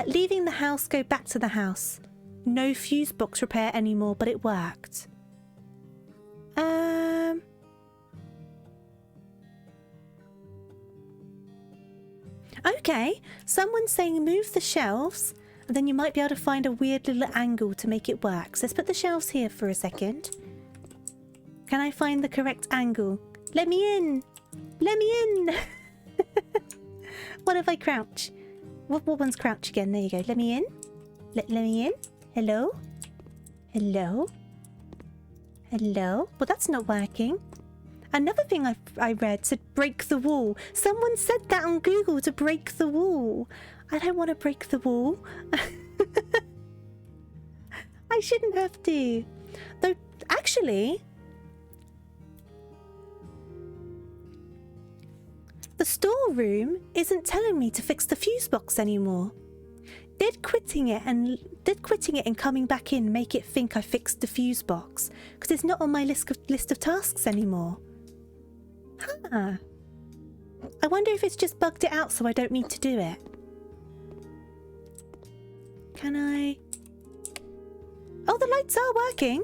leaving the house, go back to the house. No fuse box repair anymore, but it worked. Okay, someone's saying move the shelves, and then you might be able to find a weird little angle to make it work. So let's put the shelves here for a second. Can I find the correct angle? Let me in! Let me in! What if I crouch? What one's crouch again? There you go. Let me in. Let me in. Hello? Hello? Hello? Well, that's not working. Another thing I read said break the wall. Someone said that on Google, to break the wall. I don't want to break the wall. I shouldn't have to. Though, actually, the storeroom isn't telling me to fix the fuse box anymore. Did quitting it and coming back in make it think I fixed the fuse box? Because it's not on my list of tasks anymore. Huh. I wonder if it's just bugged it out so I don't need to do it. Can I? Oh, the lights are working.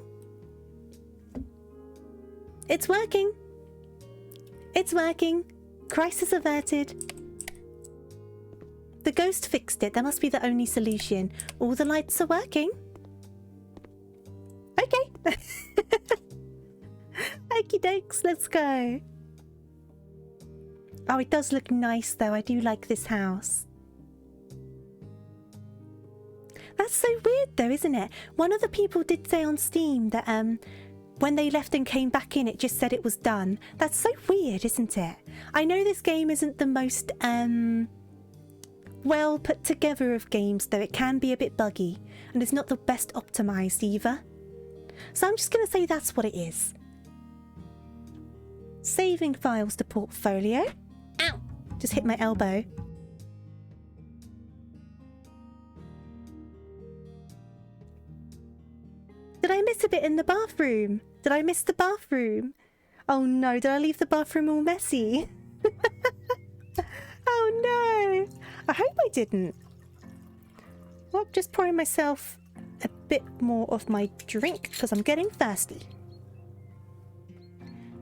It's working. It's working. Crisis averted. The ghost fixed it. That must be the only solution. All the lights are working. Okay. Okie dokes, let's go. Oh, it does look nice though. I do like this house. That's so weird though, isn't it? One of the people did say on Steam that when they left and came back in, it just said it was done. That's so weird, isn't it? I know this game isn't the most well put together of games though. It can be a bit buggy and it's not the best optimized either. So I'm just going to say that's what it is. Saving files to portfolio. Ow! Just hit my elbow. Did I miss a bit in the bathroom? Did I miss the bathroom? Oh no, did I leave the bathroom all messy? Oh no! I hope I didn't. Well, just pouring myself a bit more of my drink because I'm getting thirsty.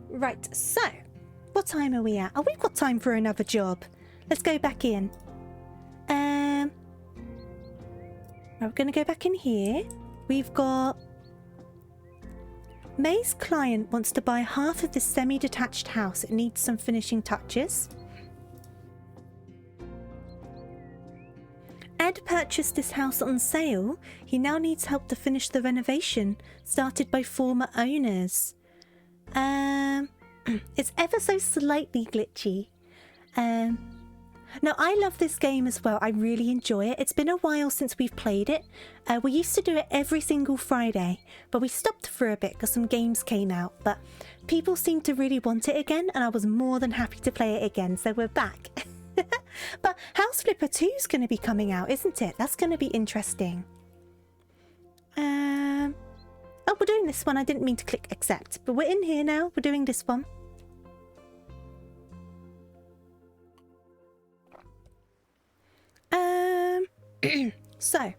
Right, so what time are we at? Oh, we've got time for another job. Let's go back in. We're going to go back in here. We've got May's client wants to buy half of this semi-detached house. It needs some finishing touches. Ed purchased this house on sale. He now needs help to finish the renovation started by former owners. It's ever so slightly glitchy. Now, I love this game as well. I really enjoy it. It's been a while since we've played it. We used to do it every single Friday, but we stopped for a bit because some games came out. But people seem to really want it again, and I was more than happy to play it again, so we're back. But House Flipper 2 is going to be coming out, isn't it? That's going to be interesting. Oh, we're doing this one. I didn't mean to click accept, but we're in here now. We're doing this one. So,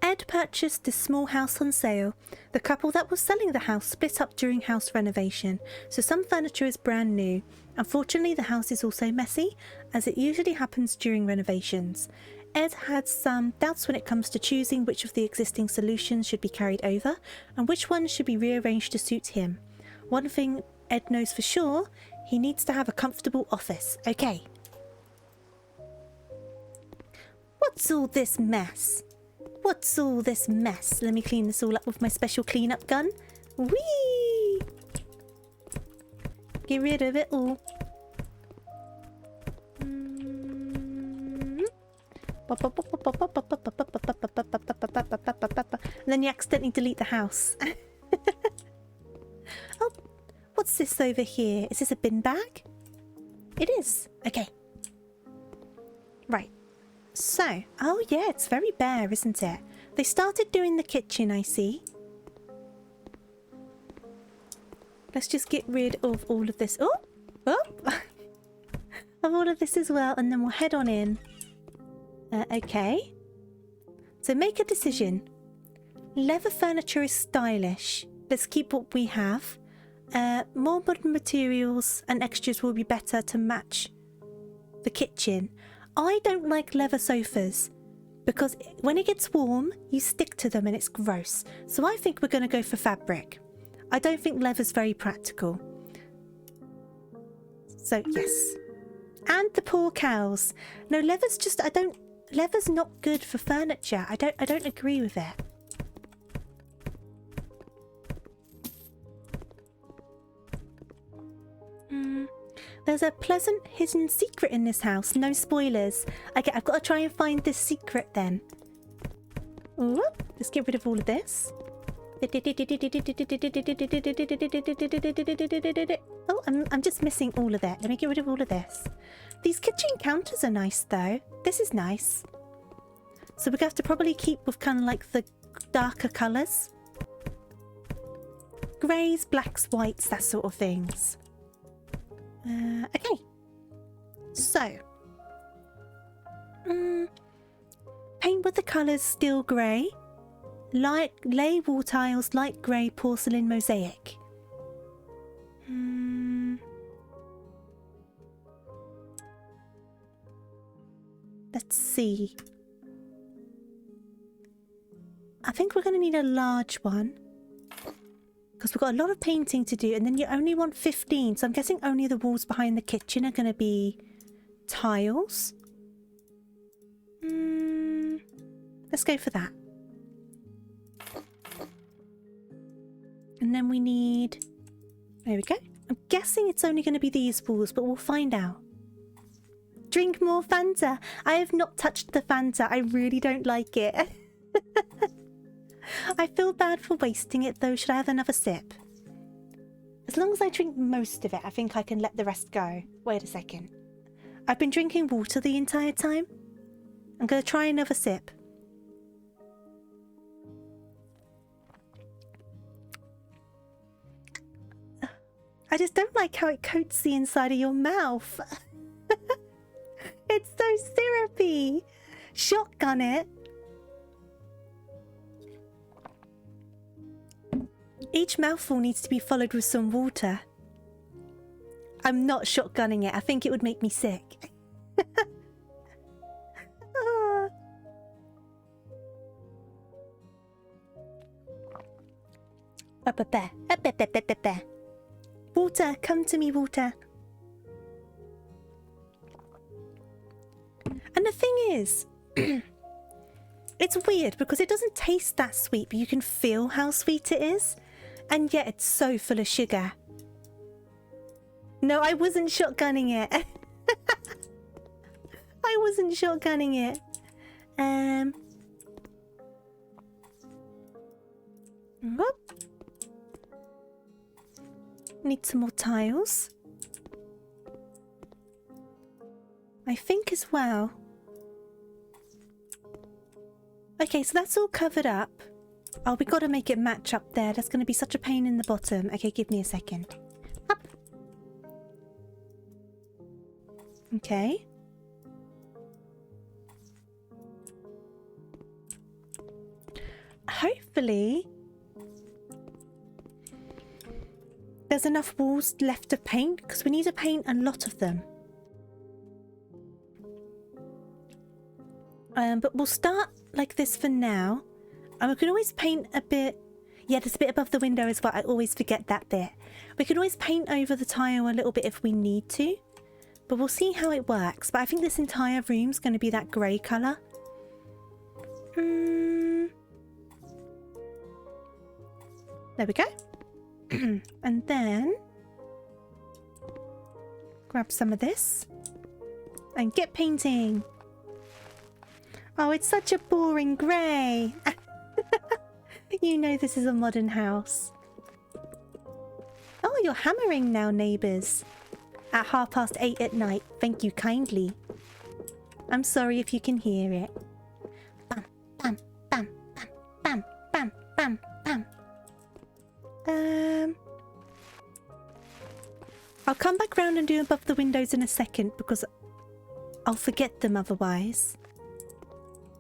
Ed purchased this small house on sale. The couple that was selling the house split up during house renovation, so some furniture is brand new. Unfortunately, the house is also messy, as it usually happens during renovations. Ed had some doubts when it comes to choosing which of the existing solutions should be carried over, and which ones should be rearranged to suit him. One thing Ed knows for sure, he needs to have a comfortable office. Okay. What's all this mess? What's all this mess? Let me clean this all up with my special cleanup gun. Whee! Get rid of it all. And then you accidentally delete the house. Oh, what's this over here? Is this a bin bag? It is. Okay. Right. So, oh yeah, it's very bare, isn't it? They started doing the kitchen, I see. Let's just get rid of all of this. Oh! Oh! Of all of this as well, and then we'll head on in. Okay. So make a decision. Leather furniture is stylish. Let's keep what we have. More modern materials and extras will be better to match the kitchen. I don't like leather sofas because when it gets warm, you stick to them and it's gross. So I think we're going to go for fabric. I don't think leather's very practical. So yes. And the poor cows. No, leather's just, leather's not good for furniture. I don't agree with it. There's a pleasant hidden secret in this house. No spoilers. Okay, I've got to try and find this secret then. Ooh, let's get rid of all of this. Oh, I'm just missing all of that. Let me get rid of all of this. These kitchen counters are nice though. This is nice. So we're going to have to probably keep with kind of like the darker colours. Greys, blacks, whites, that sort of things. Okay. So. Paint with the colours steel grey. Lay wall tiles light grey porcelain mosaic. Let's see. I think we're going to need a large one. Because we've got a lot of painting to do. And then you only want 15. So I'm guessing only the walls behind the kitchen are going to be tiles. Let's go for that. And then we need... There we go. I'm guessing it's only going to be these walls, but we'll find out. Drink more Fanta. I have not touched the Fanta. I really don't like it. I feel bad for wasting it though. Should I have another sip? As long as I drink most of it, I think I can let the rest go. Wait a second. I've been drinking water the entire time. I'm going to try another sip. I just don't like how it coats the inside of your mouth. It's so syrupy. Shotgun it. Each mouthful needs to be followed with some water. I'm not shotgunning it. I think it would make me sick. Water, come to me, water. And the thing is, it's weird because it doesn't taste that sweet, but you can feel how sweet it is. And yet it's so full of sugar. No, I wasn't shotgunning it. I wasn't shotgunning it. Whoop. Need some more tiles. I think as well. Okay, so that's all covered up. Oh, we got to make it match up there. That's going to be such a pain in the bottom. Okay, give me a second. Up. Okay. Hopefully there's enough walls left to paint because we need to paint a lot of them. But we'll start like this for now. And we can always paint a bit... Yeah, there's a bit above the window as well. I always forget that bit. We can always paint over the tile a little bit if we need to. But we'll see how it works. But I think this entire room's going to be that grey colour. There we go. And then... grab some of this. And get painting. Oh, it's such a boring grey. You know this is a modern house. Oh, you're hammering now, neighbours. At 8:30 at night. Thank you kindly. I'm sorry if you can hear it. Bam, bam, bam, bam, bam, bam, bam, bam. I'll come back round and do above the windows in a second because I'll forget them otherwise.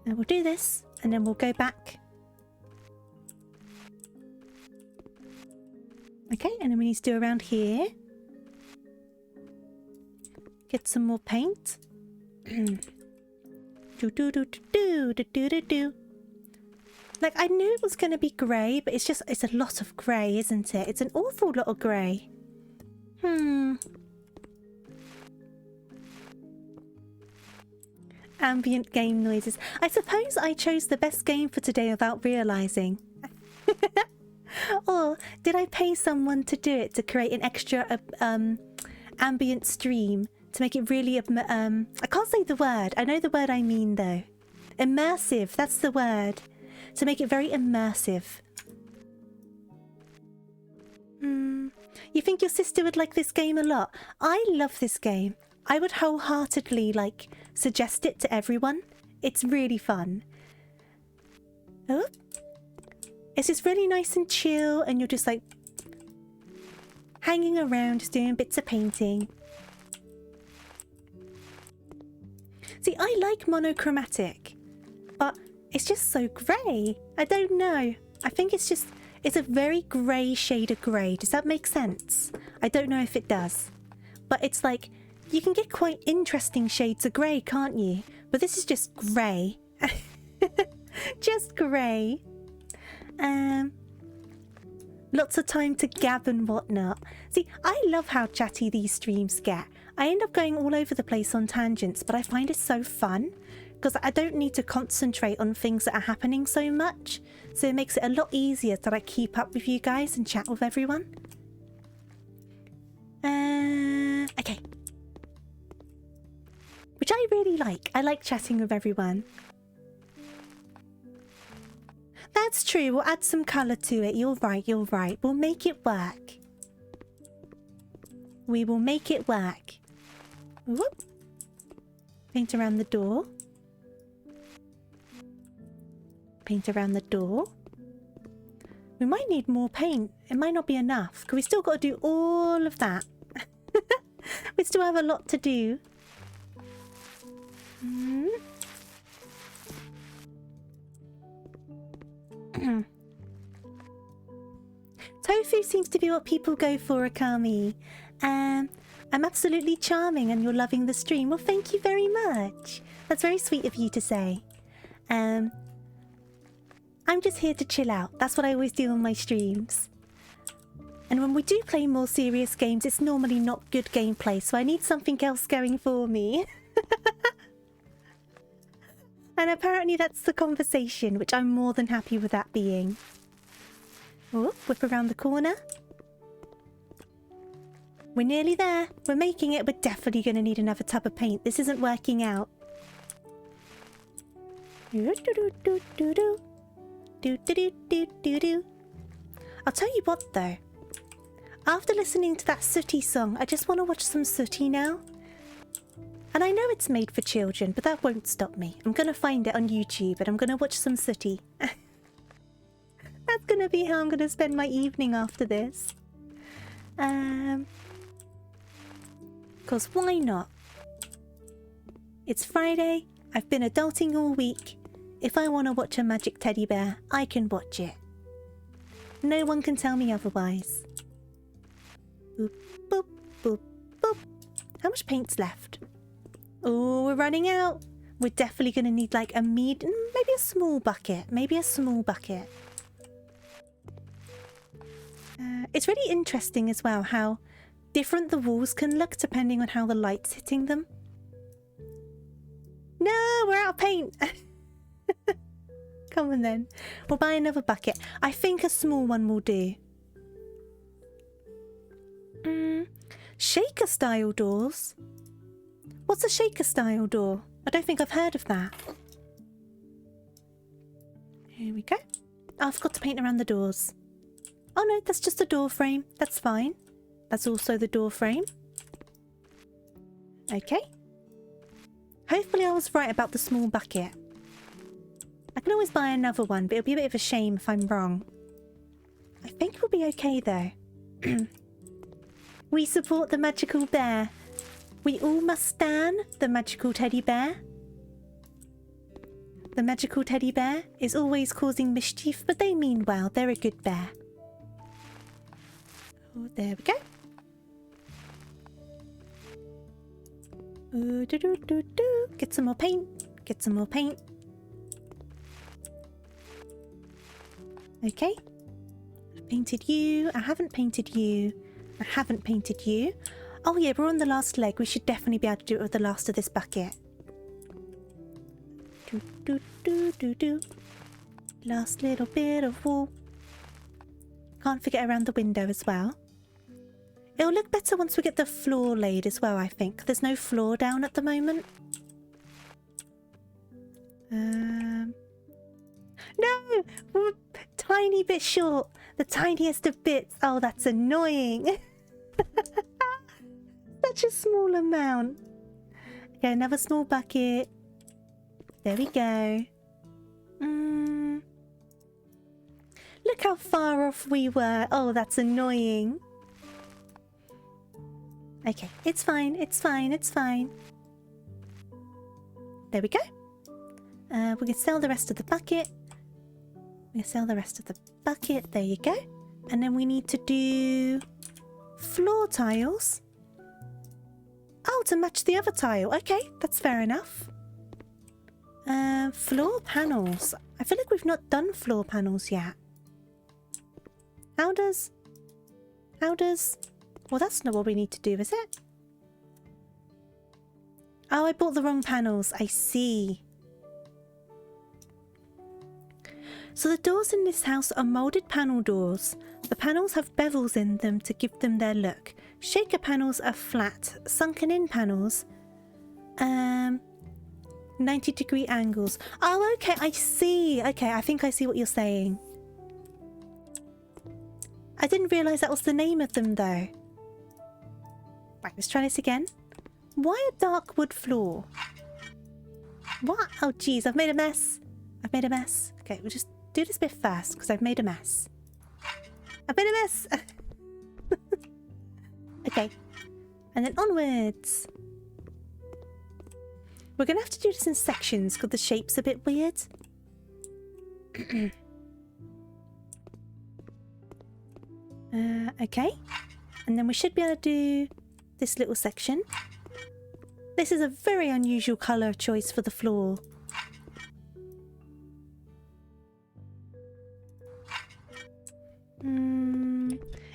And we'll do this and then we'll go back. Okay, and then we need to do around here. Get some more paint. Like, I knew it was going to be grey, but it's a lot of grey, isn't it? It's an awful lot of grey. Ambient game noises. I suppose I chose the best game for today without realising. Or did I pay someone to do it to create an extra ambient stream to make it really... I can't say the word. I know the word I mean though. Immersive, that's the word. To make it very immersive. You think your sister would like this game a lot? I love this game. I would wholeheartedly, like, suggest it to everyone. It's really fun. Oh. It's just really nice and chill, and you're just, like, hanging around, just doing bits of painting. See, I like monochromatic, but it's just so grey. I don't know. I think it's a very grey shade of grey. Does that make sense? I don't know if it does. But it's like, you can get quite interesting shades of grey, can't you? But this is just grey. Just grey. Lots of time to gab and whatnot. See, I love how chatty these streams get. I end up going all over the place on tangents, but I find it so fun because I don't need to concentrate on things that are happening so much. So it makes it a lot easier that I keep up with you guys and chat with everyone. Okay. Which I really like. I like chatting with everyone. That's true. We'll add some colour to it. You're right. You're right. We'll make it work. We will make it work. Whoop. Paint around the door. Paint around the door. We might need more paint. It might not be enough. Because we still got to do all of that. We still have a lot to do. Tofu seems to be what people go for, Akami. I'm absolutely charming and you're loving the stream. Well, thank you very much. That's very sweet of you to say. I'm just here to chill out. That's what I always do on my streams. And when we do play more serious games, it's normally not good gameplay, so I need something else going for me. And apparently that's the conversation, which I'm more than happy with that being. Oh, whip around the corner. We're nearly there. We're making it. We're definitely going to need another tub of paint. This isn't working out. I'll tell you what though. After listening to that Sooty song, I just want to watch some Sooty now. And I know it's made for children, but that won't stop me. I'm going to find it on YouTube and I'm going to watch some Sooty. That's going to be how I'm going to spend my evening after this. Because why not? It's Friday. I've been adulting all week. If I want to watch a magic teddy bear, I can watch it. No one can tell me otherwise. Boop, boop, boop, boop. How much paint's left? Oh, we're running out. We're definitely going to need like a maybe a small bucket. Maybe a small bucket. It's really interesting as well how different the walls can look depending on how the light's hitting them. No, we're out of paint. Come on then. We'll buy another bucket. I think a small one will do. Shaker style doors? What's a shaker style door? I don't think I've heard of that. Here we go. Oh, I forgot to paint around the doors. Oh no, that's just a door frame. That's fine. That's also the door frame. Okay. Hopefully I was right about the small bucket. I can always buy another one, but it'll be a bit of a shame if I'm wrong. I think we'll be okay though. We support the magical bear. We all must stand the magical teddy bear. The magical teddy bear is always causing mischief, but they mean well. They're a good bear. Oh, there we go. Ooh, do, do, do, do. Get some more paint. Get some more paint. Okay. I've painted you. I haven't painted you. I haven't painted you. Oh yeah, we're on the last leg. We should definitely be able to do it with the last of this bucket. Do, do, do, do, do. Last little bit of wall. Can't forget around the window as well. It'll look better once we get the floor laid as well, I think. There's no floor down at the moment. No! We're a tiny bit short. The tiniest of bits. Oh, that's annoying. Such a small amount. Okay, another small bucket. There we go. Look how far off we were. Oh, that's annoying. Okay, it's fine, it's fine, it's fine. There we go. We can sell the rest of the bucket. We can sell the rest of the bucket. There you go. And then we need to do floor tiles. Oh, to match the other tile. Okay, that's fair enough. Floor panels. I feel like we've not done floor panels yet. How does... Well, that's not what we need to do, is it? Oh, I bought the wrong panels. I see. So the doors in this house are molded panel doors. The panels have bevels in them to give them their look. Shaker panels are flat. Sunken in panels, 90-degree angles. Oh, okay, I see. Okay, I think I see what you're saying. I didn't realise that was the name of them, though. Right, let's try this again. Why a dark wood floor? What? Oh, geez, I've made a mess. I've made a mess. Okay, we'll just do this bit first, because I've made a mess. I've made a mess! Okay. And then onwards. We're going to have to do this in sections, because the shape's a bit weird. Okay. And then we should be able to do this little section. This is a very unusual colour choice for the floor.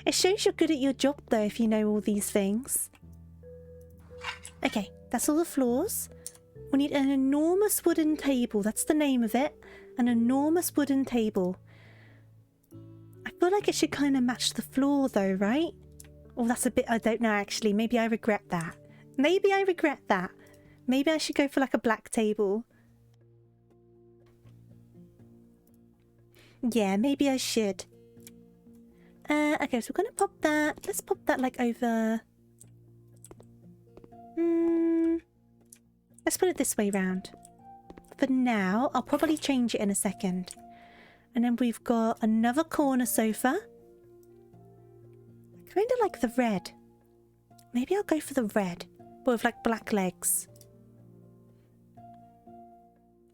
It shows you're good at your job though if you know all these things. Okay, that's all the floors. We need an enormous wooden table. That's the name of it. An enormous wooden table. I feel like it should kind of match the floor though, right? Oh, that's a bit... I don't know actually. Maybe I regret that. Maybe I regret that. Maybe I should go for like a black table. Yeah, maybe I should. Okay, so we're going to pop that. Let's pop that like over... Let's put it this way round. For now, I'll probably change it in a second. And then we've got another corner sofa. I kind of like the red. Maybe I'll go for the red, but with like black legs.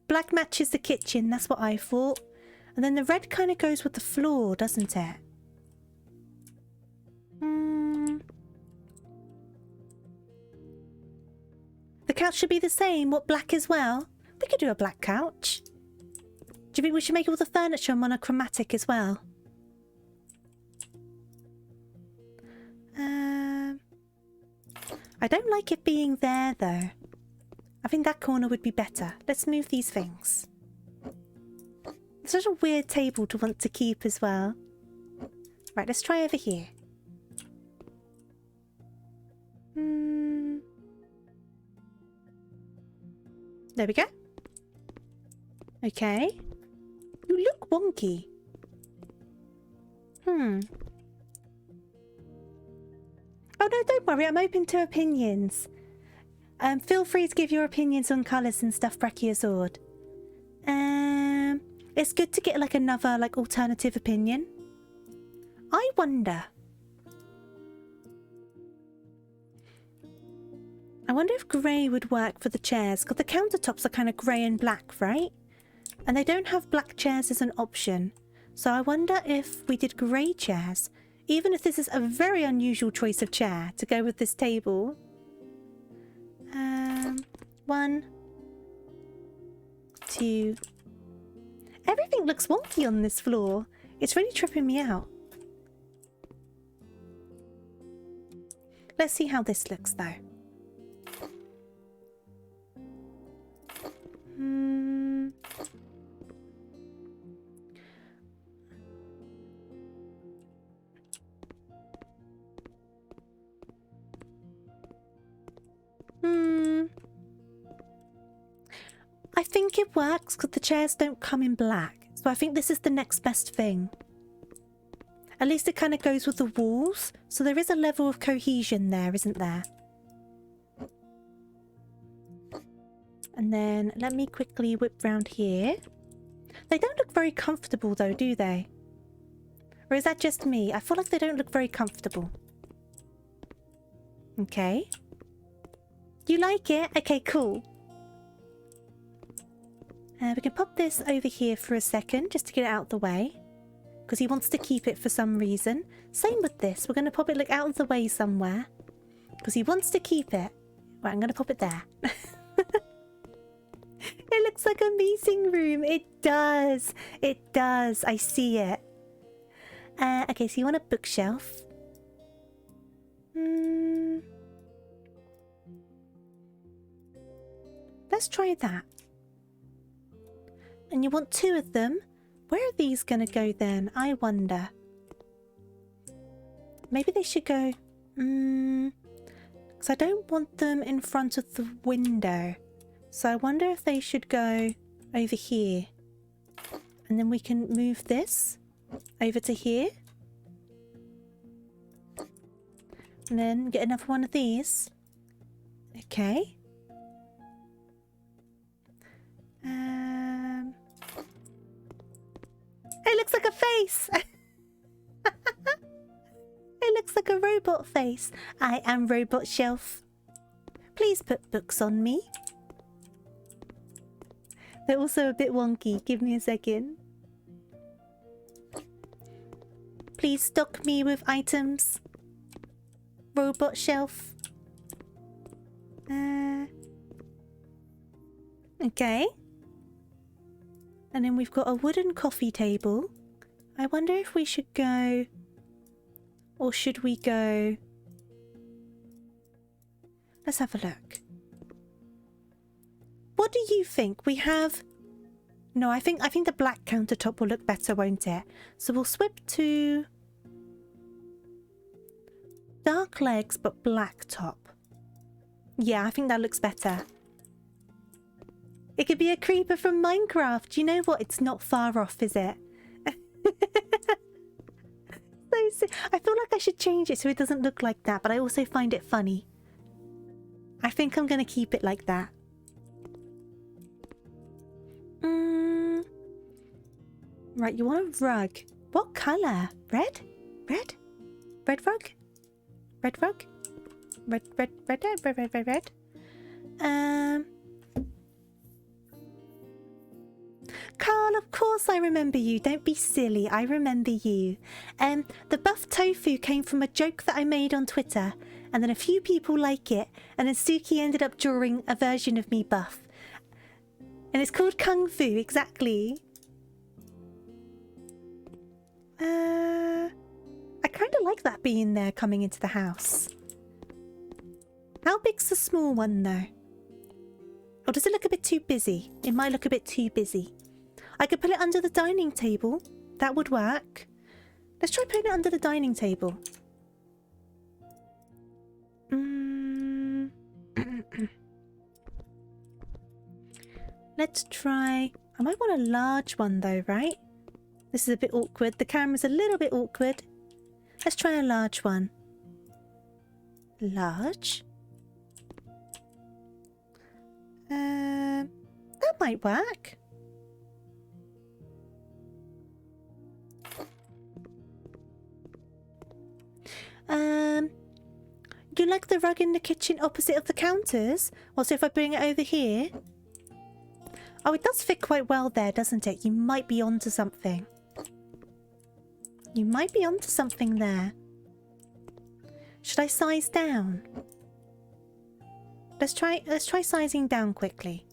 Black matches the kitchen, that's what I thought. And then the red kind of goes with the floor, doesn't it? The couch should be the same. What, black as well? We could do a black couch. Do you think we should make all the furniture monochromatic as well? I don't like it being there though. I think that corner would be better. Let's move these things. It's such a weird table to want to keep as well. Right, let's try over here. There we go. Okay. You look wonky. Oh no, don't worry. I'm open to opinions. Feel free to give your opinions on colours and stuff, Brachiosaur. It's good to get like another like alternative opinion. I wonder if grey would work for the chairs, because the countertops are kind of grey and black, right? And they don't have black chairs as an option. So I wonder if we did grey chairs, even if this is a very unusual choice of chair to go with this table. 1, 2. Everything looks wonky on this floor. It's really tripping me out. Let's see how this looks though. I think it works because the chairs don't come in black. So I think this is the next best thing. At least it kind of goes with the walls. So there is a level of cohesion there, isn't there? And then let me quickly whip round here. They don't look very comfortable though, do they? Or is that just me? I feel like they don't look very comfortable. Okay. You like it? Okay, cool. We can pop this over here for a second just to get it out of the way. Because he wants to keep it for some reason. Same with this. We're going to pop it like out of the way somewhere. Because he wants to keep it. Right, I'm going to pop it there. It looks like a meeting room. It does. It does. I see it. Okay, so you want a bookshelf. Let's try that. And you want 2 of them. Where are these going to go then? I wonder. Maybe they should go... Because I don't want them in front of the window. So I wonder if they should go over here. And then we can move this over to here. And then get another one of these. Okay. It looks like a face! It looks like a robot face. I am Robot Shelf. Please put books on me. They're also a bit wonky. Give me a second. Please stock me with items. Robot Shelf. Okay. And then we've got a wooden coffee table. I wonder if we should go... Or should we go... Let's have a look. What do you think? We have... No, I think the black countertop will look better, won't it? So we'll swap to... Dark legs, but black top. Yeah, I think that looks better. It could be a creeper from Minecraft. You know what? It's not far off, is it? I feel like I should change it so it doesn't look like that, but I also find it funny. I think I'm going to keep it like that. Right, you want a rug. What colour? Red? Red? Red rug? Red rug? Red. Carl, of course I remember you. Don't be silly. I remember you. The buff tofu came from a joke that I made on Twitter, and then a few people like it, and then Suki ended up drawing a version of me buff. And it's called Kung Fu, exactly. I kind of like that being there coming into the house. How big's the small one, though? Or does it look a bit too busy? It might look a bit too busy. I could put it under the dining table. That would work. Let's try putting it under the dining table. Let's try... I might want a large one though, right? This is a bit awkward. The camera's a little bit awkward. Let's try a large one. Large? That might work. Do you like the rug in the kitchen opposite of the counters? Also, if I bring it over here... Oh, it does fit quite well there, doesn't it? You might be onto something. You might be onto something there. Should I size down? Let's try sizing down quickly.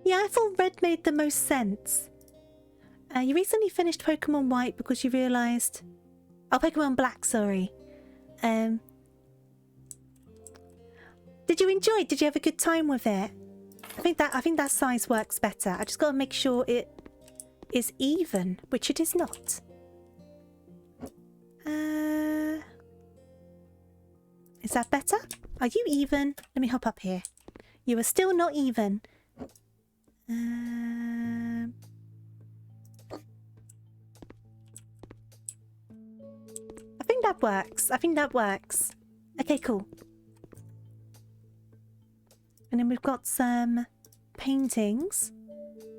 Yeah, I thought red made the most sense. You recently finished Pokemon White because you realised... Oh, Pokemon Black, sorry. Did you enjoy it? Did you have a good time with it? I think that size works better. I just got to make sure it is even, which it is not. Is that better? Are you even? Let me hop up here. You are still not even. I think that works. I think that works. Okay, cool. And then we've got some paintings.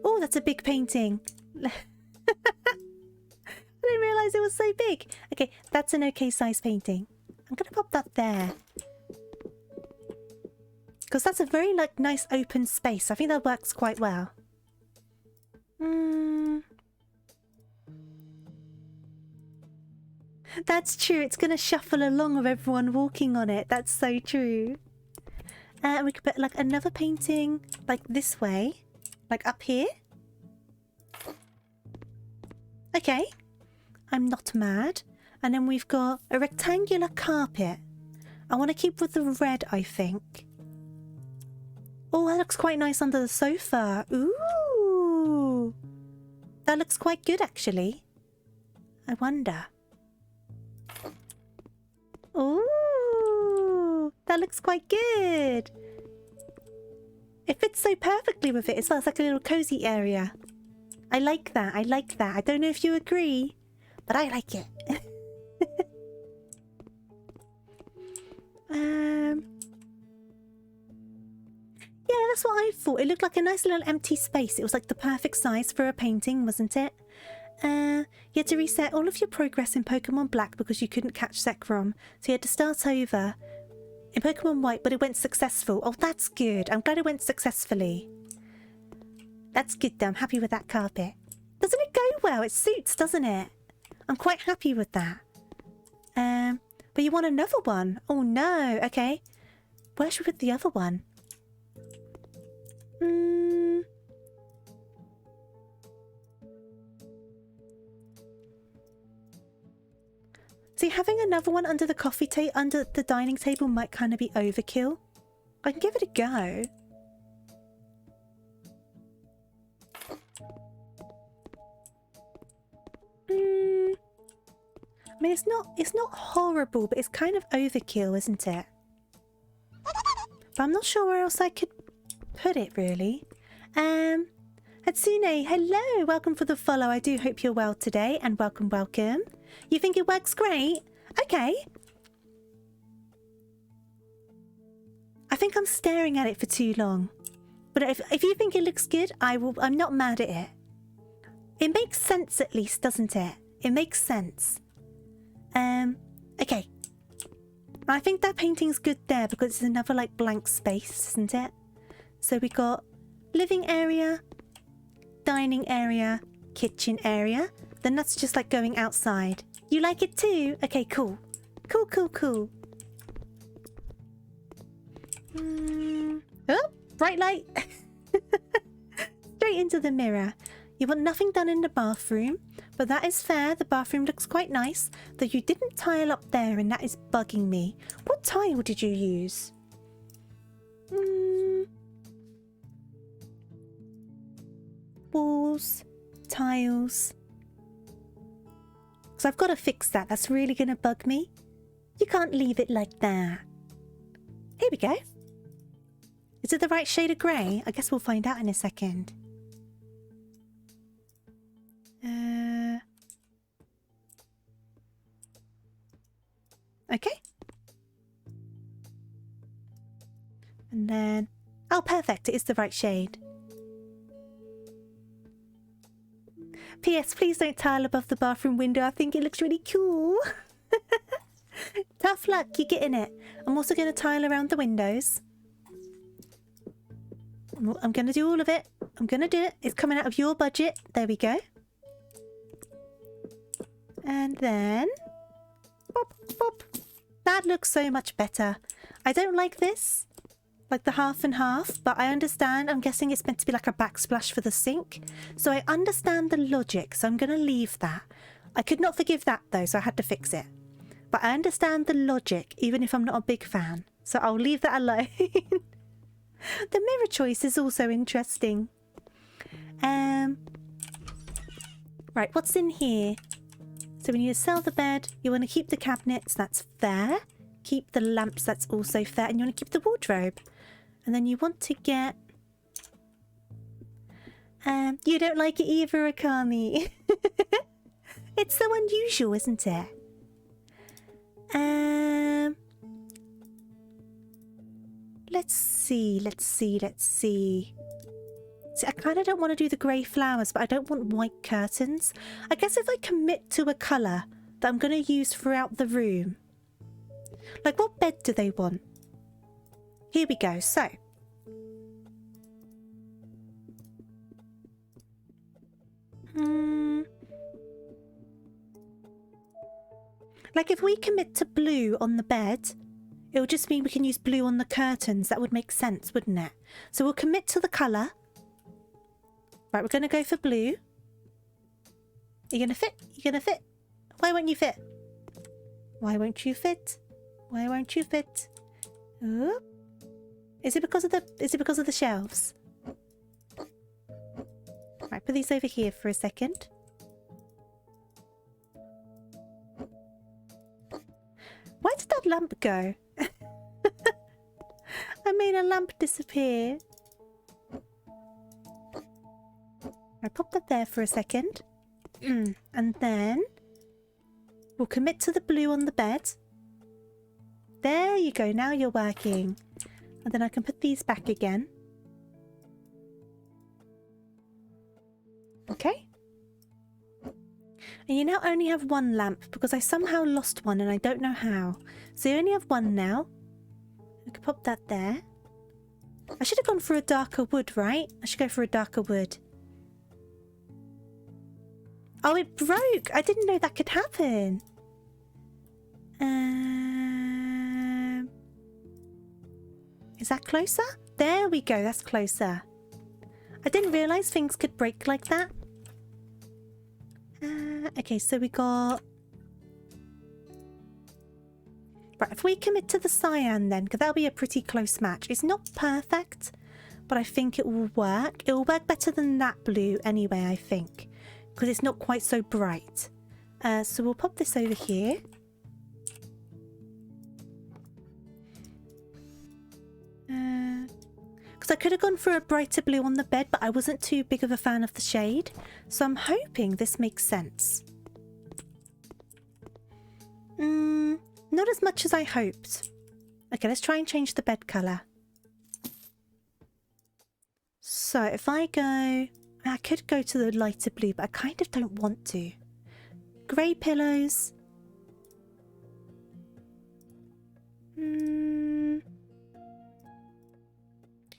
Oh, that's a big painting. I didn't realise it was so big. Okay, that's an okay size painting. I'm gonna pop that there. Because that's a very, like, nice open space. I think that works quite well. That's true. It's gonna shuffle along with everyone walking on it. That's so true. And we could put, like, another painting, like, this way. Like, up here. Okay. I'm not mad. And then we've got a rectangular carpet. I want to keep with the red, I think. Oh, that looks quite nice under the sofa. Ooh. That looks quite good, actually. I wonder. Ooh. That looks quite good. It fits so perfectly with it as well. It's like a little cozy area. I like that. I like that. I don't know if you agree, but I like it. Yeah, that's what I thought. It looked like a nice little empty space. It was like the perfect size for a painting, wasn't it? You had to reset all of your progress in Pokemon Black because you couldn't catch Zekrom. So you had to start over in Pokemon White, but it went successful. Oh, that's good. I'm glad it went successfully. That's good though. I'm happy with that carpet. Doesn't it go well? It suits, doesn't it? I'm quite happy with that. But you want another one? Oh no. Okay. Where should we put the other one? See, having another one under the under the dining table might kind of be overkill. I can give it a go. I mean, it's not horrible, but it's kind of overkill, isn't it? But I'm not sure where else I could put it, really. Hatsune, hello! Welcome for the follow. I do hope you're well today, and welcome, welcome. You think it works great? Okay. I think I'm staring at it for too long. But if you think it looks good, I'm not mad at it. It makes sense at least, doesn't it? It makes sense. Okay. I think that painting's good there because it's another like blank space, isn't it? So we got living area, dining area, kitchen area. Then that's just like going outside. You like it too? Okay, cool. Cool, cool, cool. Oh, bright light. Straight into the mirror. You want nothing done in the bathroom, but that is fair. The bathroom looks quite nice, though you didn't tile up there and that is bugging me. What tile did you use? Walls, tiles. Because I've got to fix that. That's really going to bug me. You can't leave it like that. Here we go. Is it the right shade of grey? I guess we'll find out in a second. Okay. And then... Oh, perfect. It is the right shade. P.S. Please don't tile above the bathroom window. I think it looks really cool. Tough luck. You're getting it. I'm also going to tile around the windows. I'm going to do all of it. I'm going to do it. It's coming out of your budget. There we go. And then... Pop, pop. That looks so much better. I don't like this. Like the half and half. But I understand. I'm guessing it's meant to be like a backsplash for the sink. So I understand the logic. So I'm going to leave that. I could not forgive that though. So I had to fix it. But I understand the logic. Even if I'm not a big fan. So I'll leave that alone. The mirror choice is also interesting. Right, what's in here? So we need to sell the bed. You want to keep the cabinets, that's fair. Keep the lamps, that's also fair. And you want to keep the wardrobe. And then you want to get... you don't like it either, Akami. It's so unusual, isn't it? Let's see. See, I kind of don't want to do the grey flowers, but I don't want white curtains. I guess if I commit to a colour that I'm going to use throughout the room, Like, what bed do they want? Here we go. So, like, if we commit to blue on the bed, it would just mean we can use blue on the curtains. That would make sense, wouldn't it? So we'll commit to the colour. Right, we're going to go for blue. Are you going to fit? You going to fit? Why won't you fit? Why won't you fit? Why won't you fit? Oh. Is it because of the shelves? Right, put these over here for a second. Why did that lamp go? I made a lamp disappear. I pop that there for a second. And then we'll commit to the blue on the bed. There you go. Now you're working. And then I can put these back again. Okay. And you now only have one lamp because I somehow lost one and I don't know how. So you only have one now. I can pop that there. I should have gone for a darker wood, right? I should go for a darker wood. Oh, it broke. I didn't know that could happen. Is that closer? There we go. That's closer. I didn't realise things could break like that. Okay, so we got... Right, if we commit to the cyan then, because that'll be a pretty close match. It's not perfect, but I think it will work. It will work better than that blue anyway, I think. Because it's not quite so bright. So we'll pop this over here. Because I could have gone for a brighter blue on the bed, but I wasn't too big of a fan of the shade. So I'm hoping this makes sense. Not as much as I hoped. Okay, let's try and change the bed colour. So if I go... I could go to the lighter blue, but I kind of don't want to. Grey pillows.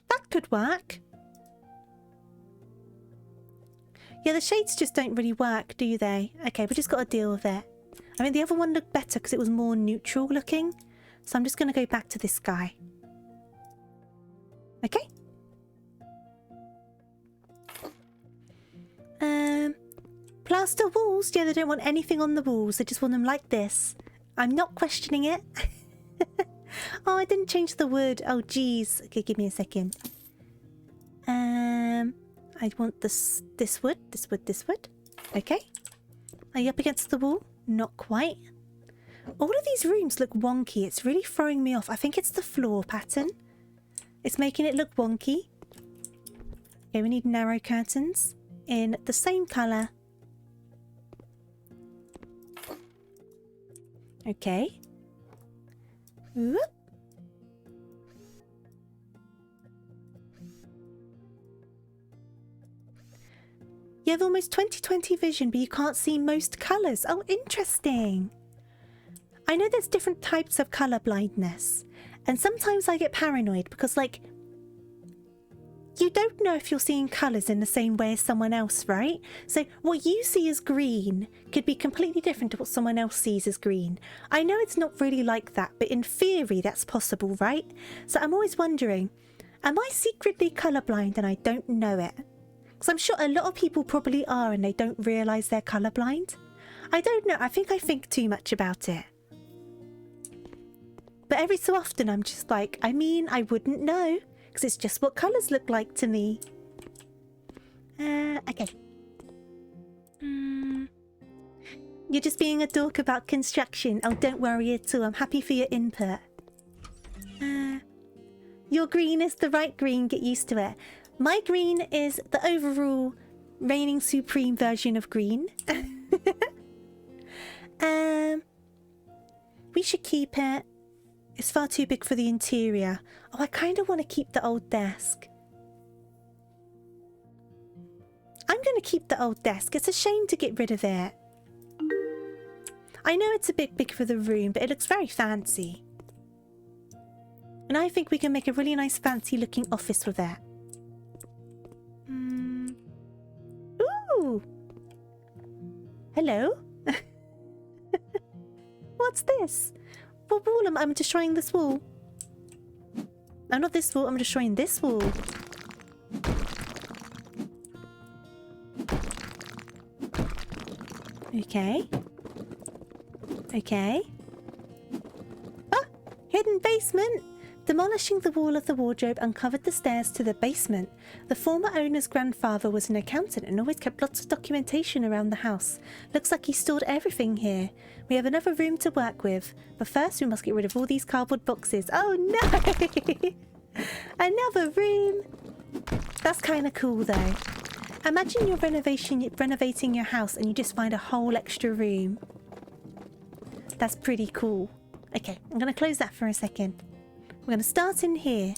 That could work. Yeah, the shades just don't really work, do they? Okay, we just got to deal with it. I mean, the other one looked better because it was more neutral looking. So I'm just going to go back to this guy. Okay. Plaster walls. Yeah, they don't want anything on the walls. They just want them like this. I'm not questioning it. Oh, I didn't change the wood. Oh, geez. Okay, give me a second. I want this wood, this wood, this wood. Okay. Are you up against the wall? Not quite. All of these rooms look wonky. It's really throwing me off. I think it's the floor pattern. It's making it look wonky. Okay, we need narrow curtains in the same colour. Okay. Whoop. You have almost 20/20 vision, but you can't see most colours. Oh, interesting. I know there's different types of colour blindness. And sometimes I get paranoid because, like, you don't know if you're seeing colours in the same way as someone else, right? So what you see as green could be completely different to what someone else sees as green. I know it's not really like that, but in theory that's possible, right? So I'm always wondering, am I secretly colourblind and I don't know it? Because I'm sure a lot of people probably are and they don't realise they're colourblind. I don't know, I think too much about it. But every so often I'm just like, I mean, I wouldn't know. Because it's just what colours look like to me. Okay. You're just being a dork about construction. Oh, don't worry at all. I'm happy for your input. Your green is the right green. Get used to it. My green is the overall reigning supreme version of green. We should keep it. It's far too big for the interior. Oh, I kind of want to keep the old desk. I'm going to keep the old desk. It's a shame to get rid of it. I know it's a bit big for the room, but it looks very fancy. And I think we can make a really nice fancy looking office with that. Ooh! Hello? What's this? What wall am I destroying this wall? No, not this wall. I'm destroying this wall. Okay. Okay. Ah! Hidden basement! Demolishing the wall of the wardrobe uncovered the stairs to the basement. The former owner's grandfather was an accountant and always kept lots of documentation around the house. Looks like he stored everything here. We have another room to work with, but first we must get rid of all these cardboard boxes. Oh no! Another room! That's kind of cool though. Imagine you're renovating your house and you just find a whole extra room. That's pretty cool. Okay, I'm going to close that for a second. We're going to start in here.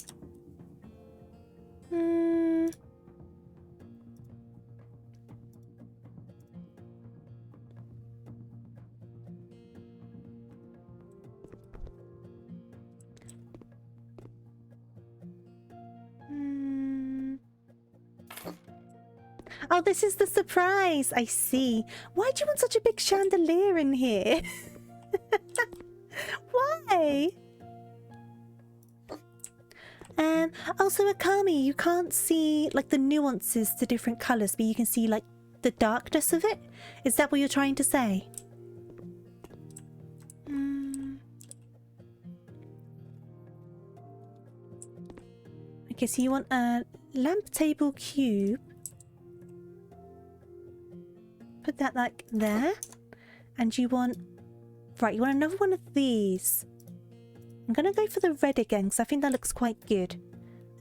Oh, this is the surprise. I see. Why do you want such a big chandelier in here? Why? Also, Akami, you can't see like the nuances to different colors, but you can see like the darkness of it. Is that what you're trying to say? Okay, so you want a lamp table cube. Put that like there. And you want... Right, you want another one of these. I'm going to go for the red again because I think that looks quite good.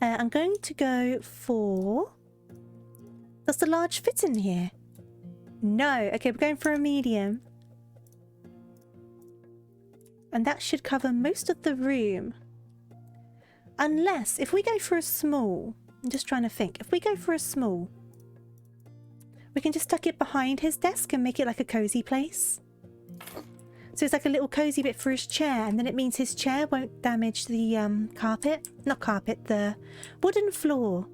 I'm going to go for... Does the large fit in here? No. Okay, we're going for a medium. And that should cover most of the room. Unless, if we go for a small... I'm just trying to think. If we go for a small... We can just tuck it behind his desk and make it like a cozy place. So it's like a little cozy bit for his chair, and then it means his chair won't damage the carpet. Not carpet, the wooden floor.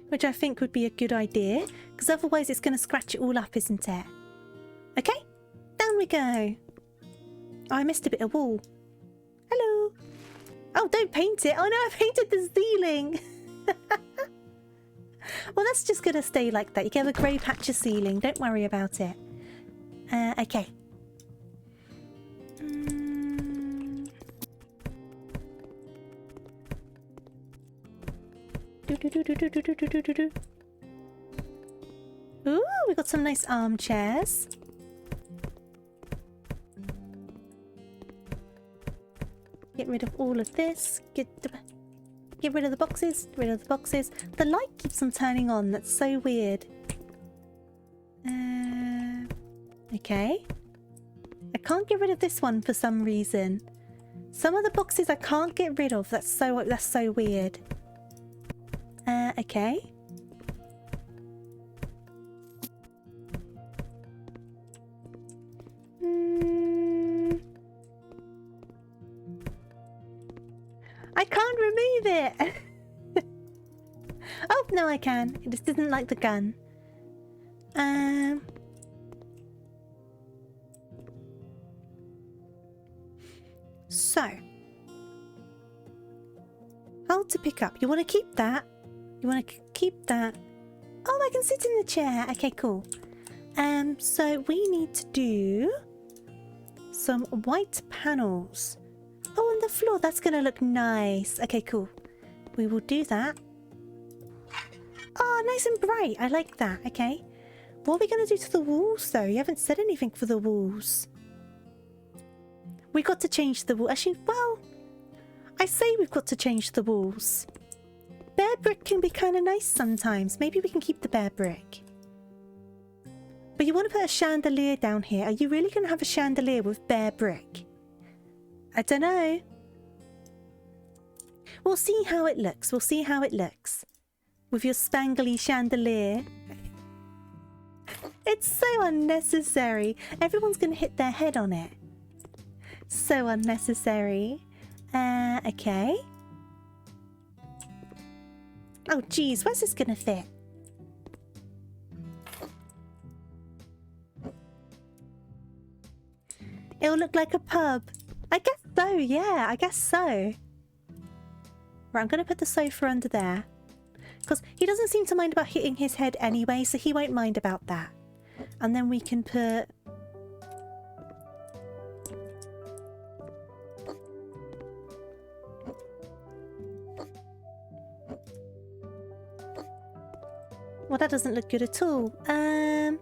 Which I think would be a good idea, because otherwise it's going to scratch it all up, isn't it? Okay, down we go. Oh, I missed a bit of wall. Hello. Oh, don't paint it. Oh no, I painted the ceiling. Well, that's just going to stay like that. You can have a grey patch of ceiling. Don't worry about it. Okay. Ooh, we got some nice armchairs. Get rid of all of this. Get rid of the boxes. Get rid of the boxes. The light keeps on turning on. That's so weird. Okay. I can't get rid of this one for some reason. Some of the boxes I can't get rid of. That's so weird. Okay. I can't remove it. Oh, no, I can. It just didn't like the gun. So. How to pick up? You want to keep that? You want to keep that? Oh, I can sit in the chair. Okay, cool. So we need to do some white panels. Oh, on the floor. That's going to look nice. Okay, cool. We will do that. Oh, nice and bright. I like that. Okay. What are we going to do to the walls, though? You haven't said anything for the walls. We got to change the wall. Actually, well, I say we've got to change the walls. Bare brick can be kind of nice sometimes. Maybe we can keep the bare brick. But you want to put a chandelier down here. Are you really going to have a chandelier with bare brick? I don't know. We'll see how it looks. We'll see how it looks. With your spangly chandelier. It's so unnecessary. Everyone's going to hit their head on it. So unnecessary. Okay. Oh, geez. Where's this going to fit? It'll look like a pub. I guess so, yeah. I guess so. Right, I'm going to put the sofa under there. Because he doesn't seem to mind about hitting his head anyway, so he won't mind about that. And then we can put... Well, that doesn't look good at all. I'll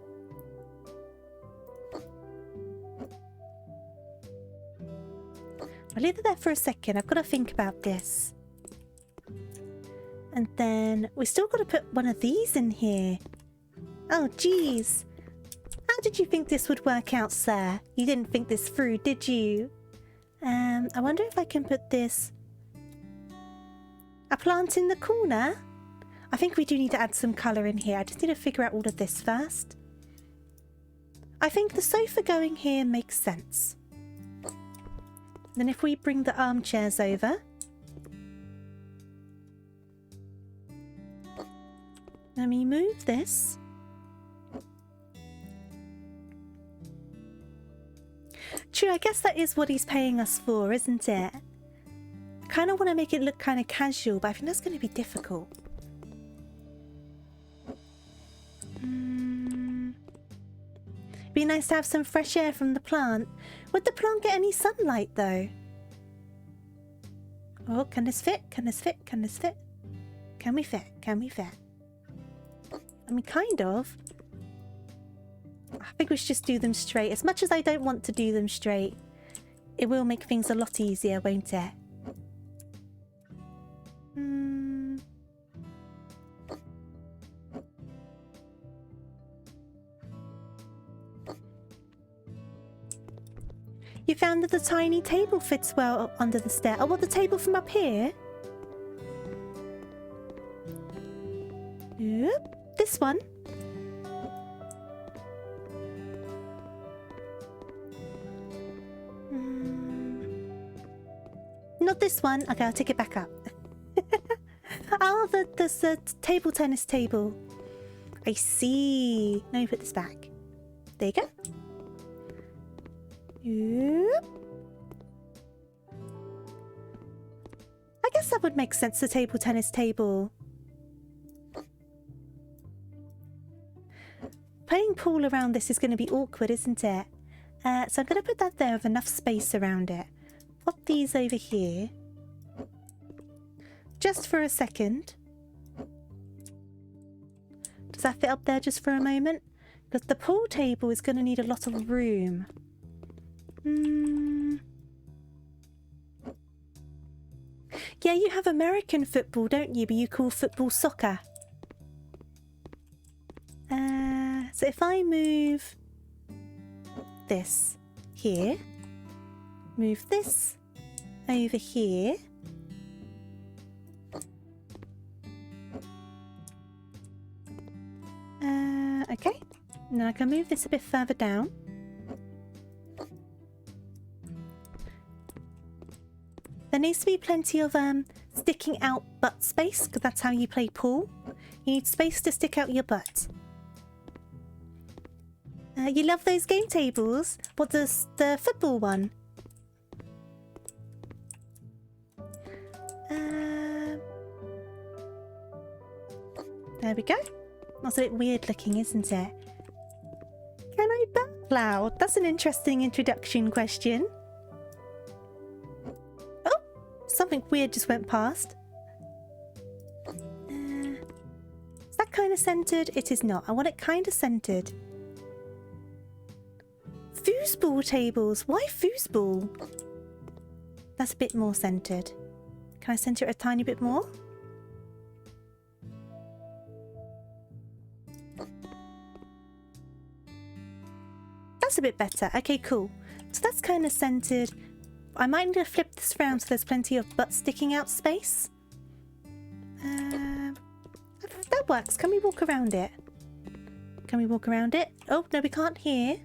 leave it there for a second. I've got to think about this. And then we still got to put one of these in here. Oh, geez. How did you think this would work out, sir? You didn't think this through, did you? I wonder if I can put this... A plant in the corner? I think we do need to add some colour in here. I just need to figure out all of this first. I think the sofa going here makes sense. Then if we bring the armchairs over... Let me move this. True, I guess that is what he's paying us for, isn't it? I kind of want to make it look kind of casual, but I think that's going to be difficult. Be nice to have some fresh air from the plant. Would the plant get any sunlight, though? Oh, can this fit? Can this fit? Can this fit? Can we fit? Can we fit? I mean, kind of. I think we should just do them straight. As much as I don't want to do them straight, it will make things a lot easier, won't it? You found that the tiny table fits well under the stair. Oh, what, the table from up here? Yep. This one. Not this one. Okay, I'll take it back up. Oh, the table tennis table. I see. Let me put this back. There you go. Yep. I guess that would make sense, the table tennis table. Playing pool around this is going to be awkward, isn't it? So I'm going to put that there with enough space around it. Pop these over here. Just for a second. Does that fit up there just for a moment? Because the pool table is going to need a lot of room. Yeah, you have American football, don't you? But you call football soccer. So if I move this here, move this over here, okay. Now I can move this a bit further down. There needs to be plenty of sticking out butt space, because that's how you play pool. You need space to stick out your butt. You love those game tables? What does the football one? There we go. That's a bit weird looking, isn't it? Can I burp loud? That's an interesting introduction question. Oh, something weird just went past. Is that kind of centered? It is not. I want it kind of centered. Foosball tables. Why foosball? That's a bit more centered. Can I center it a tiny bit more? That's a bit better. Okay, cool. So that's kind of centered. I might need to flip this around so there's plenty of butt sticking out space. That works. Can we walk around it? Can we walk around it? Oh, no, we can't hear.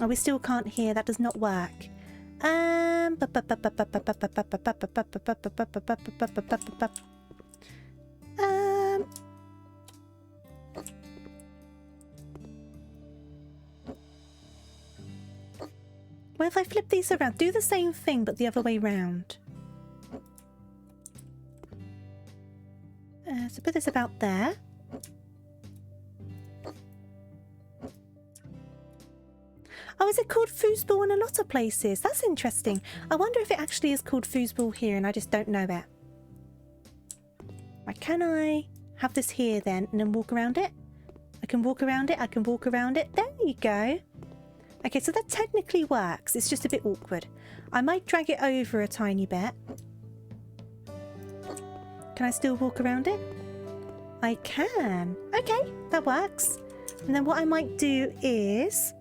Oh, we still can't hear. That does not work. Well, if I flip these around, do the same thing, but the other way round. So put this about there. Oh, is it called foosball in a lot of places? That's interesting. I wonder if it actually is called foosball here and I just don't know it. Right, can I have this here then and then walk around it? I can walk around it, I can walk around it. There you go. Okay, so that technically works. It's just a bit awkward. I might drag it over a tiny bit. Can I still walk around it? I can. Okay, that works. And then what I might do is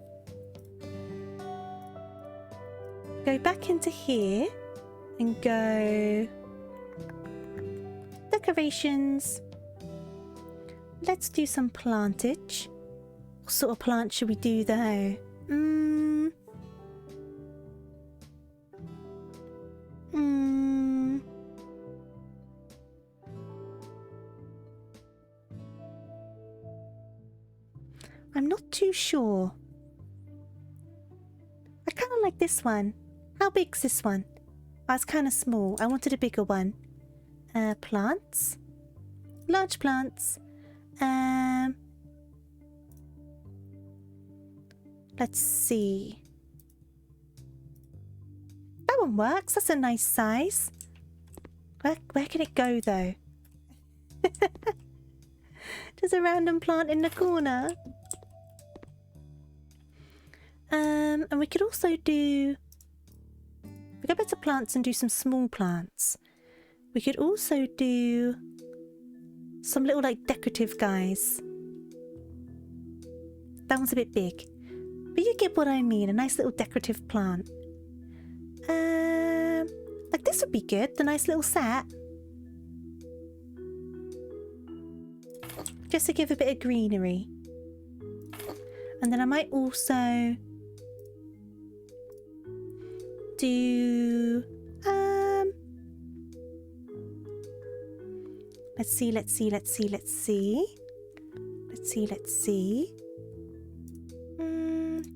go back into here and go decorations. Let's do some plantage. What sort of plant should we do though? I'm not too sure. I kind of like this one. How big's this one? Oh, it's kind of small. I wanted a bigger one. Plants. Large plants. Let's see. That one works. That's a nice size. Where can it go though? Just a random plant in the corner. And we could also do... We go back to plants and do some small plants. We could also do some little like decorative guys. That one's a bit big. But you get what I mean, a nice little decorative plant. Like this would be good, the nice little set. Just to give a bit of greenery. And then I might also do let's see.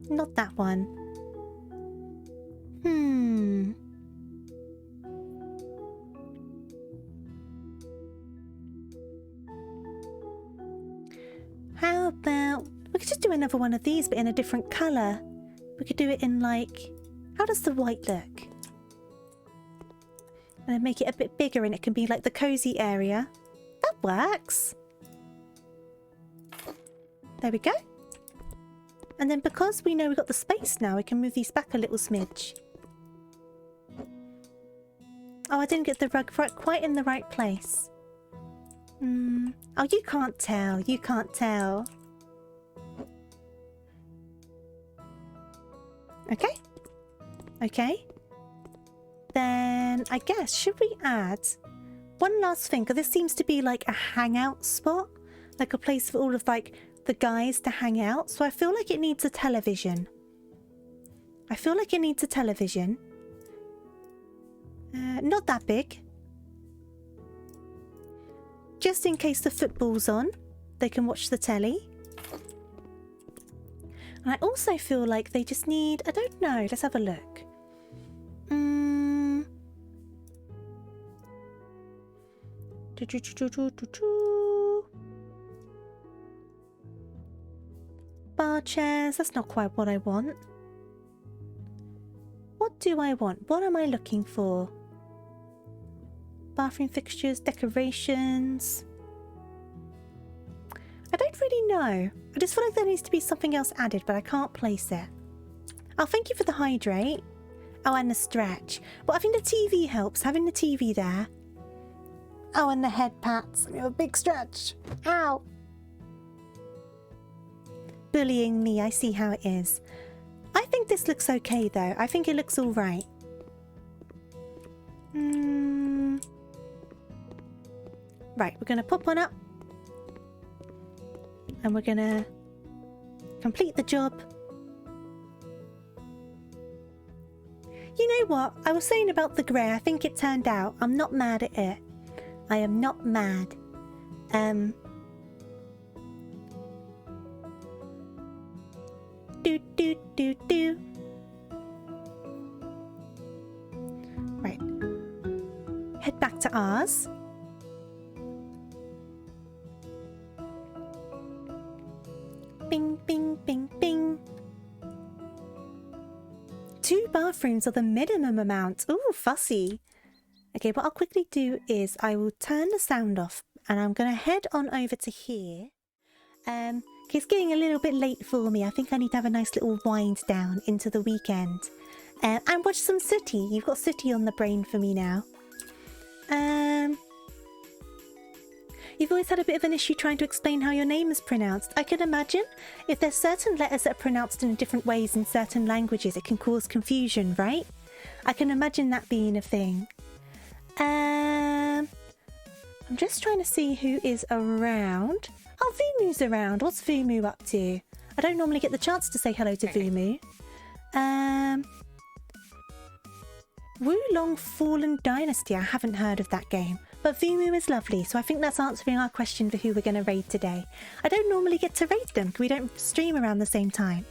Not that one. How about we could just do another one of these but in a different colour. We could do it in like, how does the white look? And then make it a bit bigger and it can be like the cozy area. That works. There we go. And then because we know we've got the space now, we can move these back a little smidge. Oh, I didn't get the rug quite in the right place. Oh, you can't tell. You can't tell. Okay. Okay. Then I guess, should we add one last thing? Because this seems to be like a hangout spot. Like a place for all of like the guys to hang out. So I feel like it needs a television. Not that big. Just in case the football's on, they can watch the telly. And I also feel like they just need... I don't know. Let's have a look. Bar chairs. That's not quite what I want. What do I want? What am I looking for? Bathroom fixtures, decorations. I don't really know. I just feel like there needs to be something else added, but I can't place it. Oh, thank you for the hydrate. Oh, and the stretch. Well, I think the TV helps, having the TV there. Oh, and the head pats. We have a big stretch. Ow. Bullying me, I see how it is. I think this looks okay, though. I think it looks all right. Right, we're going to pop one up. And we're gonna complete the job. You know what? I was saying about the grey. I think it turned out. I'm not mad at it. I am not mad. Do. Right. Head back to ours. Bing, bing, bing, bing. 2 bathrooms are the minimum amount. Ooh, fussy. Okay, what I'll quickly do is I will turn the sound off and I'm going to head on over to here. It's getting a little bit late for me. I think I need to have a nice little wind down into the weekend. And watch some Sooty. You've got Sooty on the brain for me now. You've always had a bit of an issue trying to explain how your name is pronounced. I can imagine if there's certain letters that are pronounced in different ways in certain languages, it can cause confusion, right? I can imagine that being a thing. I'm just trying to see who is around. Oh, Vumu's around. What's Vumu up to? I don't normally get the chance to say hello to Vumu. Wulong Fallen Dynasty. I haven't heard of that game. But Vumu is lovely, so I think that's answering our question for who we're going to raid today. I don't normally get to raid them, because we don't stream around the same time.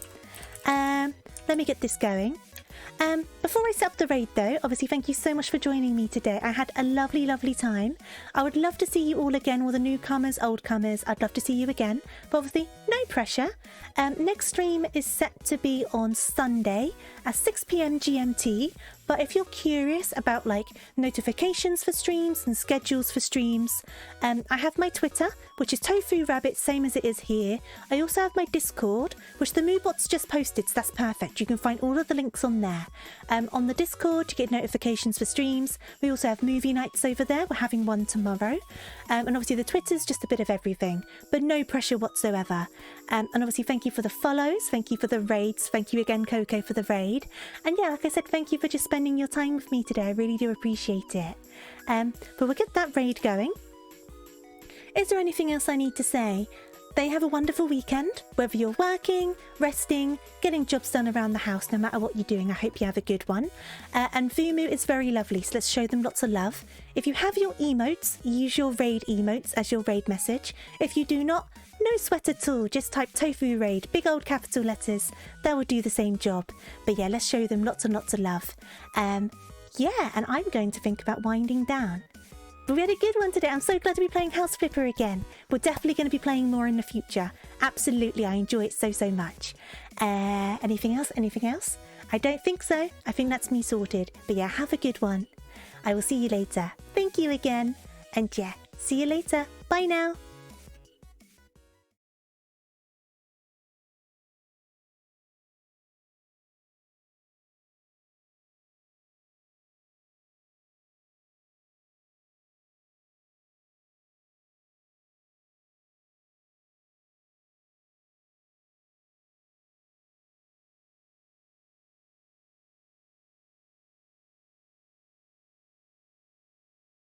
Let me get this going. Before I set up the raid though, obviously thank you so much for joining me today. I had a lovely, lovely time. I would love to see you all again, all the newcomers, oldcomers. I'd love to see you again. But obviously, no pressure. Next stream is set to be on Sunday at 6 PM GMT. But if you're curious about like notifications for streams and schedules for streams, I have my Twitter, which is TofuuRabbit, same as it is here. I also have my Discord, which the Moobot's just posted, so that's perfect. You can find all of the links on there. On the Discord, you get notifications for streams. We also have movie nights over there. We're having one tomorrow. And obviously the Twitter's just a bit of everything, but no pressure whatsoever. And obviously thank you for the follows. Thank you for the raids. Thank you again, Coco, for the raid. And yeah, like I said, thank you for just spending your time with me today. I really do appreciate it. But we'll get that raid going. Is there anything else I need to say? They have a wonderful weekend, whether you're working, resting, getting jobs done around the house, no matter what you're doing. I hope you have a good one. And Vumu is very lovely, so let's show them lots of love. If you have your emotes, use your raid emotes as your raid message. If you do not, no sweat at all. Just type Tofu Raid, big old capital letters. That will do the same job. But yeah, let's show them lots and lots of love. Yeah, and I'm going to think about winding down. But we had a good one today. I'm so glad to be playing House Flipper again. We're definitely going to be playing more in the future. Absolutely, I enjoy it so much. Anything else? Anything else? I don't think so. I think that's me sorted. But yeah, have a good one. I will see you later. Thank you again. And yeah, see you later. Bye now.